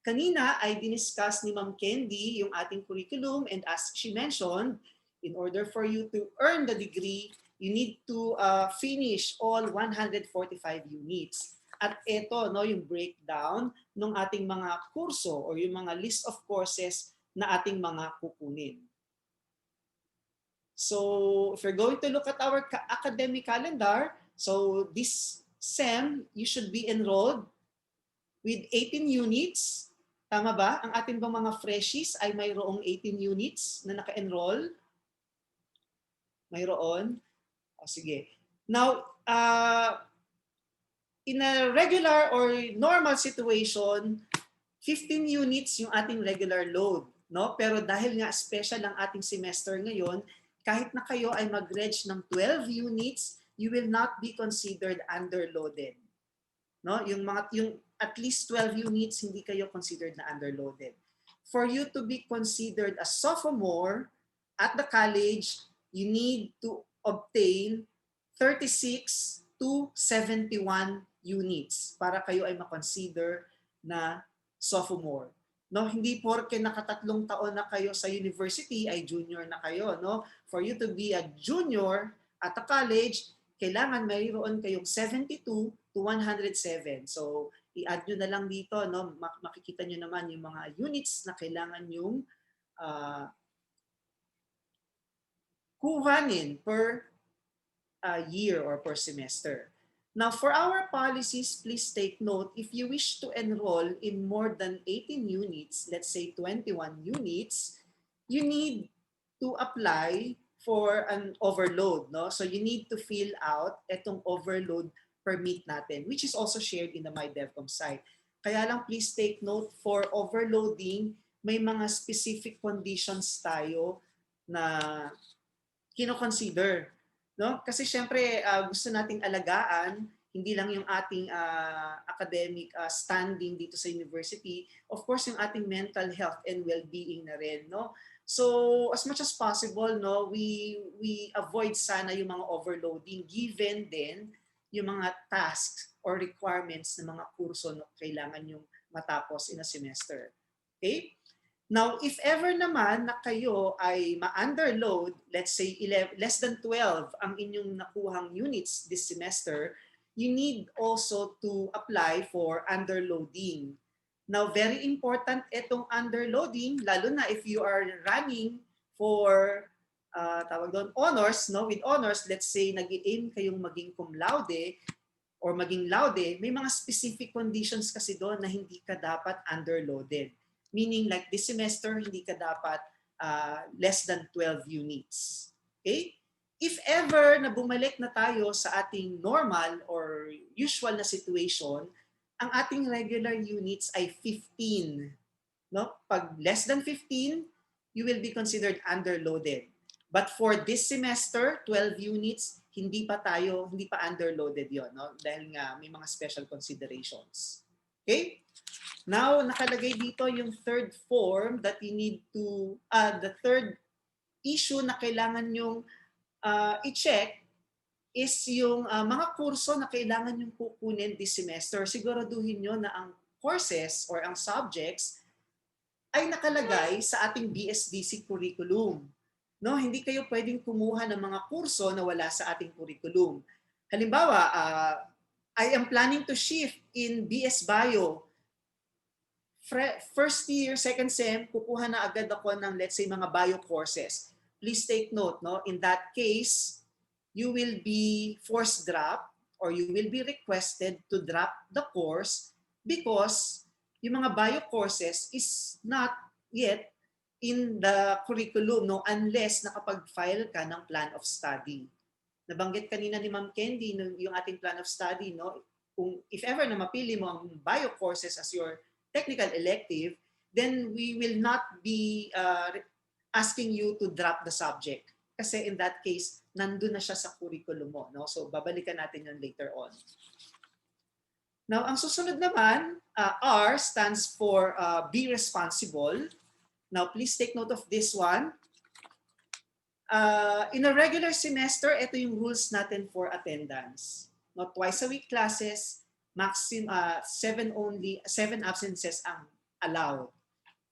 Kanina ay diniscuss ni Ma'am Candy yung ating curriculum, and as she mentioned, in order for you to earn the degree, you need to finish all 145 units. At ito, no, yung breakdown ng ating mga kurso or yung mga list of courses na ating mga kukunin. So, if you're going to look at our academic calendar, so this SEM, you should be enrolled with 18 units. Tama ba? Ang ating bang mga freshies ay mayroong 18 units na naka-enroll? Mayroon? O, sige. Now, in a regular or normal situation, 15 units yung ating regular load, no? Pero dahil nga special ang ating semester ngayon, kahit na kayo ay mag-reg ng 12 units, you will not be considered underloaded. No? Yung at least 12 units hindi kayo considered na underloaded. For you to be considered a sophomore at the college, you need to obtain 36 to 71 units para kayo ay makonsider na sophomore. No, hindi porke nakatatlong taon na kayo sa university ay junior na kayo, no? For you to be a junior at a college, kailangan mayroon kayong 72 to 107. So, i-add nyo na lang dito, no? Makikita nyo naman yung mga units na kailangan yung kuhanin per year or per semester. Now, for our policies, please take note, if you wish to enroll in more than 18 units, let's say 21 units, you need to apply for an overload. No? So you need to fill out itong overload permit natin, which is also shared in the MyDevCom site. Kaya lang please take note, for overloading, may mga specific conditions tayo na kino-consider. No? Kasi syempre gusto nating alagaan, hindi lang yung ating academic standing dito sa university, of course yung ating mental health and well-being na rin, no? So as much as possible, no, we avoid sana yung mga overloading given din yung mga tasks or requirements ng mga kurso na kailangan yung matapos in a semester. Okay? Now, if ever naman na kayo ay ma-underload, let's say 11, less than 12 ang inyong nakuhang units this semester, you need also to apply for underloading. Now, very important itong underloading, lalo na if you are running for tawag doon, honors, no? With honors, let's say nag-aim kayong maging cum laude or maging laude, may mga specific conditions kasi doon na hindi ka dapat underloaded. Meaning like this semester, hindi ka dapat less than 12 units. Okay? If ever na bumalik na tayo sa ating normal or usual na situation, ang ating regular units ay 15. No? Pag less than 15, you will be considered underloaded. But for this semester, 12 units, hindi pa underloaded yon, no? Dahil nga may mga special considerations. Okay? Now, nakalagay dito yung third form that you need to, the third issue na kailangan yung i-check is yung mga kurso na kailangan yung kukunin this semester. Siguraduhin nyo na ang courses or ang subjects ay nakalagay sa ating BSDC curriculum. No, hindi kayo pwedeng kumuha ng mga kurso na wala sa ating curriculum. Halimbawa, I am planning to shift in BS Bio. First year, second sem, kukuha na agad ako ng, let's say, mga bio courses. Please take note, no? In that case, you will be forced drop or you will be requested to drop the course because yung mga bio courses is not yet in the curriculum, no? Unless nakapag-file ka ng plan of study. Nabanggit kanina ni Ma'am Candy yung ating plan of study, no? Kung if ever na mapili mo ang bio courses as your technical elective, then we will not be asking you to drop the subject. Kasi in that case, nandun na siya sa curriculum mo. No? So babalikan natin yun later on. Now, ang susunod naman, R stands for be responsible. Now, please take note of this one. In a regular semester, ito yung rules natin for attendance. No, twice a week classes, maximum 7 absences ang allowed.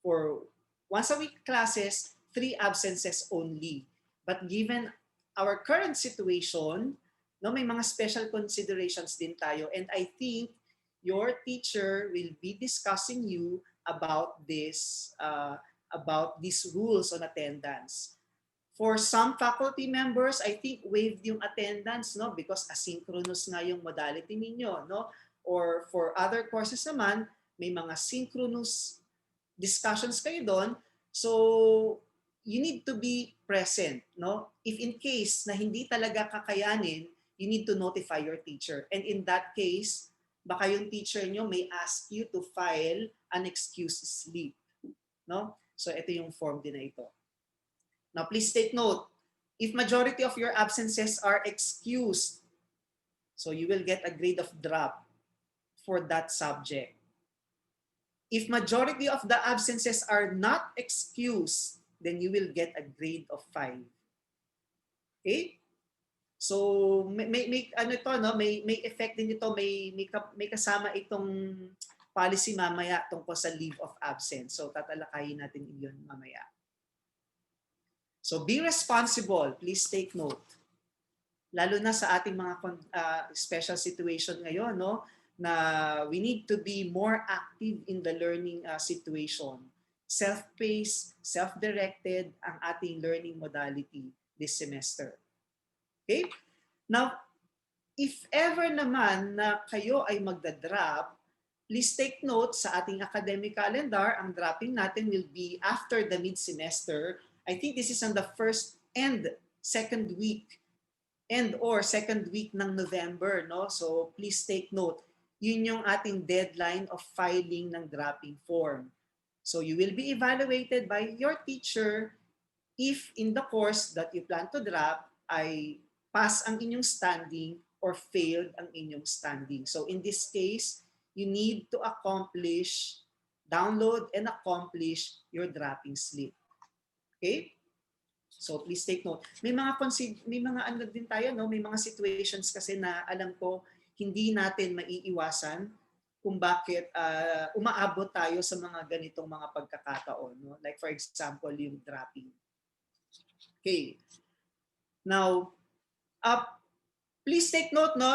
For once a week classes, 3 absences only. But given our current situation, no, may mga special considerations din tayo, and I think your teacher will be discussing you about this about these rules on attendance. For some faculty members, I think waived yung attendance, no, because asynchronous nga yung modality ninyo, no? Or for other courses naman, may mga synchronous discussions kayo doon. So, you need to be present, no? If in case na hindi talaga kakayanin, you need to notify your teacher. And in that case, baka yung teacher nyo may ask you to file an excused leave, no? So, ito yung form din na ito. Now, please take note, if majority of your absences are excused, so you will get a grade of drop for that subject. If majority of the absences are not excused, then you will get a grade of 5. Okay? So may ano ito, no, may effect din ito, may kasama itong policy mamaya tungkol sa leave of absence. So tatalakayin natin iyon mamaya. So be responsible, please take note. Lalo na sa ating mga special situation ngayon, no, na we need to be more active in the learning situation. Self-paced, self-directed ang ating learning modality this semester. Okay? Now, if ever naman na kayo ay magdadrop, please take note sa ating academic calendar, ang dropping natin will be after the mid-semester. I think this is on the first and second week ng November, no? So please take note. Yun yung ating deadline of filing ng dropping form. So you will be evaluated by your teacher if in the course that you plan to drop ay pass ang inyong standing or failed ang inyong standing. So in this case, you need to download and accomplish your dropping slip. Okay? So please take note. May mga ano din tayo, no? May mga situations kasi na alam ko hindi natin maiiwasan kung bakit umaabot tayo sa mga ganitong mga pagkakataon, no? Like for example, yung dropping. Okay. Now, please take note, no?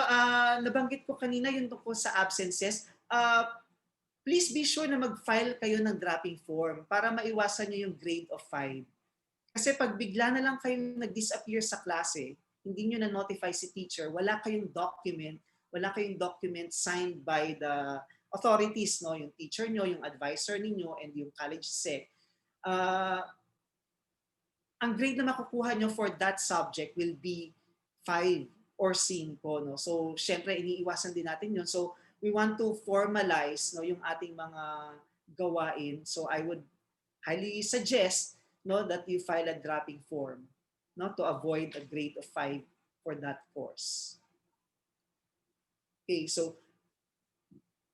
Nabanggit ko kanina yung tungkol sa absences. Please be sure na mag-file kayo ng dropping form para maiwasan nyo yung grade of 5. Kasi pag bigla na lang kayong nag-disappear sa klase, hindi nyo na-notify si teacher, wala kayong document signed by the authorities, no? Yung teacher nyo, yung advisor ninyo, and yung college sec. Ang grade na makukuha nyo for that subject will be 5 or 5, no? So, syempre, iniiwasan din natin yun. So, we want to formalize, no, yung ating mga gawain. So, I would highly suggest, no, that you file a dropping form, no, to avoid a grade of 5 for that course. Okay, so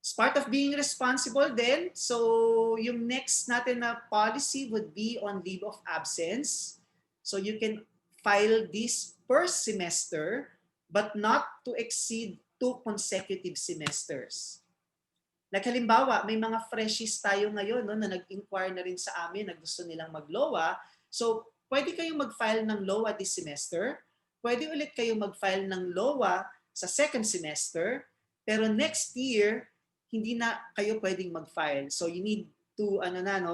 as part of being responsible then, so yung next natin na policy would be on leave of absence. So you can file this per semester, but not to exceed 2 consecutive semesters. Like halimbawa, may mga freshies tayo ngayon, no, na nag-inquire na rin sa amin na gusto nilang mag-LOA. So, pwede kayong mag-file ng LOA this semester. Pwede ulit kayong mag-file ng LOA sa second semester. Pero next year, hindi na kayo pwedeng mag-file. So, you need to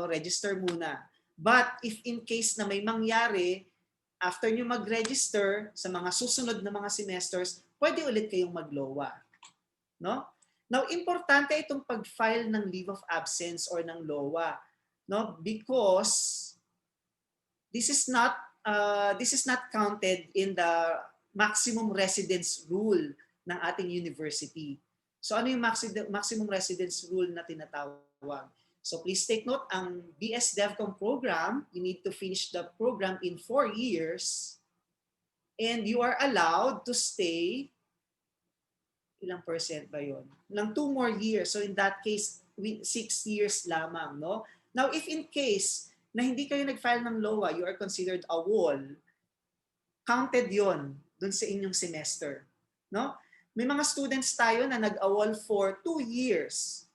register muna. But if in case na may mangyari, after nyo mag-register sa mga susunod na mga semesters, pwede ulit kayong mag-LOA. No? Now, importante itong pag-file ng leave of absence or ng LOA, no? Because this is not counted in the maximum residence rule ng ating university. So ano yung maximum residence rule na tinatawag? So please take note, ang BS DevCom program, you need to finish the program in 4 years and you are allowed to stay ilang percent ba yun? Lang 2 more years. So in that case, 6 years lamang, no? Now, if in case na hindi kayo nag-file ng LOA, you are considered a wall, counted yon dun sa inyong semester, no? May mga students tayo na nag-awol for 2 years.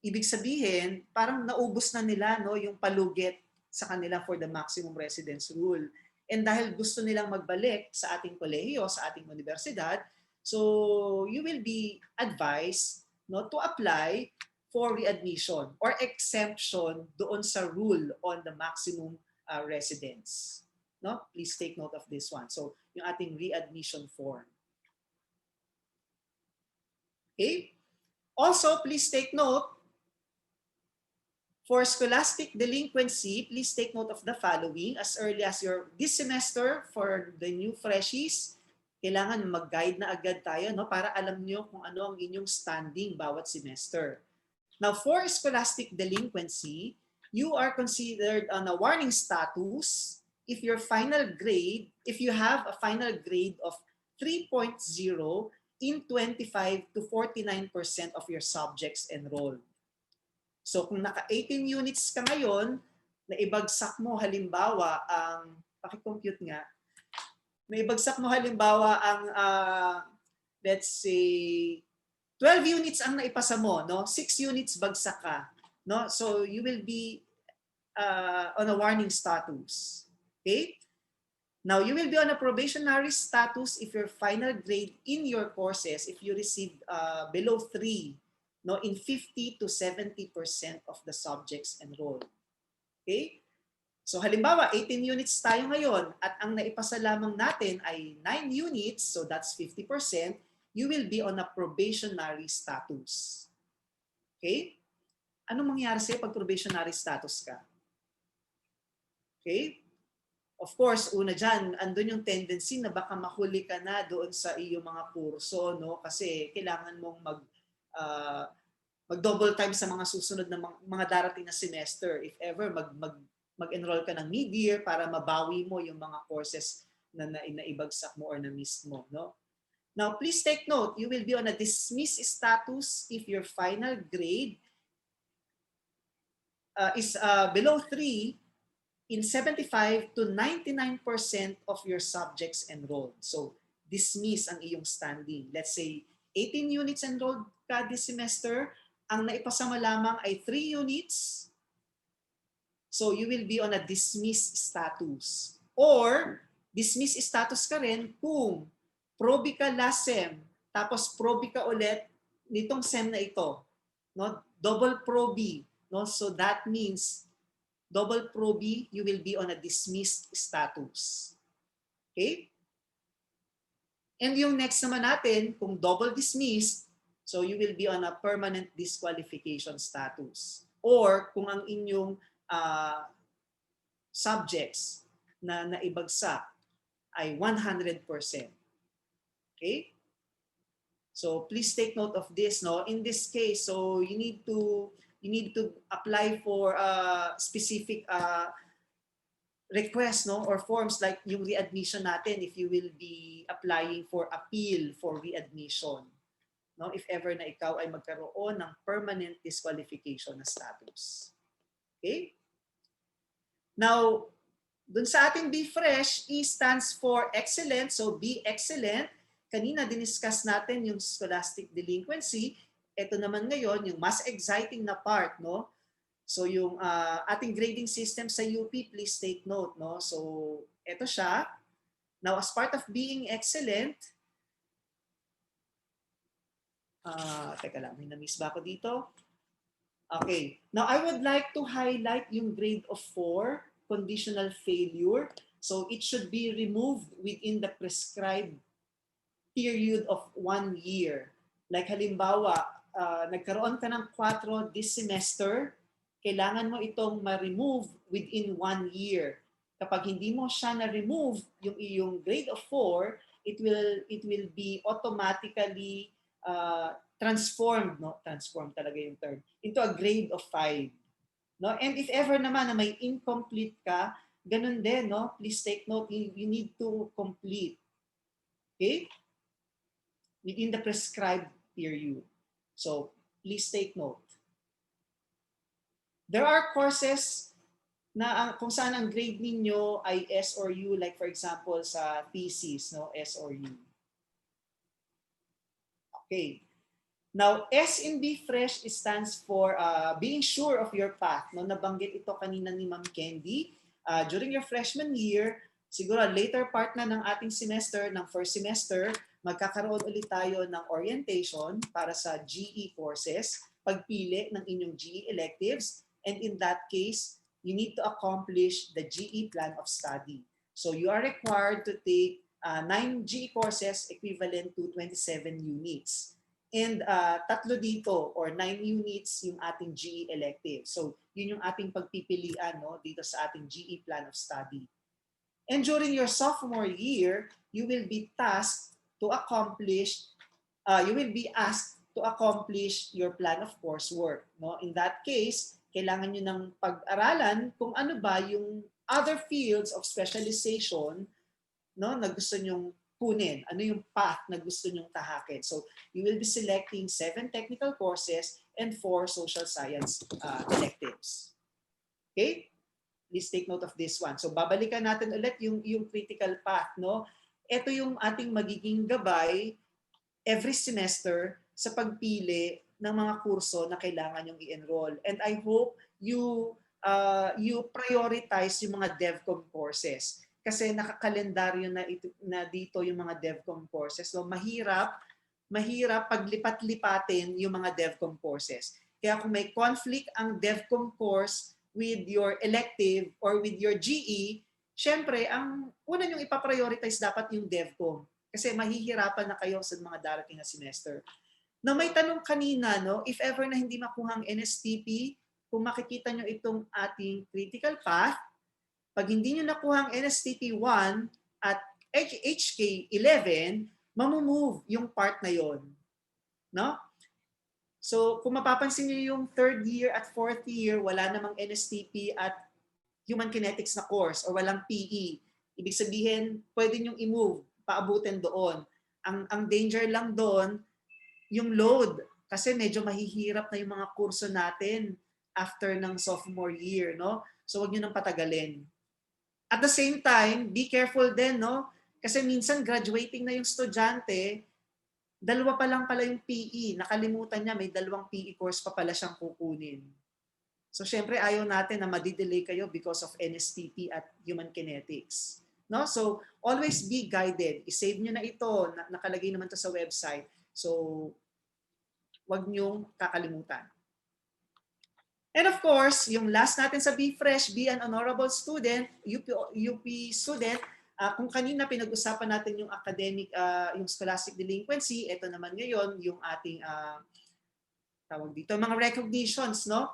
Ibig sabihin, parang naubos na nila, no, yung palugit sa kanila for the maximum residence rule. And dahil gusto nilang magbalik sa ating kolehiyo, sa ating universidad, so you will be advised, no, to apply for readmission or exemption doon sa rule on the maximum residence. No? Please take note of this one. So yung ating readmission form. Okay? Also, please take note, for scholastic delinquency, please take note of the following. As early as this semester, for the new freshies, kailangan mag-guide na agad tayo, no, para alam nyo kung ano ang inyong standing bawat semester. Now, for scholastic delinquency, you are considered on a warning status if you have a final grade of 3.0 in 25 to 49% of your subjects enrolled. So kung naka-18 units ka ngayon, na ibagsak mo halimbawa ang, paki-compute nga, may bagsak mo halimbawa ang, let's say, 12 units ang naipasa mo, no? 6 units bagsak ka, no? So you will be on a warning status. Okay? Now, you will be on a probationary status if your final grade in your courses, if you received below 3, no, in 50 to 70% of the subjects enrolled. Okay? So halimbawa, 18 units tayo ngayon at ang naipasa lamang natin ay 9 units, so that's 50%, you will be on a probationary status. Okay? Anong mangyayari sa'yo pag probationary status ka? Okay? Of course, una dyan, andun yung tendency na baka mahuli ka na doon sa iyong mga kurso, no? Kasi kailangan mong mag-double time sa mga susunod na mga darating na semester. If ever, mag-enroll ka ng mid-year para mabawi mo yung mga courses na naibagsak mo or na-miss mo, no? Now, please take note, you will be on a dismiss status if your final grade is below 3 in 75 to 99% of your subjects enrolled. So, dismiss ang iyong standing. Let's say, 18 units enrolled ka this semester, ang naipasa mo lamang ay 3 units, so you will be on a dismiss status. Or, dismiss status ka rin kung probi ka last sem, tapos probi ka ulit nitong sem na ito. No? Double probi. No? So that means, double probi, you will be on a dismissed status. Okay? And yung next naman natin, kung double dismissed, so you will be on a permanent disqualification status. Or kung ang inyong subjects na naibagsak ay 100%. Okay? So please take note of this, no? In this case, so you need to apply for specific request, no, or forms like yung readmission natin if you will be applying for appeal for readmission, no, if ever na ikaw ay magkaroon ng permanent disqualification na status. Okay? Now, dun sa ating Be Fresh, E stands for excellent, so be excellent. Kanina diniscuss natin yung scholastic delinquency. Ito naman ngayon yung mas exciting na part, no? So yung ating grading system sa UP, please take note, no? So ito siya. Now as part of being excellent, teka lang, may na-miss ba ako dito? Okay. Now I would like to highlight yung grade of 4, conditional failure. So it should be removed within the prescribed period of 1 year. Like halimbawa, nagkaroon ka ng 4 this semester, kailangan mo itong ma-remove within 1 year. Kapag hindi mo siya na-remove, yung iyong grade of 4, it will be automatically transformed, no? Transformed talaga yung term, into a grade of 5. No? And if ever naman na may incomplete ka, ganun din, no? Please take note, you need to complete. Okay? Within the prescribed period. So, please take note. There are courses na kung saan ang grade ninyo ay S or U, like for example sa thesis, no, S or U. Okay. Now, S in Be Fresh stands for being sure of your path. No, nabanggit ito kanina ni Ma'am Candy. During your freshman year, siguro later part na ng ating semester, ng first semester, magkakaroon ulit tayo ng orientation para sa GE courses, pagpili ng inyong GE electives. And in that case, you need to accomplish the GE plan of study. So you are required to take 9 GE courses equivalent to 27 units. And 3 dito or 9 units yung ating GE elective. So yun yung ating pagpipilian, no, dito sa ating GE plan of study. And during your sophomore year, you will be tasked to accomplish, you will be asked to accomplish your plan of coursework. No? In that case, kailangan nyo ng pag-aralan kung ano ba yung other fields of specialization, no, na gusto nyong kunin. Ano yung path na gusto nyong tahakin. So, you will be selecting 7 technical courses and 4 social science electives. Okay? Please take note of this one. So, babalikan natin ulit yung critical path. No? Ito yung ating magiging gabay every semester sa pagpili ng mga kurso na kailangan yung i-enroll. And I hope you prioritize yung mga DevCom courses. Kasi nakakalendaryo na dito yung mga DevCom courses. So mahirap paglipat-lipatin yung mga DevCom courses. Kaya kung may conflict ang DevCom course with your elective or with your GE, syempre, ang una nyong ipaprioritize dapat yung DevCom. Kasi mahihirapan na kayo sa mga darating na semester. Na may tanong kanina, no, if ever na hindi makuha ang NSTP, kung makikita nyo itong ating critical path, pag hindi nyo nakuha ang NSTP 1 at HK 11, mamumove yung part na yon, no? So kung mapapansin nyo yung 3rd year at 4th year, wala namang NSTP at Human Kinetics na course or walang PE. Ibig sabihin, pwede nyong i-move, paabutin doon. Ang danger lang doon, yung load. Kasi medyo mahihirap na yung mga kurso natin after ng sophomore year, no? So wag niyo nang patagalin. At the same time, be careful din, no? Kasi minsan graduating na yung estudyante, dalawa pa lang pala yung PE. Nakalimutan niya, may dalawang PE course pa pala siyang kukunin. So syempre ayaw natin na madidelay kayo because of NSTP at human kinetics. No? So always be guided. I-save nyo na ito. Nakalagay naman to sa website. So wag nyong kakalimutan. And of course, yung last natin sa Be Fresh, be an honorable student, UP student. Kung kanina pinag-usapan natin yung academic, yung scholastic delinquency, ito naman ngayon yung ating tawag dito, mga recognitions, no?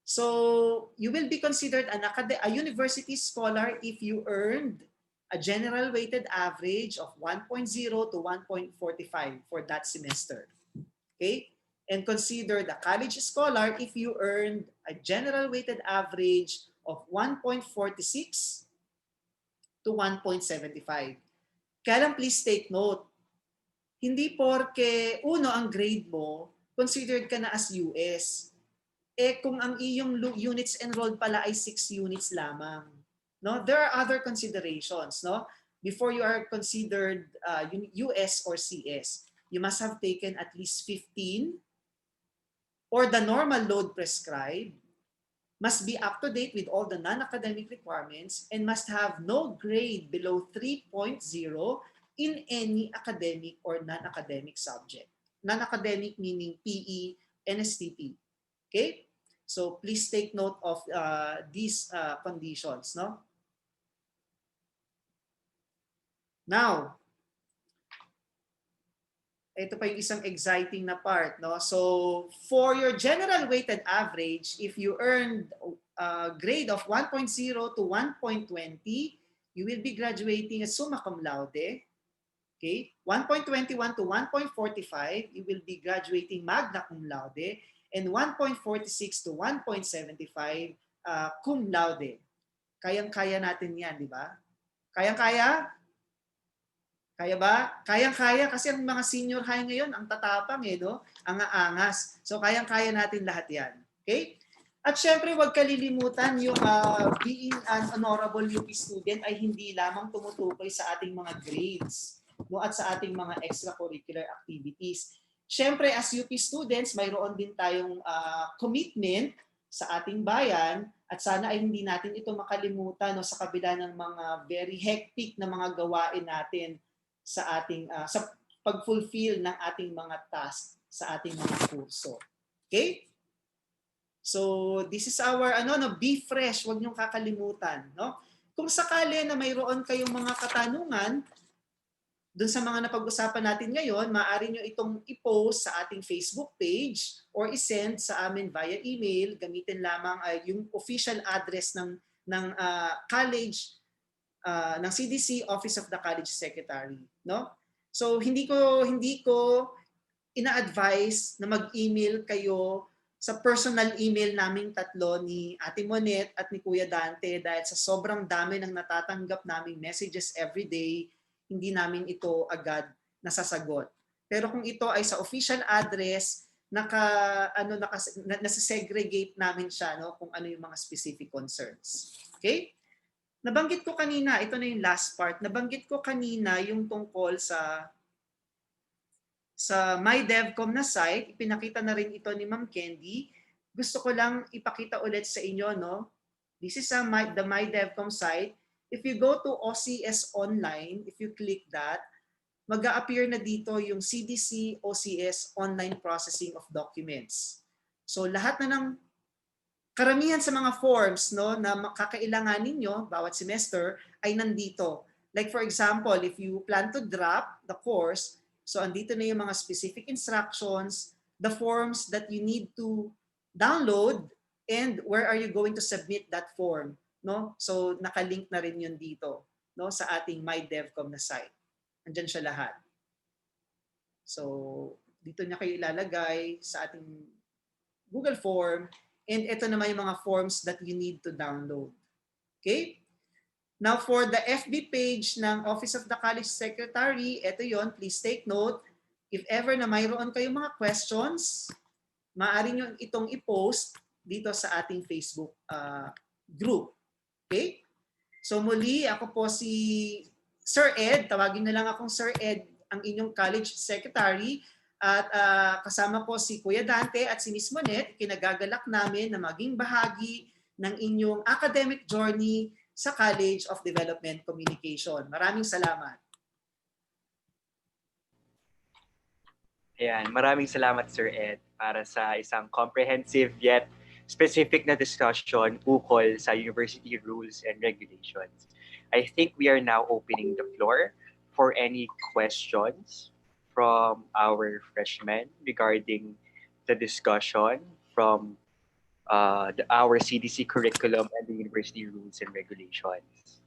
So, you will be considered a university scholar if you earned a general weighted average of 1.0 to 1.45 for that semester. Okay? And considered a college scholar if you earned a general weighted average of 1.46 to 1.75. Kaya lang please take note, hindi porke uno ang grade mo, considered ka na as US. Kung ang iyong units enrolled pala ay 6 units lamang. No? There are other considerations. No? Before you are considered US or CS, you must have taken at least 15 or the normal load prescribed, must be up to date with all the non-academic requirements, and must have no grade below 3.0 in any academic or non-academic subject. Non-academic meaning PE, NSTP. Okay? So please take note of these conditions. No? Now, ito pa yung isang exciting na part. No? So for your general weighted average, if you earned a grade of 1.0 to 1.20, you will be graduating as summa cum laude. Okay? 1.21 to 1.45, you will be graduating magna cum laude. And 1.46 to 1.75 cum laude. Kayang-kaya natin yan, di ba? Kayang-kaya? Kaya ba? Kayang-kaya kasi ang mga senior high ngayon, ang tatapang no? Ang aangas. So kayang-kaya natin lahat yan. Okay? At syempre, huwag kalilimutan yung being an honorable UP student ay hindi lamang tumutukoy sa ating mga grades, no? At sa ating mga extracurricular activities. Siyempre, as UP students, mayroon din tayong commitment sa ating bayan at sana ay hindi natin ito makalimutan no, sa kabila ng mga very hectic na mga gawain natin sa ating sa pag-fulfill ng ating mga tasks sa ating mga kurso. Okay? So, this is our be fresh, huwag niyong kakalimutan, no? Kung sakali na mayroon kayong mga katanungan doon sa mga napag-usapan natin ngayon, maaari nyo itong i-post sa ating Facebook page or i-send sa amin via email. Gamitin lamang yung official address ng college, ng CDC Office of the College Secretary. No? So hindi ko ina-advise na mag-email kayo sa personal email naming tatlo ni Ate Monet at ni Kuya Dante dahil sa sobrang dami ng natatanggap naming messages every day, hindi namin ito agad nasasagot. Pero kung ito ay sa official address, nasa-segregate namin siya no, kung ano yung mga specific concerns. Okay? Nabanggit ko kanina, ito na yung last part, nabanggit ko kanina yung tungkol sa MyDevCom na site, ipinakita na rin ito ni Ma'am Candy. Gusto ko lang ipakita ulit sa inyo, no? This is the MyDevCom site. If you go to OCS Online, if you click that, mag-a-appear na dito yung CDC OCS Online Processing of Documents. So lahat na ng karamihan sa mga forms no, na kakailangan ninyo bawat semester ay nandito. Like for example, if you plan to drop the course, so andito na yung mga specific instructions, the forms that you need to download, and where are you going to submit that form. No? So nakalink na rin yun dito no, sa ating MyDevCom na site. Andyan siya lahat. So dito niya kayo ilalagay sa ating Google form, and ito naman yung mga forms that you need to download. Okay? Now for the FB page ng Office of the College Secretary, ito yon, please take note. If ever na mayroon kayong mga questions, maaari nyo itong i-post dito sa ating Facebook group. Okay? So muli, ako po si Sir Ed. Tawagin na lang akong Sir Ed, ang inyong college secretary. At kasama ko si Kuya Dante at si Miss Monet. Kinagagalak namin na maging bahagi ng inyong academic journey sa College of Development Communication. Maraming salamat. Ayan, maraming salamat Sir Ed para sa isang comprehensive yet specific na discussion ukol sa university rules and regulations. I think we are now opening the floor for any questions from our freshmen regarding the discussion from our CDC curriculum and the university rules and regulations.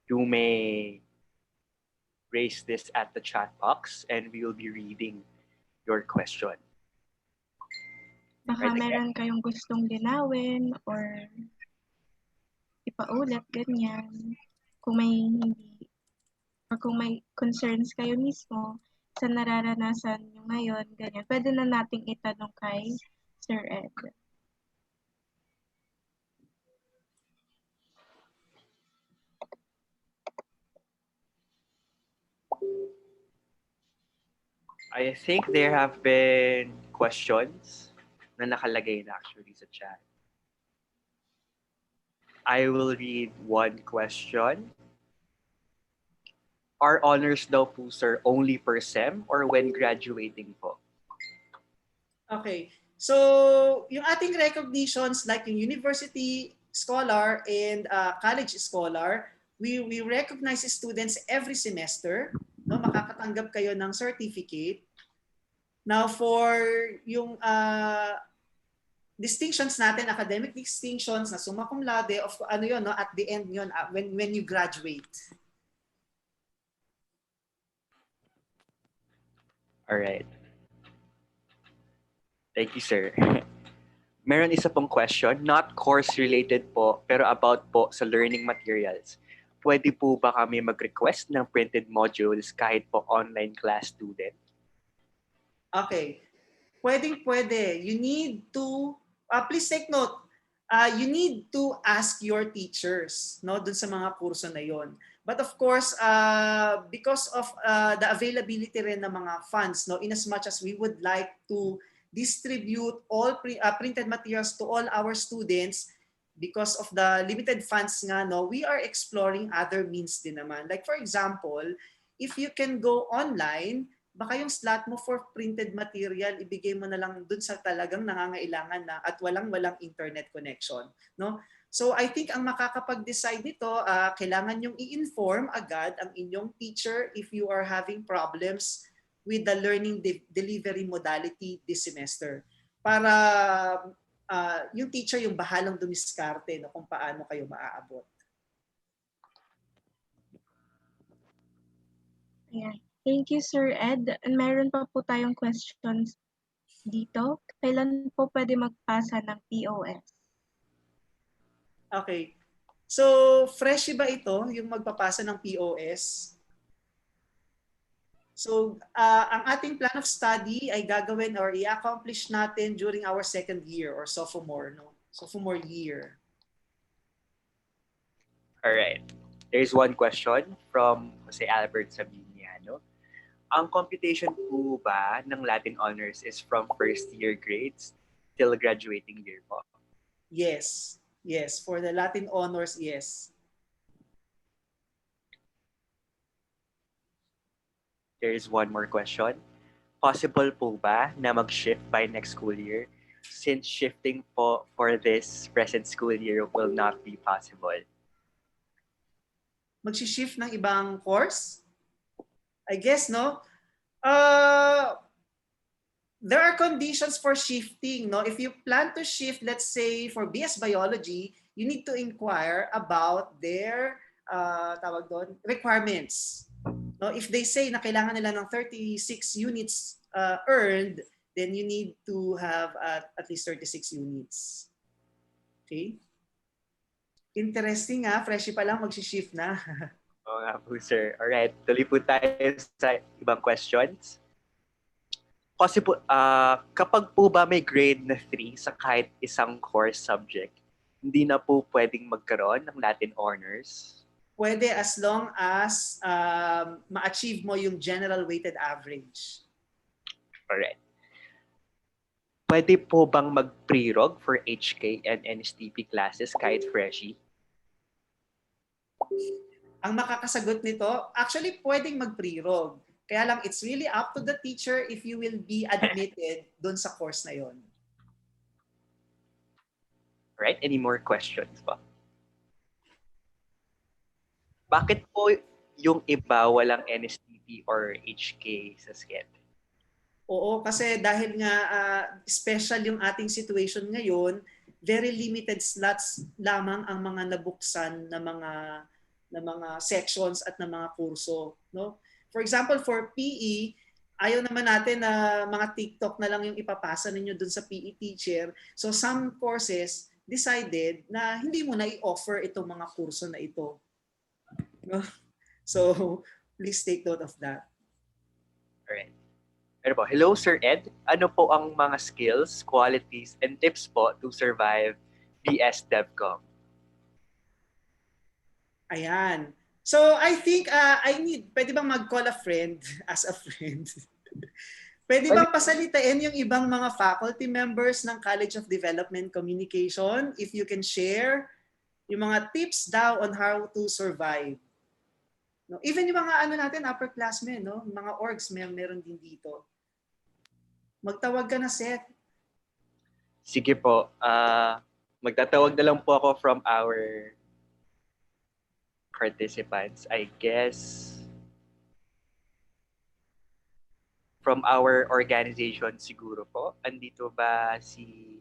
You may raise this at the chat box and we will be reading your question. Baka meron kayong gustong linawin or ipaulit, ganyan. Kung may hindi, or kung may concerns kayo mismo sa nararanasan nyo ngayon, ganyan. Pwede na nating itanong kay Sir Ed. I think there have been questions na nakalagay na actually sa chat. I will read one question. Are honors daw po, sir, only per SEM or when graduating po? Okay. So, yung ating recognitions like yung university scholar and college scholar, we recognize students every semester. No, makakatanggap kayo ng certificate. Now for yung distinctions natin, academic distinctions na summa cum laude, of ano yun, no, at the end yun, when you graduate. All right. Thank you, sir. Meron isa pong question, not course-related po, pero about po sa learning materials. Pwede po ba kami mag-request ng printed modules kahit po online class student? Okay. Pwede. You need to, please take note, you need to ask your teachers, no, dun sa mga kurso na yon. But of course, because of the availability rin ng mga funds, no, in as much as we would like to distribute all printed materials to all our students, because of the limited funds nga, no, we are exploring other means din naman. Like for example, if you can go online, baka yung slot mo for printed material, ibigay mo na lang dun sa talagang nangangailangan na at walang internet connection, no? So I think ang makakapag-decide nito, kailangan yung i-inform agad ang inyong teacher if you are having problems with the learning delivery modality this semester. Para yung teacher yung bahalang dumiskarte, no, kung paano kayo maaabot. Ayan. Thank you, Sir Ed. And meron pa po tayong questions dito. Kailan po pwede magpasa ng POS? Okay. So, fresh ba ito, yung magpapasa ng POS? So, ang ating plan of study ay gagawin or i-accomplish natin during our second year or sophomore, no? Sophomore year. All right. There's one question from Jose Albert Sabiniano. Ang computation po ba ng Latin honors is from first year grades till graduating year po? Yes. Yes, for the Latin honors, yes. There is one more question. Possible po ba na mag-shift by next school year? Since shifting po for this present school year will not be possible. Mag-shift ng ibang course? I guess, no? There are conditions for shifting, no? If you plan to shift, let's say for BS Biology, you need to inquire about their tawag doon, requirements. No, if they say na kailangan nila ng 36 units earned, then you need to have at least 36 units. Okay? Interesting ha, freshie pa lang magsi-shift na. Oo nga po, sir. Alright, tuloy po tayo sa ibang questions. Kasi po, kapag po ba may grade na 3 sa kahit isang course subject, hindi na po pwedeng magkaroon ng Latin honors? Pwede as long as ma-achieve mo yung general weighted average. Alright. Pwede po bang mag-pre-rog for HK and NSTP classes kahit freshie? Ang makakasagot nito, actually pwedeng mag-pre-rog. Kaya lang, it's really up to the teacher if you will be admitted doon sa course na yon. Right? Any more questions pa? Bakit po yung iba walang NSTP or HK sa SCED? Oo, kasi dahil nga special yung ating situation ngayon, very limited slots lamang ang mga nabuksan na mga sections at na mga kurso, no? For example, for PE, ayaw naman natin na mga TikTok na lang yung ipapasa ninyo dun sa PE teacher. So some courses decided na hindi mo na i-offer itong mga kurso na ito. No? So please take note of that. Alright. Ano po? Hello, Sir Ed. Ano po ang mga skills, qualities, and tips po to survive BS DevCom? Ayan. So I think pwede bang mag-call a friend as a friend? Pwede bang pasalitain yung ibang mga faculty members ng College of Development Communication if you can share yung mga tips daw on how to survive? No? Even yung mga natin, upperclassmen, no? Mga orgs, meron din dito. Magtawag ka na, Seth. Sige po. Magtatawag na lang po ako from our participants, I guess. From our organization siguro po. Andito ba si...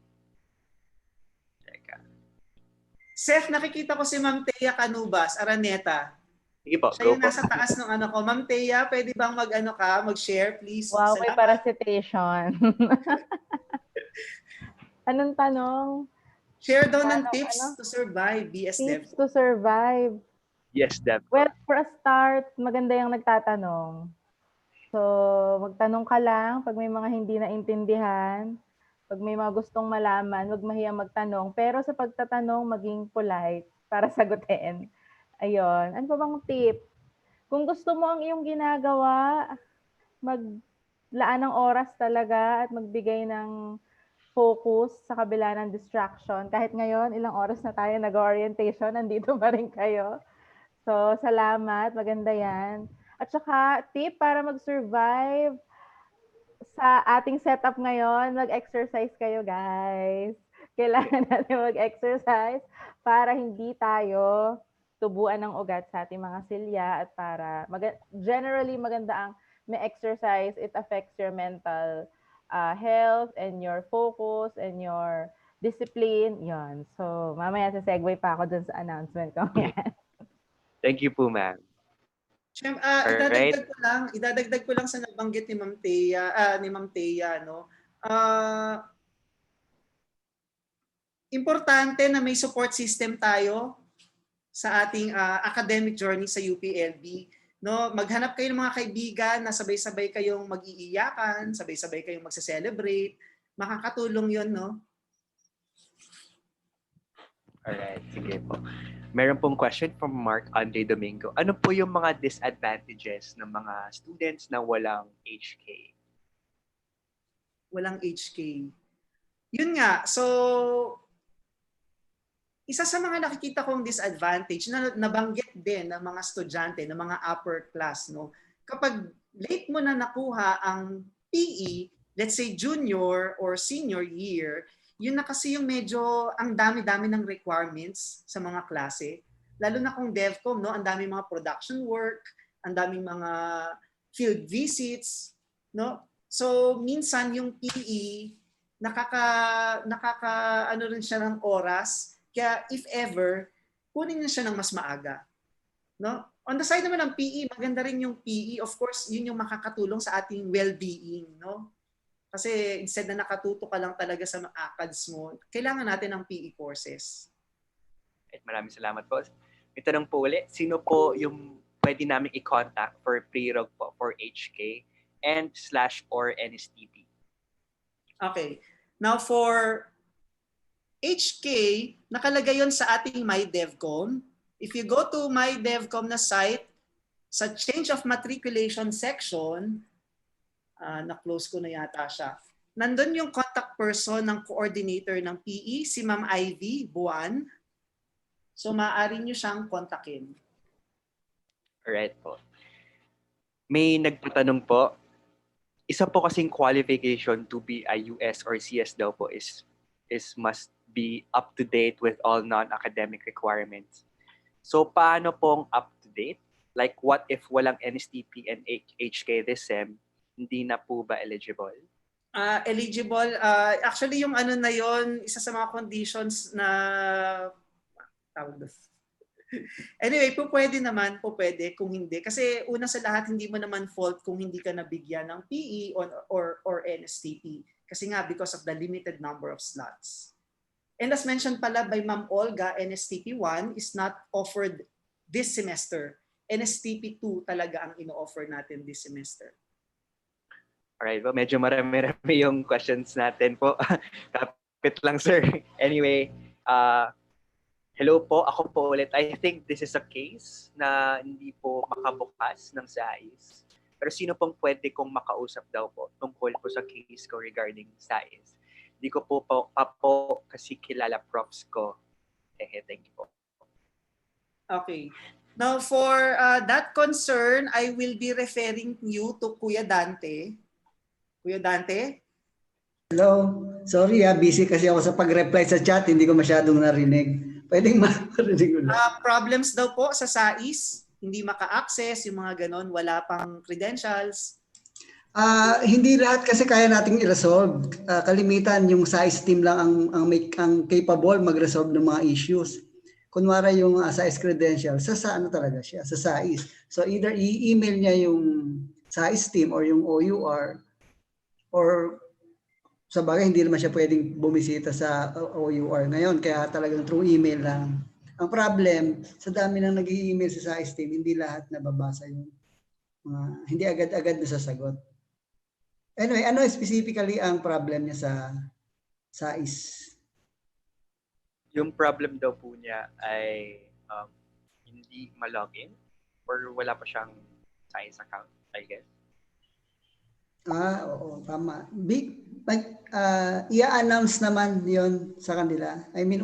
Teka. Seth, nakikita ko si Ma'am Thea Canubas, Araneta. Sige po, Siya go yung po. nasa taas ng ko. Ma'am Thea, pwede bang mag-share, please? Wow, may Salamat. parasitation. Anong tanong? Share daw ng tips to survive BS Dev. Tips to survive. Yes, Dev. Well, for a start, maganda yung nagtatanong. So, magtanong ka lang pag may mga hindi naintindihan. Pag may mga gustong malaman, huwag mahiyang magtanong. Pero sa pagtatanong, maging polite para sagutin. Ayun. Ano pa bang tip? Kung gusto mo ang iyong ginagawa, maglaan ng oras talaga at magbigay ng focus sa kabila ng distraction. Kahit ngayon, ilang oras na tayo nag-orientation, nandito pa rin kayo. So, salamat. Maganda yan. At saka, tip para mag-survive sa ating setup ngayon, mag-exercise kayo, guys. Kailangan natin mag-exercise para hindi tayo tubuan ng ugat sa ating mga silya at para generally maganda ang may exercise. It affects your mental health and your focus and your discipline. Yon. So, mamaya sa segue pa ako dun sa announcement ko. Thank you po, ma'am. Idadagdag ko lang sa nabanggit ni Ma'am Thea, no? Importante na may support system tayo sa ating academic journey sa UPLB. No, maghanap kayo ng mga kaibigan na sabay-sabay kayong mag-iiyakan, sabay-sabay kayong magse-celebrate. Makakatulong 'yon, no? Alright, sige po. Meron pong question from Mark Andre Domingo. Ano po yung mga disadvantages ng mga students na walang HK? Walang HK. Yun nga, so isa sa mga nakikita kong disadvantage na nabanggit din ng mga estudyante, ng mga upper class, no? Kapag late mo na nakuha ang PE, let's say junior or senior year, yun na kasi yung medyo ang dami-dami ng requirements sa mga klase. Lalo na kung DevCom, no? Ang dami mga production work, ang daming mga field visits, no? So minsan yung PE ano rin siya ng oras. Kaya if ever, kunin niyo siya ng mas maaga. No? On the side naman ng PE, maganda rin yung PE. Of course, yun yung makakatulong sa ating well-being. No? Kasi instead na nakatuto ka lang talaga sa ACADS mo, kailangan natin ng PE courses. At maraming salamat po. May tanong po ulit, sino po yung pwede namin i-contact for pre-rog po for HK and /or NSTP? Okay. Now for HK, nakalagay yon sa ating MyDevCom. If you go to MyDevCom na site, sa change of matriculation section, na-close ko na yata siya. Nandun yung contact person ng coordinator ng PE, si Ma'am Ivy Buwan. So maaari nyo siyang kontakin. Alright po. May nagtatanong po, isa po kasing qualification to be a US or CS daw po is must be up to date with all non-academic requirements. So paano pong up to date? Like what if walang NSTP and HK this SEM, hindi na po ba eligible? Eligible, actually yung ano na yon, isa sa mga conditions na tawag doon. Anyway, pwede naman, pwede kung hindi. Kasi una sa lahat, hindi mo naman fault kung hindi ka nabigyan ng PE or NSTP. Kasi nga, because of the limited number of slots. And as mentioned pala by Ma'am Olga, NSTP 1 is not offered this semester. NSTP 2 talaga ang ino-offer natin this semester. Alright, well, medyo marami-rami yung questions natin po. Kapit lang, sir. Anyway, hello po, ako po ulit. I think this is a case na hindi po makabukas ng SAIS. Pero sino pong pwede kong makausap daw po tungkol po sa case ko regarding SAIS? Hindi ko po kasi kilala profs ko. Thank you po. Okay. Now for that concern, I will be referring you to Kuya Dante. Kuya Dante? Hello. Sorry busy kasi ako sa pag-reply sa chat, hindi ko masyadong narinig. Pwedeng marinig ulit. Problems daw po sa SAIS, hindi maka-access, yung mga ganon, wala pang credentials. Hindi lahat kasi kaya nating i-resolve. Kalimitan yung SAIS team lang ang capable mag-resolve ng mga issues. Kunwari yung SAIS credential, sa ano talaga siya, sa SAIS. So either i-email niya yung SAIS team or yung OUR, or sa bagay hindi naman siya pwedeng bumisita sa OUR ngayon, kaya talagang through email lang. Ang problem, sa dami nang nag-i-email sa SAIS team, hindi lahat nababasa yung hindi agad-agad nasasagot. Anyway, ano specifically ang problem niya sa SAIS? Yung problem daw po niya ay hindi ma-login or wala pa siyang SAIS account, I guess. Oo, tama. I-announce naman yon sa kanila. I mean,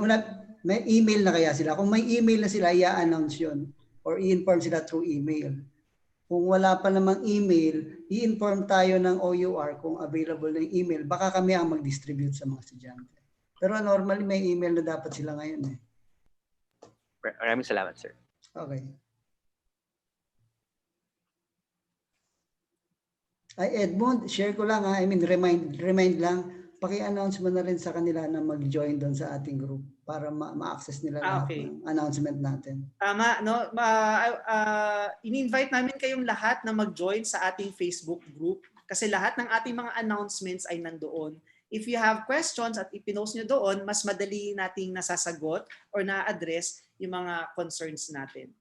may email na kaya sila. Kung may email na sila, i-announce yon or i-inform sila through email. Kung wala pa namang email, i-inform tayo ng OUR kung available na yung email. Baka kami ang mag-distribute sa mga estudyante. Pero normally may email na dapat sila ngayon. Maraming salamat, sir. Okay. Ay, Edmond, share ko lang I mean, remind lang, paki-announce mo na rin sa kanila na mag-join doon sa ating group para ma-access nila lahat ng announcement natin. Tama, no? In-invite namin kayong lahat na mag-join sa ating Facebook group kasi lahat ng ating mga announcements ay nandoon. If you have questions at ipinost nyo doon, mas madali nating nasasagot or na-address yung mga concerns natin.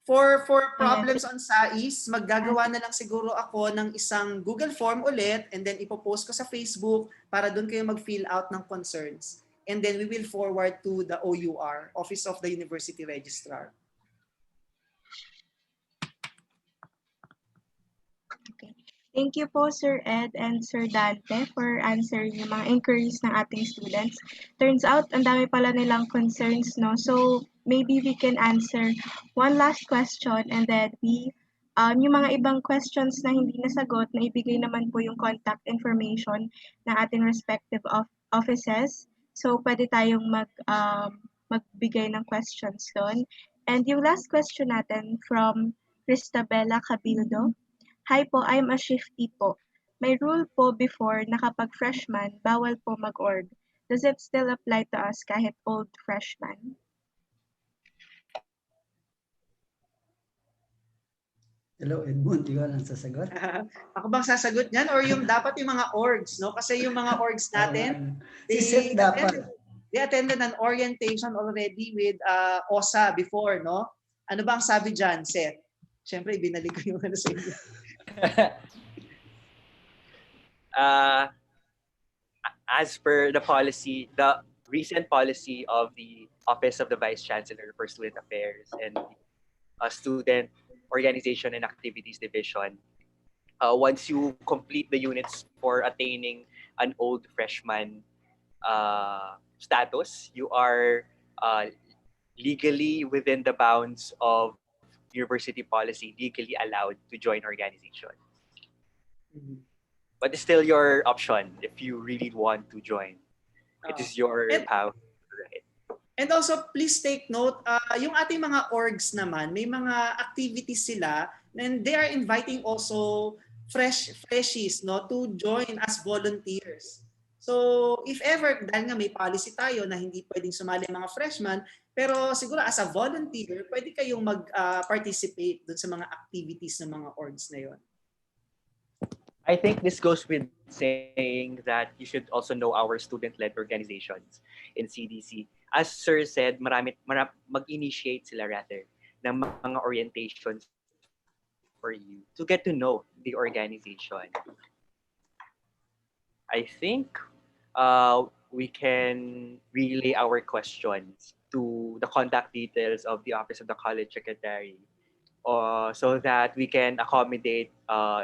For problems on SAIS, maggagawa na lang siguro ako ng isang Google form ulit and then ipopost ko sa Facebook para doon kayo mag-fill out ng concerns. And then we will forward to the OUR, Office of the University Registrar. Okay. Thank you po, Sir Ed and Sir Dante, for answering yung mga inquiries ng ating students. Turns out, ang dami pala nilang concerns, no? So, maybe we can answer one last question and then yung mga ibang questions na hindi nasagot, na ibigay naman po yung contact information ng ating respective offices. So, pwede tayong magbigay ng questions doon. And yung last question natin from Cristabella Cabildo. Hi po, I'm a shifty po. May rule po before na kapag freshman, bawal po mag-org. Does it still apply to us kahit old freshman? Hello, Edmund. Ikaw lang sasagot? Ako bang sasagot niyan? Or yung dapat yung mga orgs, no? Kasi yung mga orgs natin, Si Seth dapat. they attended an orientation already with OSA before, no? Ano ba ang sabi dyan, Seth? Siyempre, binalik ko yung ano sa inyo. As per the policy, the recent policy of the Office of the Vice Chancellor for Student Affairs and the Student Organization and Activities Division, once you complete the units for attaining an old freshman status, you are legally within the bounds of university policy, legally allowed to join organization. But it's still your option if you really want to join. It is your power, right? And also, please take note, yung ating mga orgs naman, may mga activities sila and they are inviting also freshies, no, to join as volunteers. So, if ever, dahil nga may policy tayo na hindi pwedeng sumali ang mga freshmen, pero siguro as a volunteer, pwede kayong mag-participate dun sa mga activities ng mga orgs na yon. I think this goes with saying that you should also know our student-led organizations in CDC. As Sir said, mag-initiate sila rather ng mga orientations for you to get to know the organization. I think we can relay our questions to the contact details of the Office of the College Secretary so that we can accommodate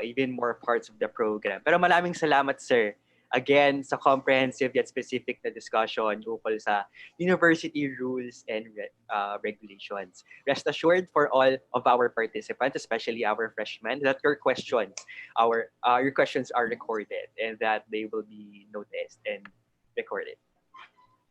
even more parts of the program. Pero maraming salamat, sir, again sa comprehensive yet specific na discussion ukol sa university rules and regulations. Rest assured for all of our participants, especially our freshmen, that your questions are recorded and that they will be noticed and recorded.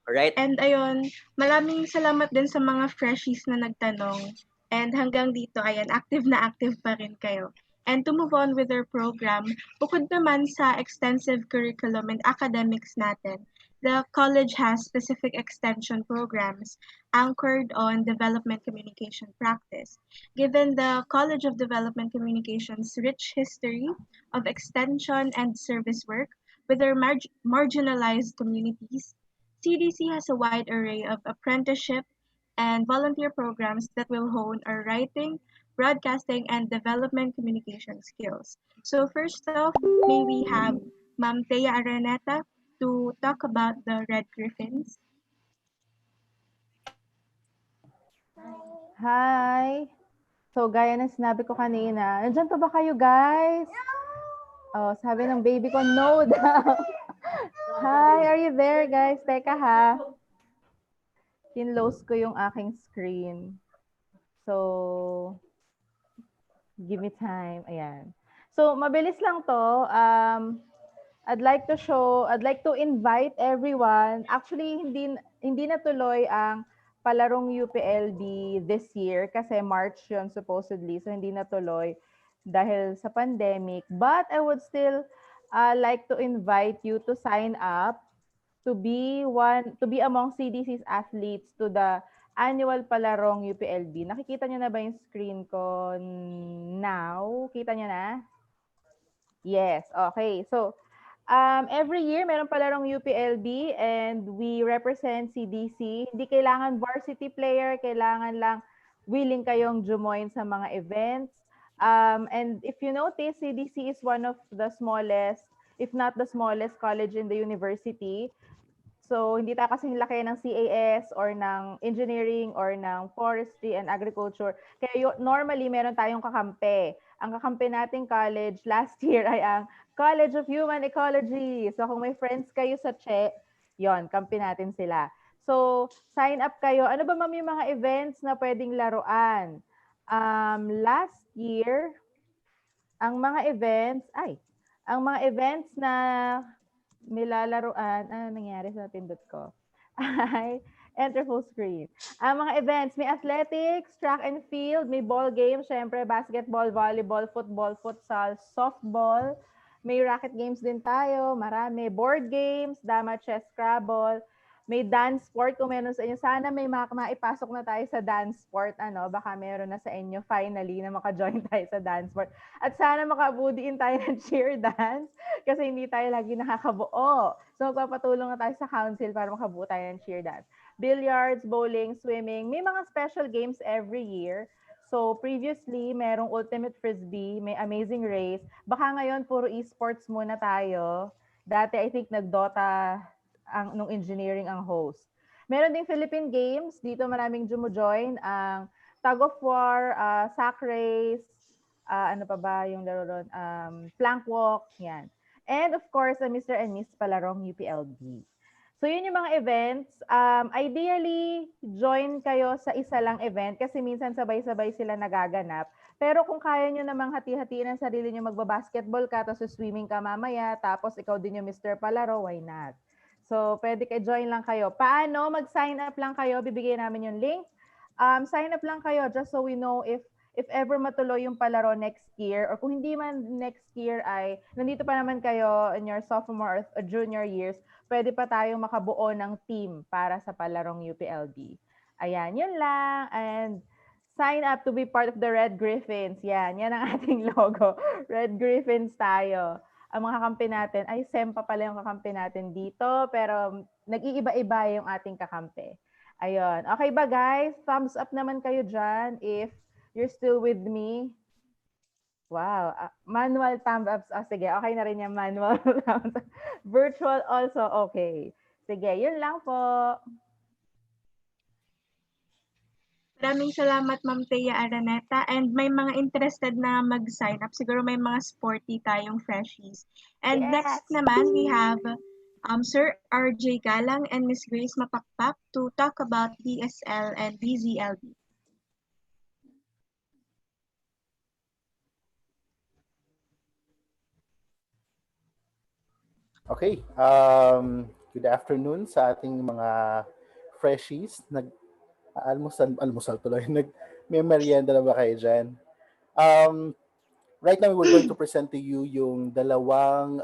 Alright? And ayun, maraming salamat din sa mga freshies na nagtanong. And hanggang dito, ayan, active pa rin kayo. And to move on with our program, bukod naman sa extensive curriculum and academics natin, the college has specific extension programs anchored on development communication practice. Given the College of Development Communications' rich history of extension and service work with their marginalized communities, CDC has a wide array of apprenticeship and volunteer programs that will hone our writing, broadcasting, and development communication skills. So first off, may we have Ma'am Thea Araneta to talk about the Red Griffins. Hi! So, gaya ng sinabi ko kanina, nandyan pa ba kayo, guys? Oh, sabi ng baby ko, no daw. Hi, are you there, guys? Teka ha. Kinlose ko yung aking screen. So, give me time. Ayan. So, mabilis lang to. I'd like to invite everyone. Actually, hindi natuloy ang palarong UPLB this year kasi March yun supposedly. So, hindi natuloy dahil sa pandemic. But I would still like to invite you to sign up to be among CDC's athletes to the annual palarong UPLB. Nakikita niyo na ba yung screen ko now? Kita niyo na? Yes, okay. So, every year meron palarong UPLB and we represent CDC. Hindi kailangan varsity player, kailangan lang willing kayong join sa mga events. And if you notice, CDC is one of the smallest, if not the smallest college in the university. So, hindi tayo kasing laki ng CAS or ng engineering or ng forestry and agriculture. Kaya normally, meron tayong kakampi. Ang kakampi nating college last year ay ang College of Human Ecology. So, kung may friends kayo sa CHE, yon, kampi natin sila. So, sign up kayo. Ano ba yung mga events na pwedeng laruan? Last year, ang mga events na nilalaruan, ano nangyari sa pindot ko? Ay, enter full screen. Ang mga events, may athletics, track and field, may ball games, syempre basketball, volleyball, football, futsal, softball. May racket games din tayo, marami. Board games, dama, chess, Scrabble. may dance sport kung meron sa inyo. Sana may maipasok na tayo sa dance sport. Baka meron na sa inyo finally na maka-join tayo sa dance sport. At sana makabudiin tayo ng cheer dance kasi hindi tayo lagi nakakabuo. So magpapatulong na tayo sa council para makabuo tayo ng cheer dance. Billiards, bowling, swimming, may mga special games every year. So previously, merong Ultimate Frisbee, may Amazing Race. Baka ngayon, puro esports muna tayo. Dati, I think, nag-Dota nung engineering ang host. Meron ding Philippine Games. Dito maraming jumo-join. Ang tug of war, sack race, ano pa ba yung laro ron? Plank walk, yan. And of course, Mr. and Miss Palarong UPLB. So yun yung mga events. Ideally, join kayo sa isa lang event kasi minsan sabay-sabay sila nagaganap. Pero kung kaya nyo namang hati-hatiin ang sarili nyo, magbabasketball ka, tapos swimming ka mamaya, tapos ikaw din yung Mr. Palaro, why not? So, pwede kayo, join lang kayo. Paano? Mag-sign up lang kayo. Bibigyan namin yung link. Sign up lang kayo just so we know if ever matuloy yung palaro next year or kung hindi man next year ay nandito pa naman kayo in your sophomore or junior years, pwede pa tayong makabuo ng team para sa palarong UPLB. Ayan, yun lang. And sign up to be part of the Red Griffins. Yan ang ating logo. Red Griffins tayo. Ang mga kakampi natin, ay Sempa pala yung kakampi natin dito, pero nag-iiba-iba yung ating kakampi. Ayun. Okay ba guys? Thumbs up naman kayo dyan if you're still with me. Wow. Manual thumbs ups. Sige, okay na rin yung manual thumbs up. Virtual also, okay. Sige, yun lang po. Maraming salamat, Ma'am Thea Araneta. And may mga interested na mag-sign up. Siguro may mga sporty tayong freshies. And next naman, we have Sir RJ Galang and Miss Grace Mapakpak to talk about DSL and DZLB. Okay, good afternoon sa ating mga freshies. Almusal tuloy. May merienda na ba kayo dyan? Right now, we're going to present to you yung dalawang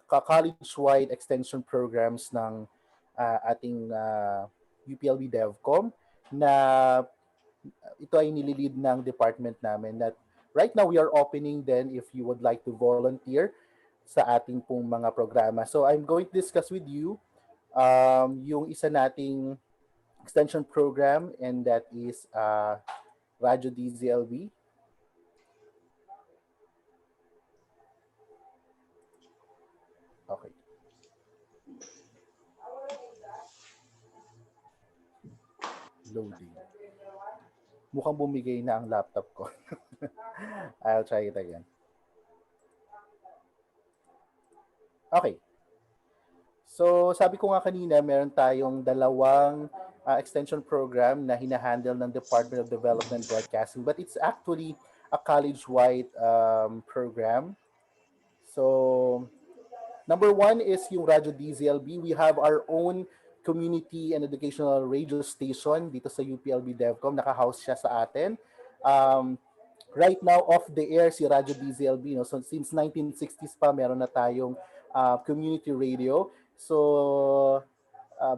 college-wide extension programs ng ating UPLB DevCom na ito ay nililid ng department namin that right now we are opening then if you would like to volunteer sa ating pong mga programa. So I'm going to discuss with you yung isa nating extension program and that is Radyo DZLB. Okay. Loading. Mukhang bumigay na ang laptop ko. I'll try it again. Okay. So, sabi ko nga kanina, meron tayong dalawang extension program na hinahandle ng Department of Development Broadcasting, but it's actually a college-wide program. So, number one is yung Radyo DZLB. We have our own community and educational radio station dito sa UPLB DevCom. Naka-house siya sa atin. Right now, off the air si Radyo DZLB. No? So, since 1960s pa, meron na tayong community radio. So,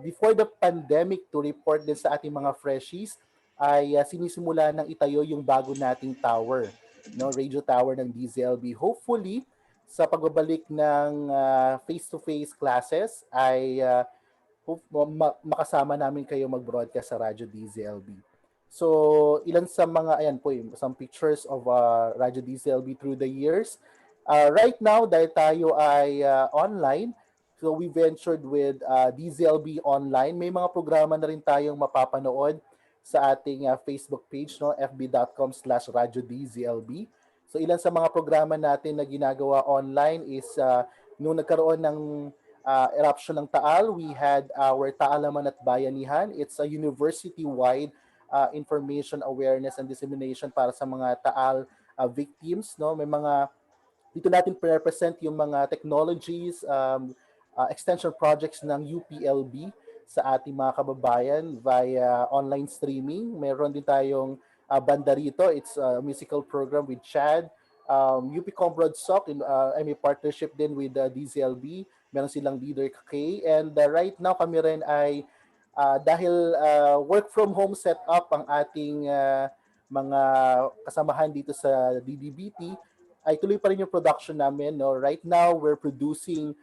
before the pandemic, to report din sa ating mga freshies, ay sinisimula ng itayo yung bago nating tower, no, radio tower ng DZLB. Hopefully, sa pagbabalik ng face-to-face classes, ay makasama namin kayo mag-broadcast sa Radyo DZLB. So, ilan sa mga, ayan po, some pictures of Radyo DZLB through the years. Right now, dahil tayo ay online, so we ventured with DZLB Online. May mga programa na rin tayong mapapanood sa ating Facebook page, no, fb.com/RadyoDZLB. So ilan sa mga programa natin na ginagawa online is nung nagkaroon ng eruption ng Taal, we had our Taalaman at Bayanihan. It's a university-wide information awareness and dissemination para sa mga Taal victims. No? May mga dito natin represent yung mga technologies, extension projects ng UPLB sa ating mga kababayan via online streaming. Meron din tayong banda rito. It's a musical program with Chad. UP Combroad Sock, may partnership din with DZLB. meron silang leader K. And right now kami rin ay dahil work from home setup ang ating mga kasamahan dito sa DDBT, ay tuloy pa rin yung production namin. No? Right now, we're producing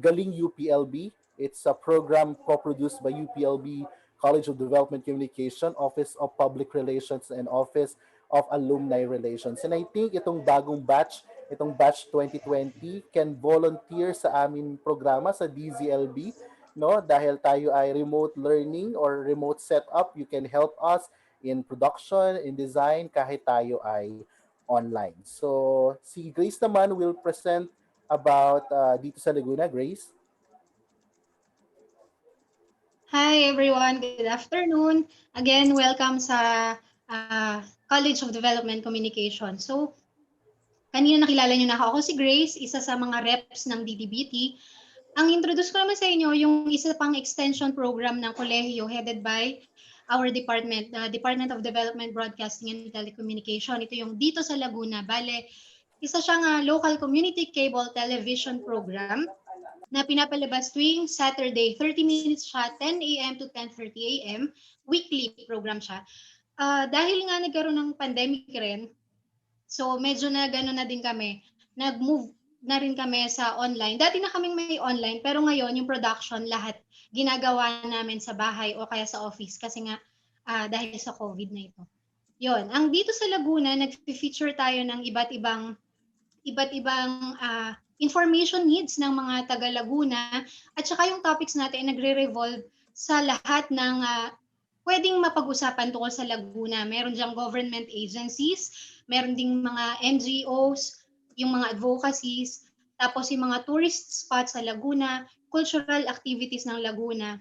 Galing UPLB. It's a program co-produced by UPLB College of Development Communication, Office of Public Relations, and Office of Alumni Relations. And I think itong bagong batch, itong batch 2020, can volunteer sa aming programa sa DZLB, no? Dahil tayo ay remote learning or remote setup, you can help us in production, in design, kahit tayo ay online. So, si Grace naman will present about dito sa Laguna. Grace? Hi everyone, good afternoon. Again, welcome sa College of Development Communication. So, kanina nakilala nyo na ako. Ako si Grace, isa sa mga reps ng DDBT. Ang introduce ko naman sa inyo, yung isa pang extension program ng kolehiyo headed by our department, Department of Development, Broadcasting and Telecommunication. Ito yung dito sa Laguna. Bale, isa siyang local community cable television program na pinapalabas tuwing Saturday. 30 minutes siya, 10 a.m. to 10:30 a.m. Weekly program siya. Dahil nga nagkaroon ng pandemic rin, so medyo na gano'n na din kami. Nag-move na rin kami sa online. Dati na kaming may online, pero ngayon yung production lahat ginagawa namin sa bahay o kaya sa office kasi nga dahil sa COVID na ito. Yon, ang dito sa Laguna, nag-feature tayo ng iba't ibang information needs ng mga taga Laguna at saka yung topics natin ay nagre-revolve sa lahat ng pwedeng mapag-usapan tungkol sa Laguna. Meron diyang government agencies, meron ding mga NGOs, yung mga advocacies, tapos yung mga tourist spots sa Laguna, cultural activities ng Laguna,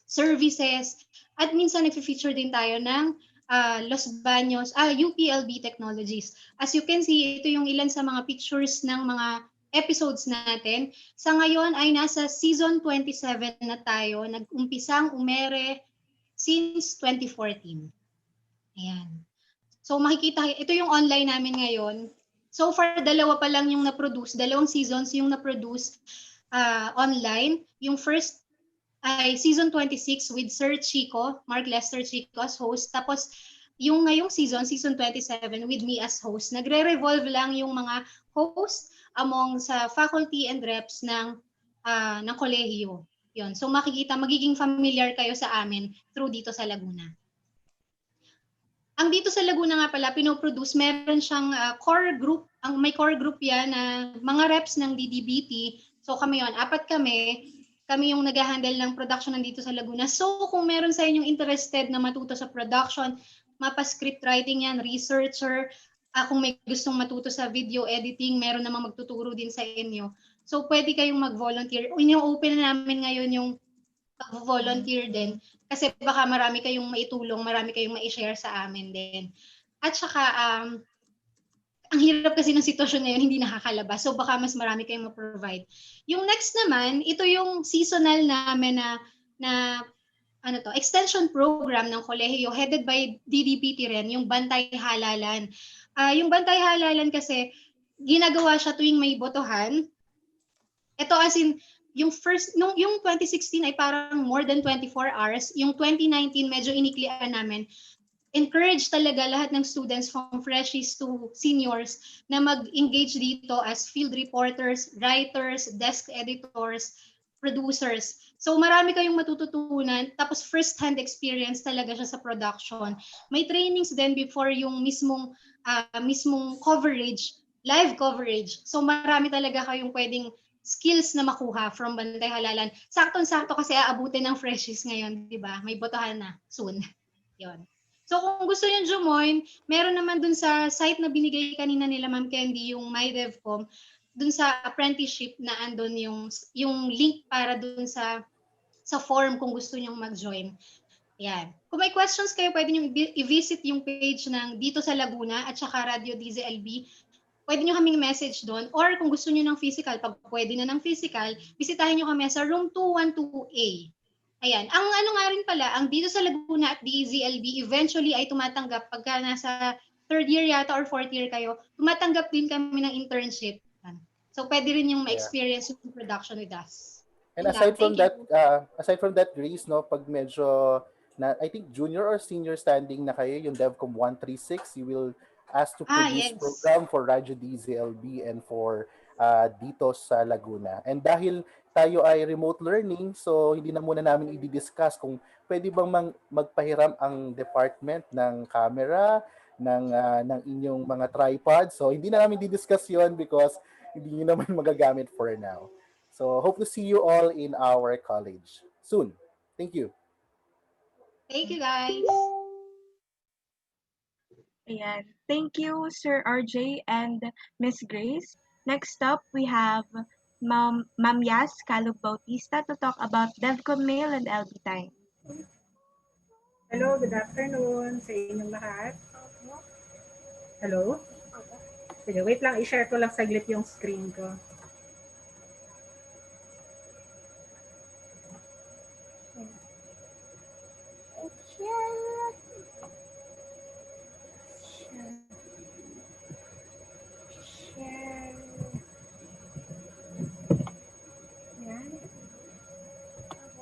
services, at minsan nag-feature din tayo ng Los Baños, UPLB Technologies. As you can see, ito yung ilan sa mga pictures ng mga episodes natin. Sa ngayon ay nasa season 27 na tayo. Nag-umpisang umere since 2014. Ayan. So makikita, ito yung online namin ngayon. So far, dalawa pa lang yung na-produce, dalawang seasons yung na-produce online. Yung first ay season 26 with Sir Chico, Mark Lester Chico as host. Tapos yung ngayong season 27 with me as host. Nagre-revolve lang yung mga host among sa faculty and reps ng kolehiyo. Yun. So makikita, magiging familiar kayo sa amin through dito sa Laguna. Ang dito sa Laguna nga pala, pinoproduce, meron siyang core group. May core group yan na mga reps ng DDBT. So kami yon, apat kami yung nag-handle ng production nandito sa Laguna. So kung meron sa inyong interested na matuto sa production, mapa-script writing yan, researcher, kung may gustong matuto sa video editing, meron namang magtuturo din sa inyo. So pwede kayong mag-volunteer. Ino-open namin ngayon yung volunteer din kasi baka marami kayong maitulong, marami kayong ma-share sa amin din. At saka ang hirap kasi ng sitwasyon ngayon, hindi nakakalabas. So baka mas marami kayong ma-provide. Yung next naman, ito yung seasonal namin na extension program ng kolehiyo headed by DDPT rin, yung Bantay Halalan. Yung Bantay Halalan kasi ginagawa siya tuwing may botohan. Ito as in, yung 2016 ay parang more than 24 hours. Yung 2019 medyo iniklian namin. Encourage talaga lahat ng students from freshies to seniors na mag-engage dito as field reporters, writers, desk editors, producers. So marami kayong matututunan, tapos first-hand experience talaga siya sa production. May trainings din before yung mismong coverage, live coverage. So marami talaga kayong pwedeng skills na makuha from Bantay Halalan. Saktong-sakto kasi aabutin ng freshies ngayon, di ba? May botohan na soon. Yon. So kung gusto niyo join, meron naman dun sa site na binigay kanina nila Ma'am Candy, yung MyDevCom, dun sa apprenticeship na andun yung link para dun sa form kung gusto niyo mag-join. Yan. Kung may questions kayo, pwede niyo i-visit yung page ng Dito sa Laguna at saka Radio DZLB. Pwede niyo kaming message doon. Or kung gusto niyo ng physical, pag pwede na ng physical, bisitahin niyo kami sa room 212A. Ayan. Ang nga rin pala, ang Dito sa Laguna at DZLB eventually ay tumatanggap pagka nasa third year yata or fourth year kayo, tumatanggap din kami ng internship. So pwede rin yung Yeah. ma-experience yung production with us. And Yun lang. Thank you. aside from that, Grace, no, pag medyo I think junior or senior standing na kayo, yung DevCom 136, you will ask to produce yes. program for Radyo DZLB and for dito sa Laguna. And dahil tayo ay remote learning, so hindi na muna namin i-discuss kung pwede bang magpahiram ang department ng camera, ng inyong mga tripod. So hindi na namin di-discuss yon because hindi nyo naman magagamit for now. So hope to see you all in our college soon. Thank you. Thank you, guys. Ayan. Thank you, Sir RJ and Miss Grace. Next up, we have Ma'am Yas Calug Bautista to talk about DevCom Mail and LB Time. Hello, good afternoon sa inyong lahat. Hello? Sige, wait lang, i-share ko lang saglit yung screen ko.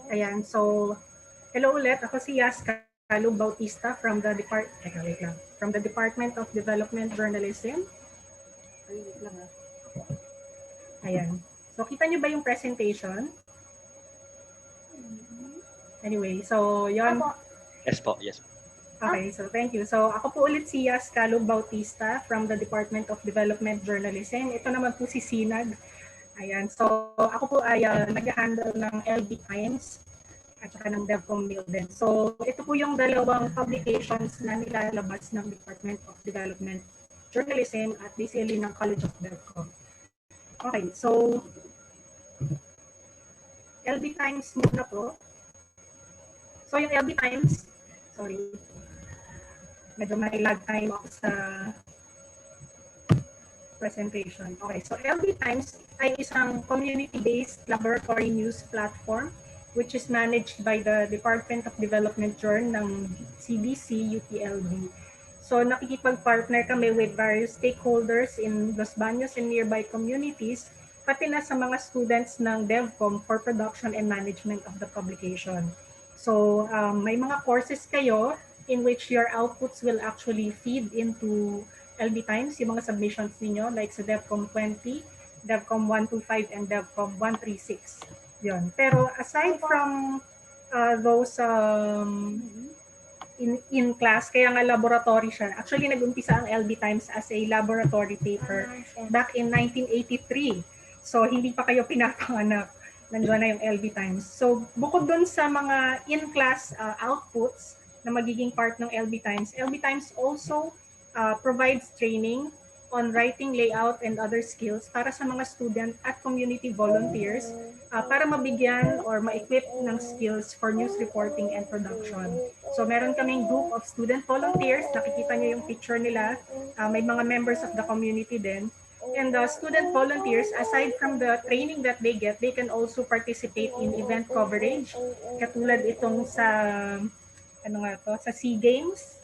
Ayan, so hello ulit. Ako si Yas Calug Bautista from the Department of Development Journalism. Ayan. So kita niyo ba yung presentation? Anyway, so yon. Yes po, yes po. Okay, so thank you. So ako po ulit si Yas Calug Bautista from the Department of Development Journalism. Ito naman po si Sinag. Ayan, so ako po ay nag-handle ng LB Times at saka ng DevCom Mail din. So ito po yung dalawang publications na nilalabas ng Department of Development Journalism at DCLE ng College of DevCom. Okay, so LB Times muna po. So yung LB Times, sorry, medyo may lag time ako sa presentation. Okay, so LB Times ay isang community-based laboratory news platform which is managed by the Department of Development Journal ng CDC UPLB. So nakikipag-partner kami with various stakeholders in Los Baños and nearby communities, pati na sa mga students ng DevCom for production and management of the publication. So may mga courses kayo in which your outputs will actually feed into LB Times, yung mga submissions niyo like sa DevCom 20, DevCom 125, and DevCom 136. Yun. Pero aside from those in class, kaya nga laboratory siya. Actually, nag-umpisa ang LB Times as a laboratory paper back in 1983. So, hindi pa kayo pinapanganak. Nandiyan na yung LB Times. So, bukod dun sa mga in-class outputs na magiging part ng LB Times also provides training on writing, layout, and other skills para sa mga student at community volunteers para mabigyan or ma-equip ng skills for news reporting and production. So meron kaming group of student volunteers, nakikita niyo yung picture nila, may mga members of the community din. And the student volunteers, aside from the training that they get, they can also participate in event coverage. Katulad itong sa, sa SEA Games.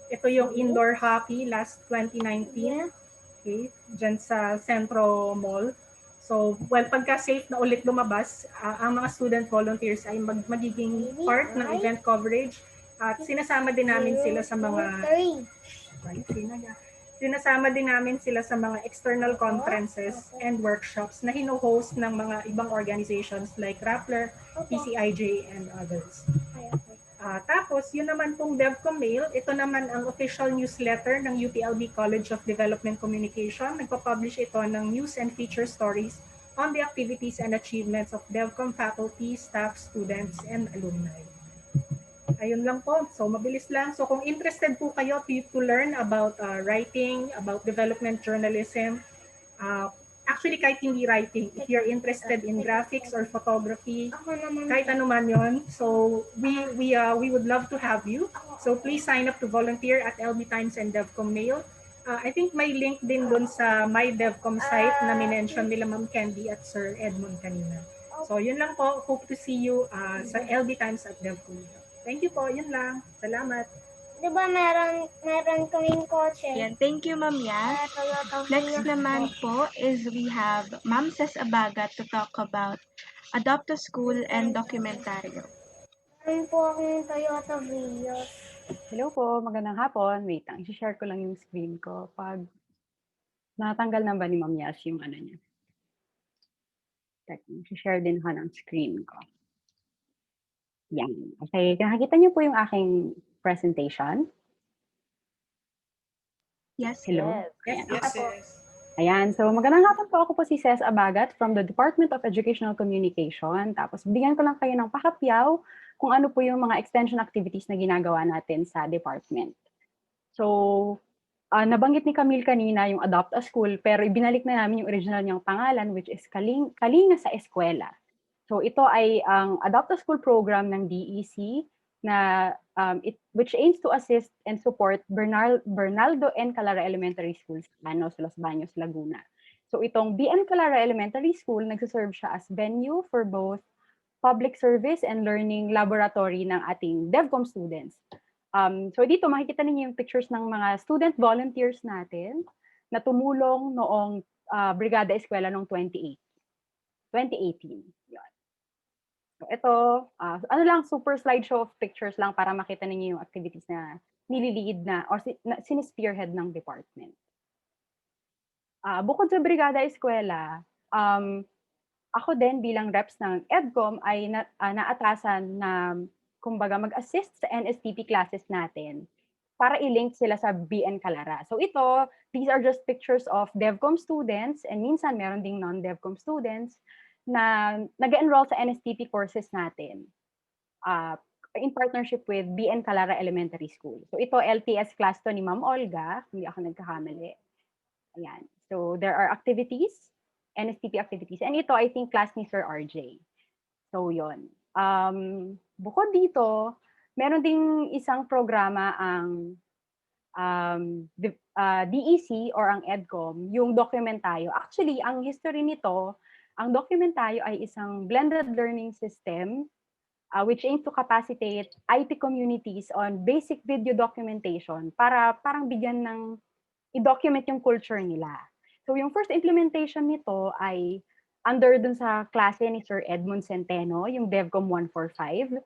Ito yung indoor hockey last 2019, okay, dyan sa Centro Mall. So, well, pagka safe na ulit lumabas, ang mga student volunteers ay magiging part ng event coverage at sinasama din namin sila sa mga external conferences and workshops na hino-host ng mga ibang organizations like Rappler, PCIJ, and others. Tapos, yun naman pong DevCom Mail, ito naman ang official newsletter ng UPLB College of Development Communication. Nagpapublish ito ng news and feature stories on the activities and achievements of DevCom faculty, staff, students, and alumni. Ayun lang po. So, mabilis lang. So, kung interested po kayo to learn about writing, about development journalism, actually, kahit hindi writing, if you're interested in graphics or photography, kahit ano man yun, so we would love to have you. So please sign up to volunteer at LB Times and DevCom Mail. I think may link din dun sa my DevCom site na minention nila Ma'am Candy at Sir Edmund kanina. So yun lang po. Hope to see you sa LB Times at DevCom Mail. Thank you po. Yun lang. Salamat. Di ba meron kaming kotse? Yan, thank you, Ma'am Yas. Next naman po is we have Ma'am Ses Abagat to talk about Adopt a School and Dokumentaryo. Meron po akong Toyota Vios. Hello po, magandang hapon. Wait lang, i-share ko lang yung screen ko. Pag natanggal na ba ni Ma'am Yas yung ano niya? I-share din ha ng screen ko. Yan. Okay, nakikita niyo po yung aking presentation? Yes. Hello? Yes, Ayan. yes. Ayan, so magandang hapon po. Ako po si Ces Abagat from the Department of Educational Communication. Tapos bigyan ko lang kayo ng pakapyaw kung ano po yung mga extension activities na ginagawa natin sa department. So, nabanggit ni Camille kanina yung Adopt a School, pero ibinalik na namin yung original niyang pangalan, which is Kalinga sa Eskwela. So ito ay ang Adopt a School program ng DEC na which aims to assist and support Bernaldo N. Calara Elementary School sa Los Baños, Laguna. So itong BN Calara Elementary School, nagsiserve siya as venue for both public service and learning laboratory ng ating DevCom students. So dito makikita niyo yung pictures ng mga student volunteers natin na tumulong noong Brigada Eskwela noong 2018. Yun. So ito, ano lang, super slideshow of pictures lang para makita niyo yung activities na nililiid na or sinispearhead ng department. Bukod sa Brigada Eskwela, ako din bilang reps ng EDCOM ay naatasan na kumbaga mag-assist sa NSTP classes natin para i-link sila sa BN Calara. So ito, these are just pictures of DevCom students and minsan meron ding non-DevCom students na nag-enroll sa NSTP courses natin in partnership with BN Calara Elementary School. So ito, LTS class to ni Ma'am Olga, hindi ako nagkakamali. Ayan. So there are activities, NSTP activities. And ito, I think, class ni Sir RJ. So yon. Bukod dito, meron ding isang programa ang DEC or ang EDCOM, yung Documentayo. Actually, ang history nito, ang Documentayo ay isang blended learning system which aims to capacitate IT communities on basic video documentation para parang bigyan ng i-document yung culture nila. So yung first implementation nito ay under dun sa klase ni Sir Edmund Centeno, yung DevCom 145.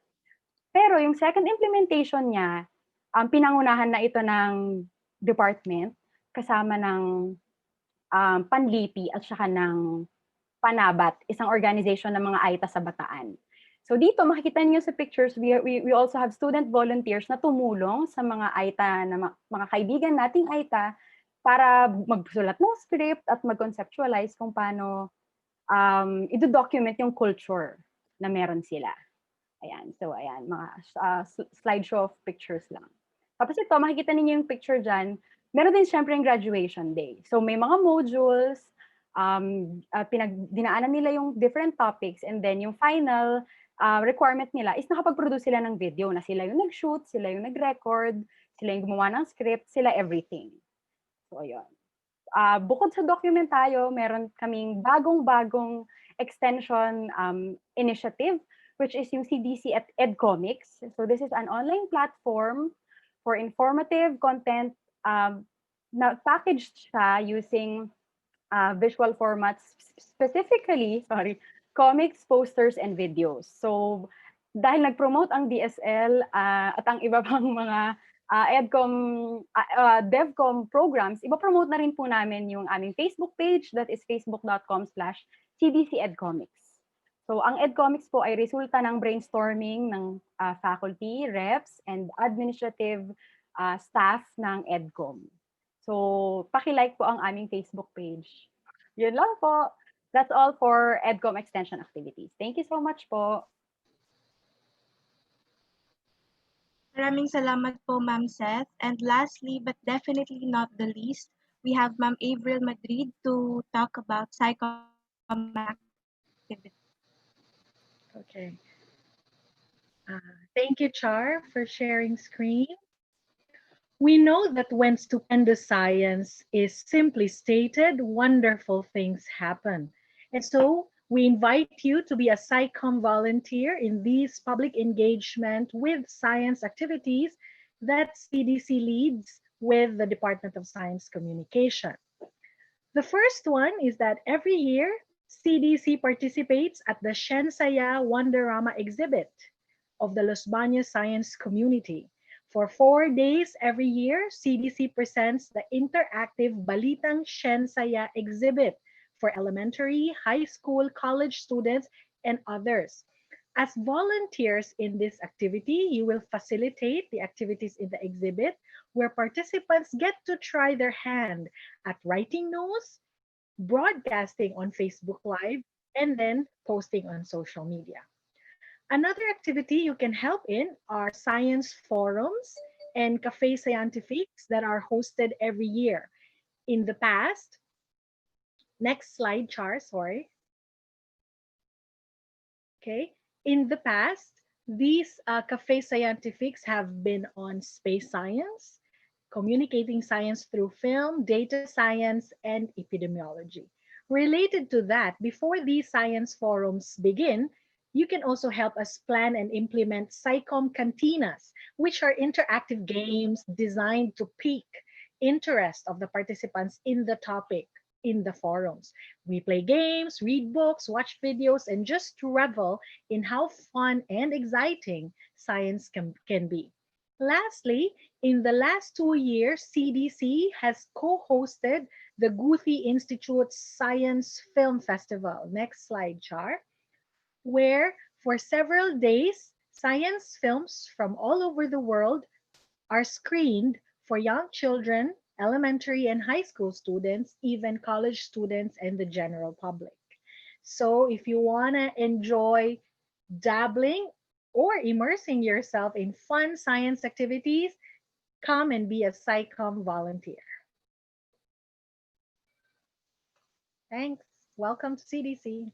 Pero yung second implementation niya, pinangunahan na ito ng department kasama ng Panlipi at saka ng Panabat, isang organization ng mga AITA sa Bataan. So dito, makikita niyo sa pictures, we also have student volunteers na tumulong sa mga AITA, na mga kaibigan nating AITA para magsulat ng script at mag-conceptualize kung paano i-document yung culture na meron sila. Ayan, so ayan, mga slideshow of pictures lang. Tapos ito, makikita niyo yung picture dyan, meron din syempre yung graduation day. So may mga modules, dinaanan nila yung different topics, and then yung final requirement nila is nakapag-produce sila ng video na sila yung nag-shoot, sila yung nag-record, sila yung gumawa ng script, sila everything. So ayun. Bukod sa Documentayo, meron kaming bagong extension initiative, which is yung CDC at EdComics. So this is an online platform for informative content na packaged siya using visual formats, specifically, comics, posters, and videos. So dahil nag-promote ang DSL at ang iba pang mga DevCom programs, iba-promote na rin po namin yung aming Facebook page, that is facebook.com/CDC EdComics. So ang EdComics po ay resulta ng brainstorming ng faculty, reps, and administrative staff ng EdCom. So paki-like po ang aming Facebook page. Yun lang po. That's all for EdCom extension activities. Thank you so much po. Maraming salamat po, Ma'am Seth. And lastly, but definitely not the least, we have Ma'am Avril Madrid to talk about psychom activities. Okay. Thank you, Char, for sharing screen. We know that when stupendous science is simply stated, wonderful things happen. And so we invite you to be a SciComm volunteer in these public engagement with science activities that CDC leads with the Department of Science Communication. The first one is that every year, CDC participates at the Shensaya Wonderama exhibit of the Los Baños Science Community. For 4 days every year, CDC presents the interactive Balitang Shensaya exhibit for elementary, high school, college students, and others. As volunteers in this activity, you will facilitate the activities in the exhibit where participants get to try their hand at writing notes, broadcasting on Facebook Live, and then posting on social media. Another activity you can help in are science forums and cafe scientifiques that are hosted every year. In the past, next slide, Char, sorry. Okay. In the past, these cafe scientifiques have been on space science, communicating science through film, data science, and epidemiology. Related to that, before these science forums begin, you can also help us plan and implement SciComm Cantinas, which are interactive games designed to pique interest of the participants in the topic in the forums. We play games, read books, watch videos, and just revel in how fun and exciting science can be. Lastly, in the last 2 years, CDC has co-hosted the Guthi Institute's Science Film Festival. Next slide, Char. Where for several days, science films from all over the world are screened for young children, elementary and high school students, even college students, and the general public. So if you want to enjoy dabbling or immersing yourself in fun science activities, come and be a SciComm volunteer. Thanks. Welcome to CDC.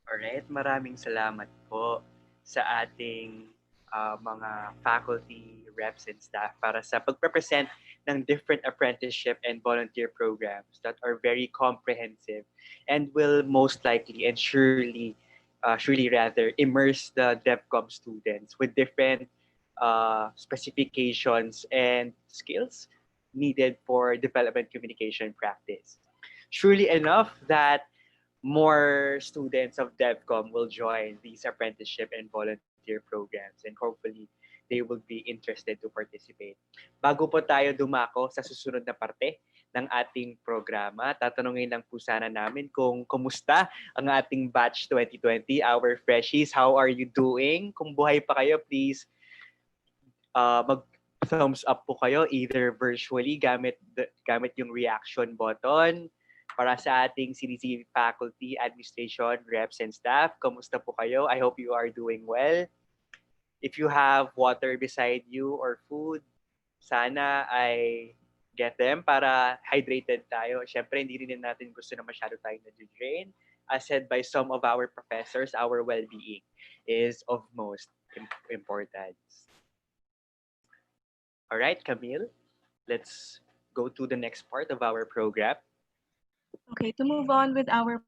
Alright, maraming salamat po sa ating mga faculty, reps, and staff para sa pagprepresent ng different apprenticeship and volunteer programs that are very comprehensive and will most likely and surely rather immerse the DevCom students with different specifications and skills needed for development communication practice. Surely enough that more students of DevCom will join these apprenticeship and volunteer programs, and hopefully they will be interested to participate. Bago po tayo dumako sa susunod na parte ng ating programa, tatanungin lang po sana namin kung kumusta ang ating batch 2020, our freshies. How are you doing? Kung buhay pa kayo, please mag-thumbs up po kayo either virtually gamit yung reaction button. Para sa ating CDC faculty, administration, reps, and staff, kamusta po kayo? I hope you are doing well. If you have water beside you or food, sana ay get them para hydrated tayo. Siyempre, hindi rin natin gusto na masyado tayong na-drain. As said by some of our professors, our well-being is of most importance. All right, Camille, let's go to the next part of our program. Okay, to move on with our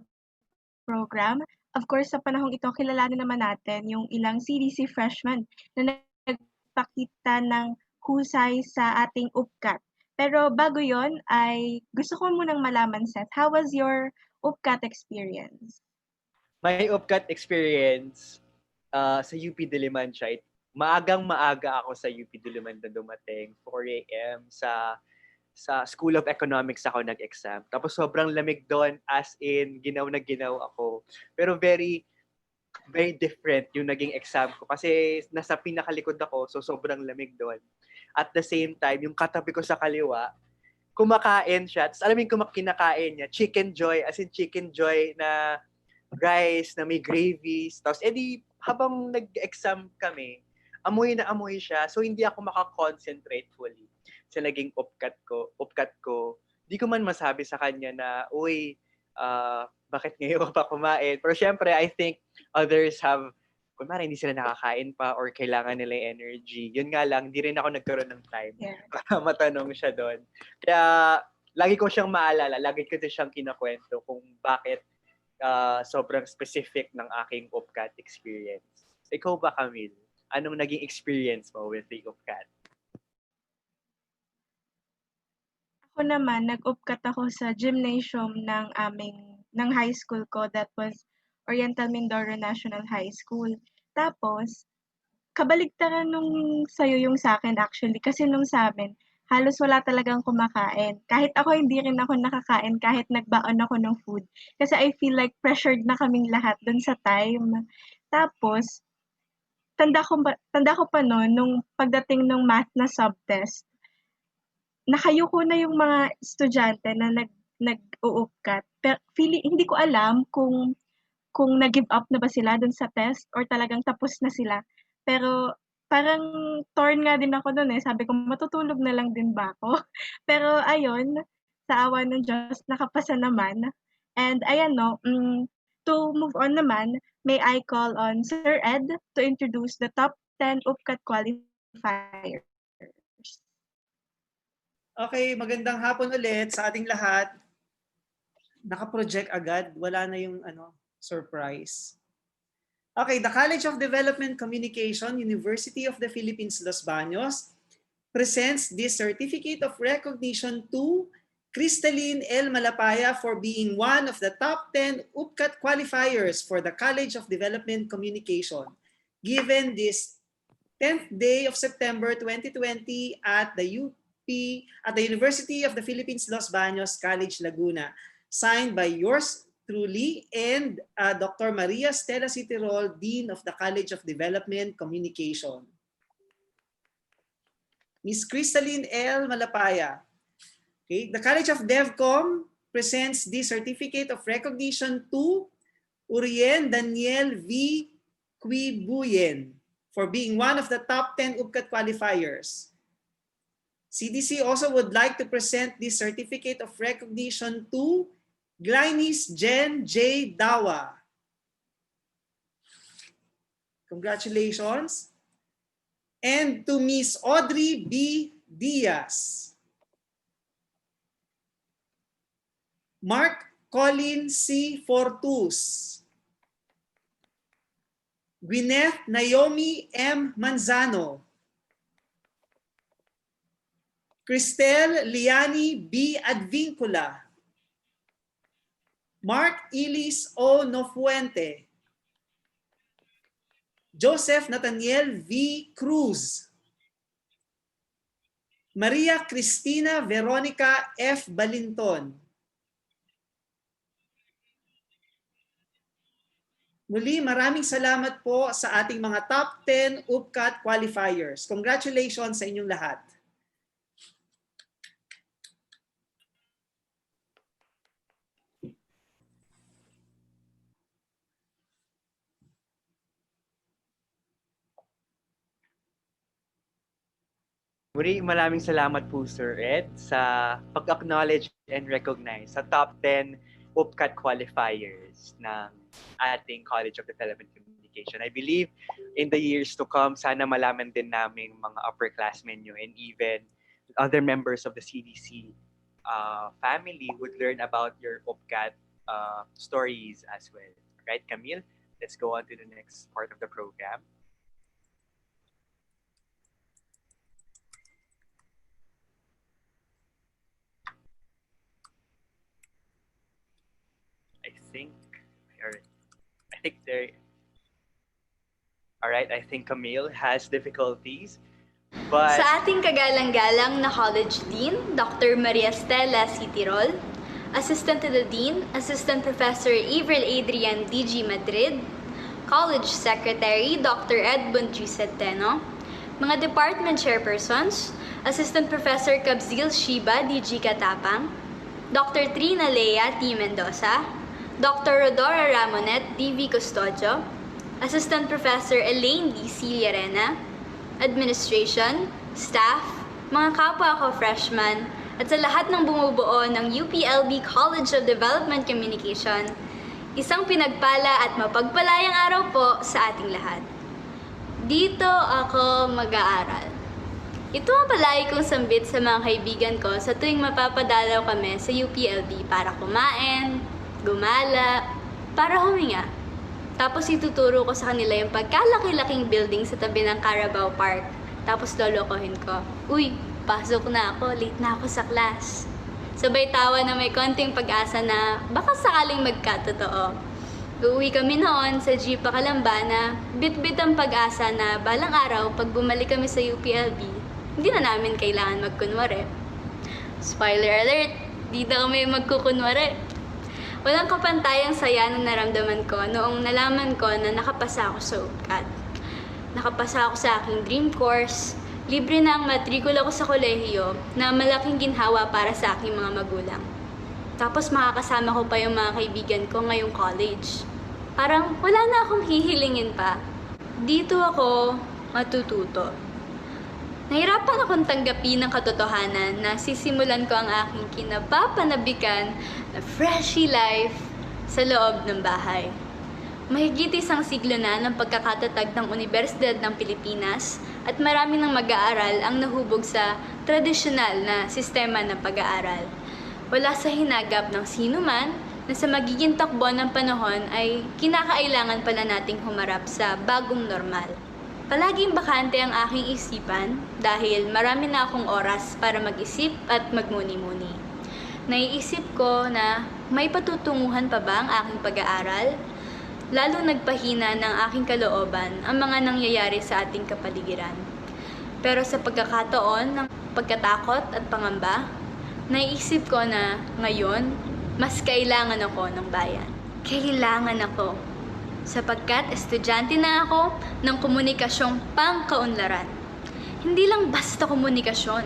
program, of course, sa panahong ito, kilalanin naman natin yung ilang CDC freshmen na nagpakita ng husay sa ating UPCAT. Pero bago yon ay gusto ko munang malaman, Seth, how was your UPCAT experience? My UPCAT experience sa UP Diliman siya. Maagang-maaga ako sa UP Diliman na dumating. 4 a.m. sa School of Economics ako nag-exam. Tapos sobrang lamig doon, as in, ginaw na ginaw ako. Pero very, very different yung naging exam ko. Kasi nasa pinakalikod ako, so sobrang lamig doon. At the same time, yung katabi ko sa kaliwa, kumakain siya. Tapos alam mo yung kinakain niya, Chicken Joy, as in Chicken Joy na rice, na may gravies. Tapos edi, habang nag-exam kami, amoy na amoy siya. So hindi ako makakoncentrate fully sa naging upcat ko. Di ko man masabi sa kanya na, uy, bakit ngayon ka pa kumain? Pero syempre, I think others have, kunwari hindi sila nakakain pa or kailangan nila yung energy. Yun nga lang, di rin ako nagkaroon ng time para matanong siya doon. Kaya, lagi ko siyang maalala, lagi ko siyang kinakwento kung bakit sobrang specific ng aking upcat experience. Ikaw ba, Camille? Anong naging experience mo with the UPCAT? Ako naman, nag-UPCAT ako sa gymnasium ng high school ko, that was Oriental Mindoro National High School. Tapos, kabaligtaran nung sa'yo yung sa'kin actually, kasi nung sa'min, halos wala talagang kumakain. Kahit ako, hindi rin ako nakakain kahit nagbaon ako ng food. Kasi I feel like pressured na kaming lahat dun sa time. Tapos, tanda ko pa nun, nung pagdating nung math na subtest, nakayuko na yung mga estudyante na nag-uupkat. Pero hindi ko alam kung nag-give up na ba sila dun sa test or talagang tapos na sila. Pero parang torn nga din ako dun eh. Sabi ko, matutulog na lang din ba ako? Pero ayun, sa awa ng Diyos, nakapasa naman. And ayan no, to move on naman, may I call on Sir Ed to introduce the top 10 UPCAT qualifiers. Okay, magandang hapon ulit sa ating lahat. Naka-project agad, wala na yung surprise. Okay, the College of Development Communication, University of the Philippines, Los Baños presents this certificate of recognition to Cristaline L. Malapaya for being one of the top 10 UPCAT qualifiers for the College of Development Communication, given this 10th day of September 2020 at the University of the Philippines, Los Baños College, Laguna. Signed by yours truly and Dr. Maria Stella Citirol, Dean of the College of Development Communication. Ms. Cristaline L. Malapaya. Okay. The College of DevCom presents this certificate of recognition to Urien Daniel V. Quibuyen for being one of the top 10 UPCAT qualifiers. CDC also would like to present this certificate of recognition to Glynis Jen J. Dawa. Congratulations. And to Miss Audrey B. Diaz. Mark Colin C. Fortus. Gwyneth Naomi M. Manzano. Cristel Liani B. Advincula. Mark Ilis O. Nofuente. Joseph Nathaniel V. Cruz. Maria Cristina Veronica F. Balinton. Muli, maraming salamat po sa ating mga top 10 UPCAT qualifiers. Congratulations sa inyong lahat. Muli, maraming salamat po Sir Ed sa pag-acknowledge and recognize sa top 10 UPCAT qualifiers ng ating College of Development Communication. I believe in the years to come, sana malaman din namin mga upperclassmen nyo and even other members of the CDC family would learn about your UPCAT stories as well. Right, Camille? Let's go on to the next part of the program. I think Camille has difficulties. But sa ating kagalang-galang na College Dean, Dr. Maria Stella Citirol, Assistant to the Dean, Assistant Professor Avril Adrian DG Madrid, College Secretary Dr. Edmund G. Centeno, mga Department Chairpersons, Assistant Professor Kabzil Shiba DG Katapang, Dr. Trina Lea T. Mendoza, Dr. Rodora Ramonet DV Custodio, Assistant Professor Elaine D. C. Llerena, Administration, Staff, mga kapwa ko freshman, at sa lahat ng bumubuo ng UPLB College of Development Communication, isang pinagpala at mapagpalayang araw po sa ating lahat. Dito ako mag-aaral. Ito ang palagi kong sambit sa mga kaibigan ko sa tuwing mapapadalaw kami sa UPLB para kumain, gumala, para huminga. Tapos ituturo ko sa kanila yung pagkalaki-laking building sa tabi ng Carabao Park. Tapos lolokohin ko, uy, pasok na ako, late na ako sa class. Sabay tawa na may konting pag-asa na baka sakaling magkatotoo. Uuwi kami noon sa jeep pa Kalamba na bit-bit ang pag-asa na balang araw pag bumalik kami sa UPLB, hindi na namin kailangan magkunwari. Spoiler alert, di na kami magkukunwari. Walang kapantayang saya na naramdaman ko noong nalaman ko na nakapasa ako sa UPCAT. Nakapasa ako sa aking dream course, libre na ang matrikula ko sa kolehiyo na malaking ginhawa para sa aking mga magulang. Tapos makakasama ko pa yung mga kaibigan ko ngayong college. Parang wala na akong hihilingin pa. Dito ako matututo. Nahirapan akong tanggapin ang katotohanan na sisimulan ko ang aking kinapapanabikan na freshie life sa loob ng bahay. Mahigit isang siglo na ng pagkakatatag ng Universidad ng Pilipinas at marami ng mag-aaral ang nahubog sa tradisyonal na sistema ng pag-aaral. Wala sa hinagap ng sino man na sa magiging takbo ng panahon ay kinakailangan pala nating humarap sa bagong normal. Palaging bakante ang aking isipan dahil marami na akong oras para mag-isip at magmuni-muni. Naiisip ko na may patutunguhan pa ba ang aking pag-aaral? Lalo nagpahina ng aking kalooban ang mga nangyayari sa ating kapaligiran. Pero sa pagkakataon ng pagkatakot at pangamba, naiisip ko na ngayon, mas kailangan ako ng bayan. Kailangan ako. Sapagkat estudyante na ako ng komunikasyong pangkaunlaran. Hindi lang basta komunikasyon,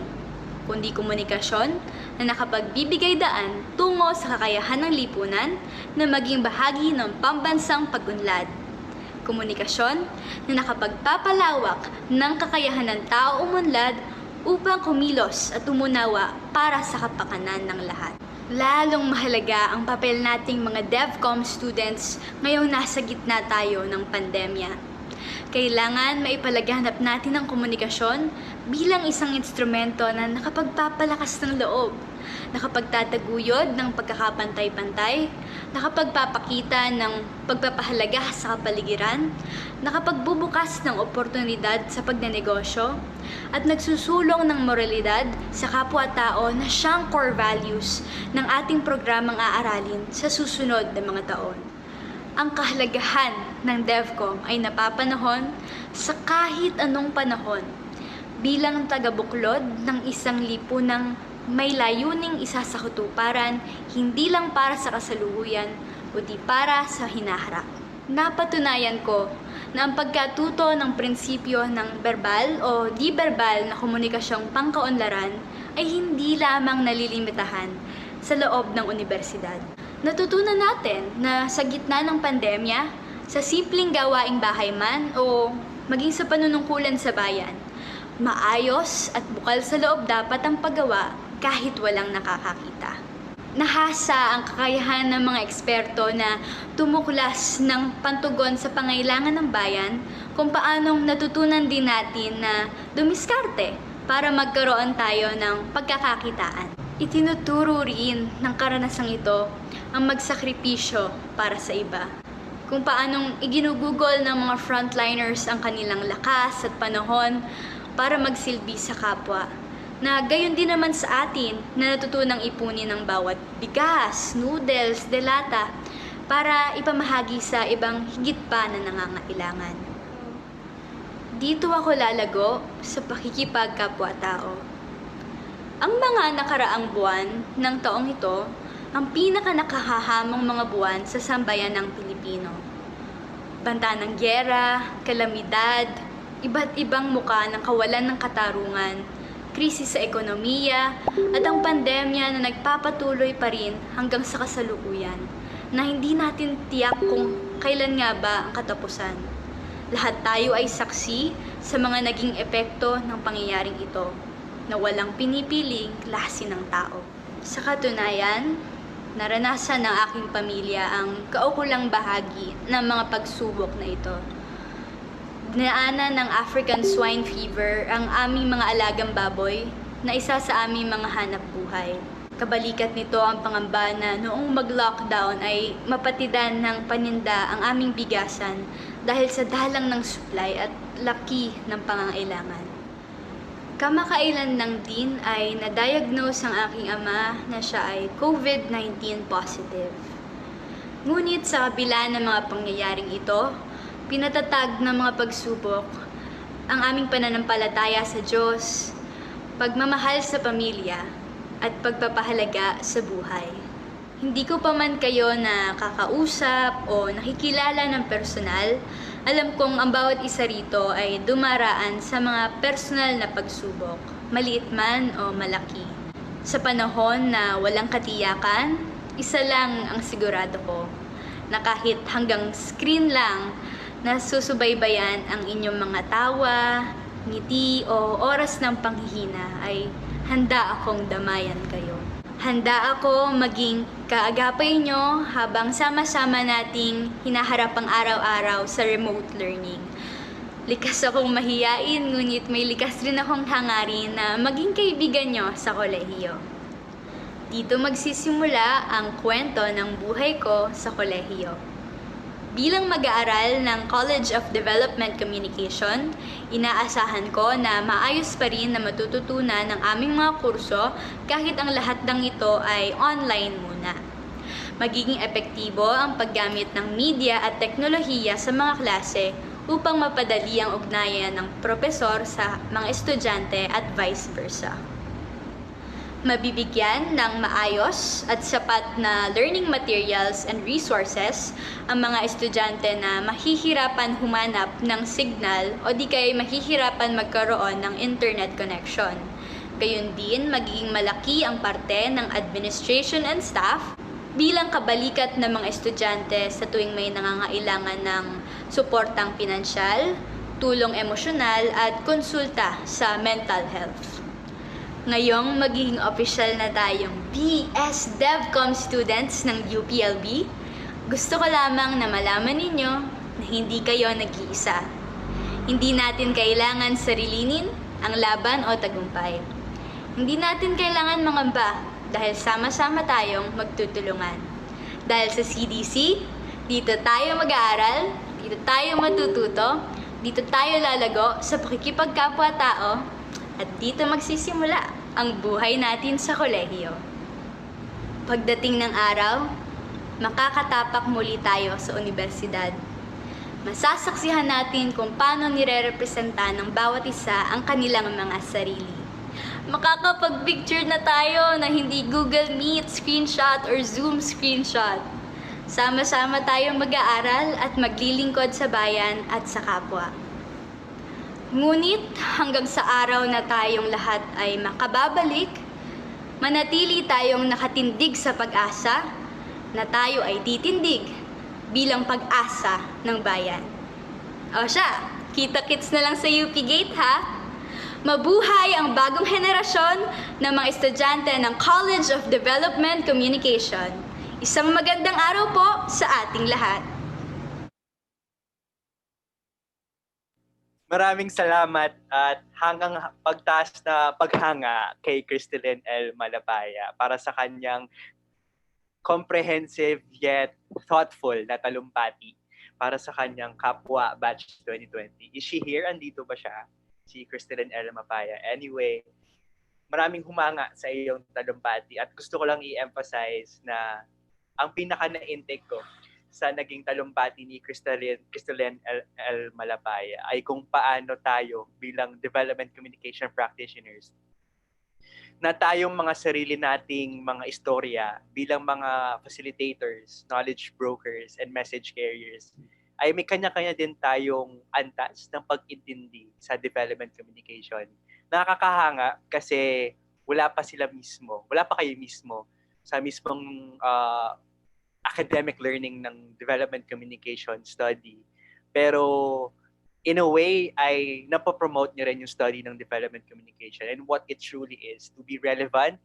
kundi komunikasyon na nakapagbibigay daan tungo sa kakayahan ng lipunan na maging bahagi ng pambansang pag-unlad. Komunikasyon na nakapagpapalawak ng kakayahan ng tao umunlad upang kumilos at umunawa para sa kapakanan ng lahat. Lalong mahalaga ang papel nating mga DevCom students ngayong nasa gitna tayo ng pandemya. Kailangan maipalaganap natin ang komunikasyon bilang isang instrumento na nakapagpapalakas ng loob, nakapagtataguyod ng pagkakapantay-pantay, nakapagpapakita ng pagpapahalaga sa kapaligiran, nakapagbubukas ng oportunidad sa pagnenegosyo, at nagsusulong ng moralidad sa kapwa-tao na siyang core values ng ating programang aaralin sa susunod na mga taon. Ang kahalagahan ng DevCom ay napapanahon sa kahit anong panahon bilang tagabuklod ng isang lipunang may layuning isa sa katuparan, hindi lang para sa kasalukuyan, kundi para sa hinaharap. Napatunayan ko na ang pagkatuto ng prinsipyo ng verbal o di-verbal na komunikasyong pangkaunlaran ay hindi lamang nalilimitahan sa loob ng universidad. Natutunan natin na sa gitna ng pandemya, sa simpleng gawaing bahay man o maging sa panunungkulan sa bayan, maayos at bukal sa loob dapat ang paggawa kahit walang nakakakita. Nahasa ang kakayahan ng mga eksperto na tumuklas ng pantugon sa pangailangan ng bayan kung paanong natutunan din natin na dumiskarte para magkaroon tayo ng pagkakakitaan. Itinuturo rin ng karanasang ito ang magsakripisyo para sa iba. Kung paanong iginugugol ng mga frontliners ang kanilang lakas at panahon para magsilbi sa kapwa. Na gayon din naman sa atin na natutunang ipunin ng bawat bigas, noodles, delata para ipamahagi sa ibang higit pa na nangangailangan. Dito ako lalago sa pakikipagkapwa-tao. Ang mga nakaraang buwan ng taong ito ang pinaka-nakahahamong mga buwan sa sambayan ng Pilipino. Banta ng gyera, kalamidad, iba't ibang muka ng kawalan ng katarungan, krisis sa ekonomiya, at ang pandemya na nagpapatuloy pa rin hanggang sa kasalukuyan, na hindi natin tiyak kung kailan nga ba ang katapusan. Lahat tayo ay saksi sa mga naging epekto ng pangyayaring ito, na walang pinipiling klase ng tao. Sa katunayan, naranasan ng aking pamilya ang kaukulang bahagi ng mga pagsubok na ito. Dinaanan ng African swine fever ang aming mga alagang baboy na isa sa aming mga hanap buhay. Kabalikat nito ang pangamba na noong mag-lockdown ay mapatidan ng paninda ang aming bigasan dahil sa dalang ng supply at laki ng pangangailangan. Kamakailan lang din ay na-diagnose ang aking ama na siya ay COVID-19 positive. Ngunit sa kabila ng mga pangyayaring ito, pinatatag ng mga pagsubok ang aming pananampalataya sa Diyos, pagmamahal sa pamilya, at pagpapahalaga sa buhay. Hindi ko pa man kayo nakakausap o nakikilala ng personal, alam kong ang bawat isa rito ay dumaraan sa mga personal na pagsubok, maliit man o malaki. Sa panahon na walang katiyakan, isa lang ang sigurado ko, na kahit hanggang screen lang, nasusubaybayan ang inyong mga tawa, ngiti o oras ng panghihina ay handa akong damayan kayo. Handa ako maging kaagapay nyo habang sama-sama nating hinaharap ang araw-araw sa remote learning. Likas akong mahiyain, ngunit may likas rin akong hangarin na maging kaibigan nyo sa kolehiyo. Dito magsisimula ang kwento ng buhay ko sa kolehiyo. Bilang mag-aaral ng College of Development Communication, inaasahan ko na maayos pa rin na matututunan ng aming mga kurso kahit ang lahat ng ito ay online muna. Magiging epektibo ang paggamit ng media at teknolohiya sa mga klase upang mapadali ang ugnayan ng propesor sa mga estudyante at vice versa. Mabibigyan ng maayos at sapat na learning materials and resources ang mga estudyante na mahihirapan humanap ng signal o di kaya mahihirapan magkaroon ng internet connection. Gayun din, magiging malaki ang parte ng administration and staff bilang kabalikat ng mga estudyante sa tuwing may nangangailangan ng suportang pinansyal, tulong emosyonal at konsulta sa mental health. Ngayong magiging official na tayong BS DevCom students ng UPLB, gusto ko lamang na malaman ninyo na hindi kayo nag-iisa. Hindi natin kailangan sarilinin ang laban o tagumpay. Hindi natin kailangan mangamba dahil sama-sama tayong magtutulungan. Dahil sa CDC, dito tayo mag-aaral, dito tayo matututo, dito tayo lalago sa pakikipagkapwa-tao, at dito magsisimula ang buhay natin sa kolehiyo. Pagdating ng araw, makakatapak muli tayo sa universidad. Masasaksihan natin kung paano nire-representa ng bawat isa ang kanilang mga sarili. Makakapag-picture na tayo na hindi Google Meet screenshot or Zoom screenshot. Sama-sama tayong mag-aaral at maglilingkod sa bayan at sa kapwa. Ngunit hanggang sa araw na tayong lahat ay makababalik, manatili tayong nakatindig sa pag-asa na tayo ay titindig bilang pag-asa ng bayan. O siya, kita-kits na lang sa UP Gate ha! Mabuhay ang bagong henerasyon ng mga estudyante ng College of Development Communication. Isang magandang araw po sa ating lahat. Maraming salamat at hanggang pagtaas na paghanga kay Cristelyn L. Malapaya para sa kanyang comprehensive yet thoughtful na talumpati para sa kanyang kapwa batch 2020. Is she here? Andito ba siya? Si Cristelyn L. Malapaya. Anyway, maraming humanga sa iyong talumpati at gusto ko lang i-emphasize na ang pinaka na-intake ko sa naging talumpati ni Cristelyn L. Malapaya ay kung paano tayo bilang development communication practitioners na tayong mga sarili nating mga istorya bilang mga facilitators, knowledge brokers, and message carriers ay may kanya-kanya din tayong antas ng pag-intindi sa development communication. Nakakahanga kasi wala pa kayo mismo sa mismong academic learning ng development communication study. Pero in a way, ay napopromote niyo rin yung study ng development communication and what it truly is to be relevant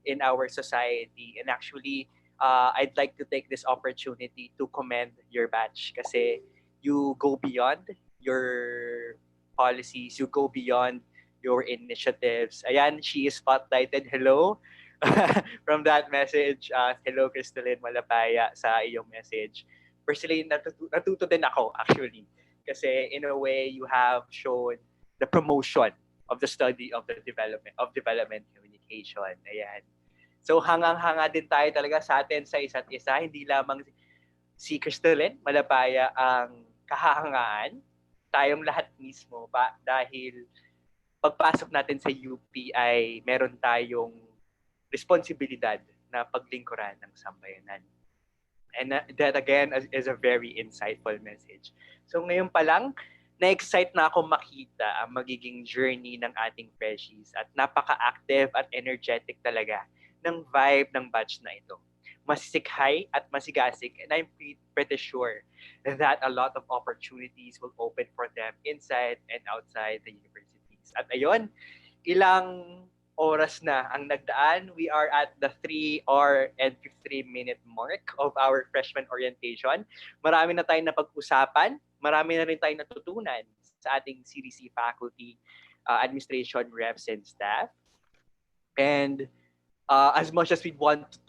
in our society. And actually, I'd like to take this opportunity to commend your batch kasi you go beyond your policies, you go beyond your initiatives. Ayan, she is spotlighted. Hello. from that message. Hello, Crystalline Malapaya, sa iyong message. Personally, natuto din ako actually. Kasi in a way, you have shown the promotion of the study of the development communication. Ayan. So hangang-hanga din tayo talaga sa atin sa isa't isa. Hindi lamang si Crystalline Malapaya ang kahahangaan, tayong lahat mismo pa dahil pagpasok natin sa UP ay meron tayong responsibilidad na paglingkuran ng sambayanan. And that again is a very insightful message. So ngayon pa lang, na-excite na ako makita ang magiging journey ng ating freshies at napaka-active at energetic talaga ng vibe ng batch na ito. Masisikhay at masigasig, and I'm pretty sure that a lot of opportunities will open for them inside and outside the universities. At ayun, ilang oras na ang nagdaan. We are at the 3 hour and 53-minute mark of our freshman orientation. Marami na tayong napag-usapan. Marami na rin tayong natutunan sa ating CDC faculty, administration, reps, and staff. And as much as we want to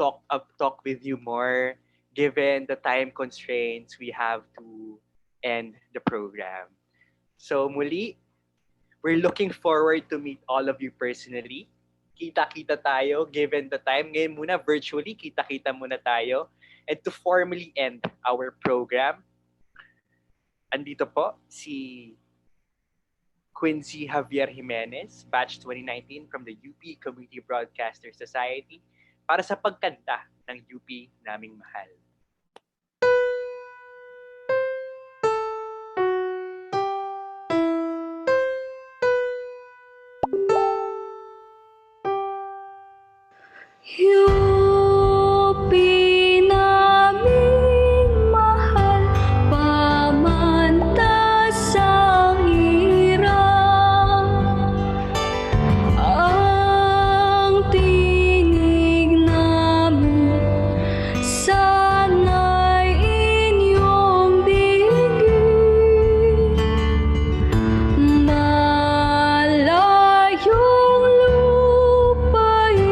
talk with you more, given the time constraints, we have to end the program. So muli, we're looking forward to meet all of you personally. Kita-kita tayo given the time. Ngayon muna, virtually, kita-kita muna tayo. And to formally end our program, andito po si Quincy Javier Jimenez, Batch 2019 from the UP Community Broadcaster Society para sa pagkanta ng UP Naming Mahal. UP naming mahal, pamantas ang hirap. Ang tinig namin, sana'y inyong digin. Malayong lupain,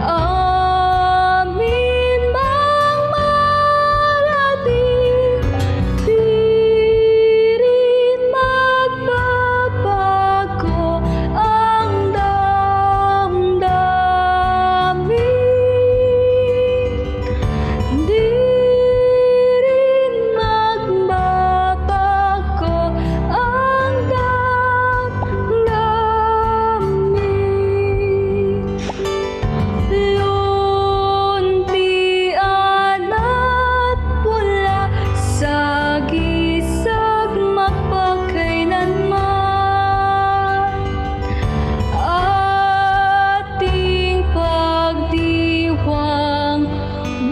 amin mang marating, di rin magbabago ang damdamin. Di rin magbabago ang damdamin. Luntian at pula sa gisag mapagkailanman, ating pagdiwang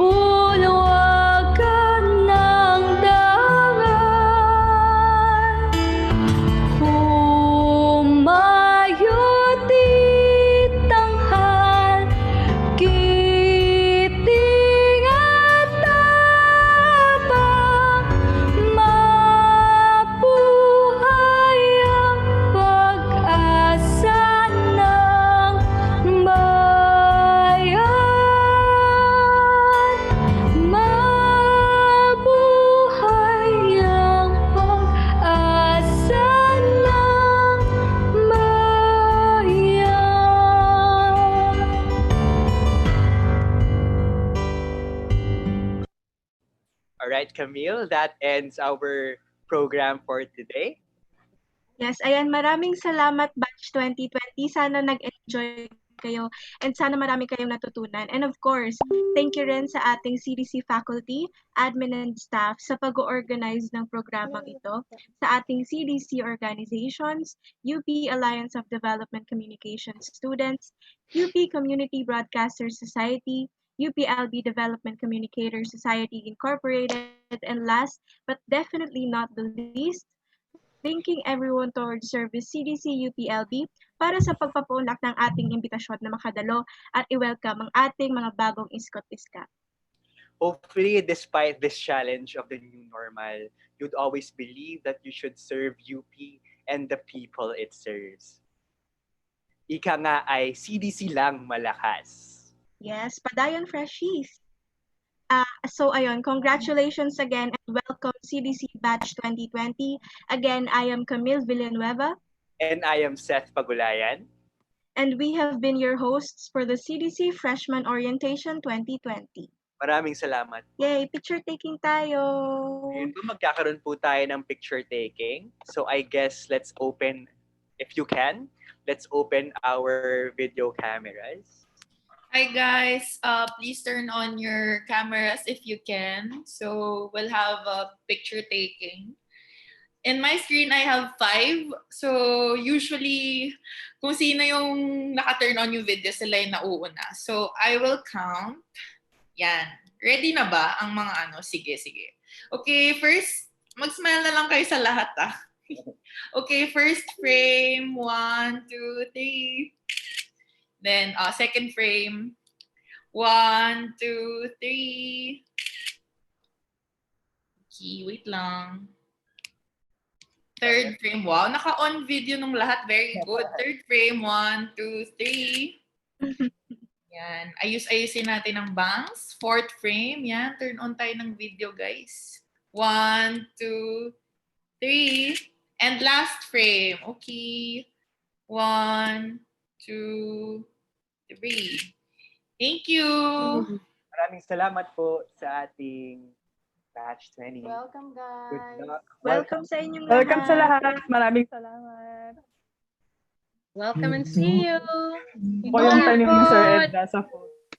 bulwagan ng dagat. Pumayot itanghal, kiting at tabang, mabuhay ang pag-asa ng bayan. Mabuhay ang pag-asa ng bayan. All right, Camille, that ends our program for today. Yes, ayan, maraming salamat Batch 2020. Sana nag-enjoy kayo and sana marami kayong natutunan. And of course, thank you rin sa ating CDC faculty, admin and staff sa pag-organize ng programang ito, sa ating CDC organizations, UP Alliance of Development Communication students, UP Community Broadcaster Society, UPLB Development Communicator Society Incorporated, and last but definitely not the least, linking everyone towards service CDC UPLB para sa pagpapaunlak ng ating imbitasyon na makadalo at i-welcome ang ating mga bagong iskot-iska. Hopefully, despite this challenge of the new normal, you'd always believe that you should serve UP and the people it serves. Ika nga ay CDC lang malakas. Yes, padayon freshies. So ayun, congratulations again and welcome CDC Batch 2020. Again, I am Camille Villanueva. And I am Seth Pagulayan. And we have been your hosts for the CDC Freshman Orientation 2020. Maraming salamat. Yay, picture taking tayo. Ngayon po magkakaroon po tayo ng picture taking. So I guess let's open, if you can, let's open our video cameras. Hi guys, please turn on your cameras if you can. So we'll have a picture taking. In my screen, I have 5. So usually, kung sino yung naka-turn on yung video, sila yung nauuna. So I will count. Yan. Ready na ba ang mga ano? Sige, sige. Okay, first, mag-smile na lang kayo sa lahat ah. Okay, first frame, 1, 2, 3. Then, second frame, 1, 2, 3. Okay, wait lang. Third frame, wow, naka-on video nung lahat. Very good. Third frame, 1, 2, 3. Yan. Ayusin natin ang bangs. Fourth frame, yan. Turn on tayo ng video, guys. 1, 2, 3. And last frame. Okay. 1, 2, 3. Thank you. Maraming salamat po sa ating Batch 20. Welcome, guys. Good luck. Welcome sa inyong Welcome sa lahat. lahat. Maraming salamat. Welcome and see you. Po yung tanim ni Sir Edna sa photo.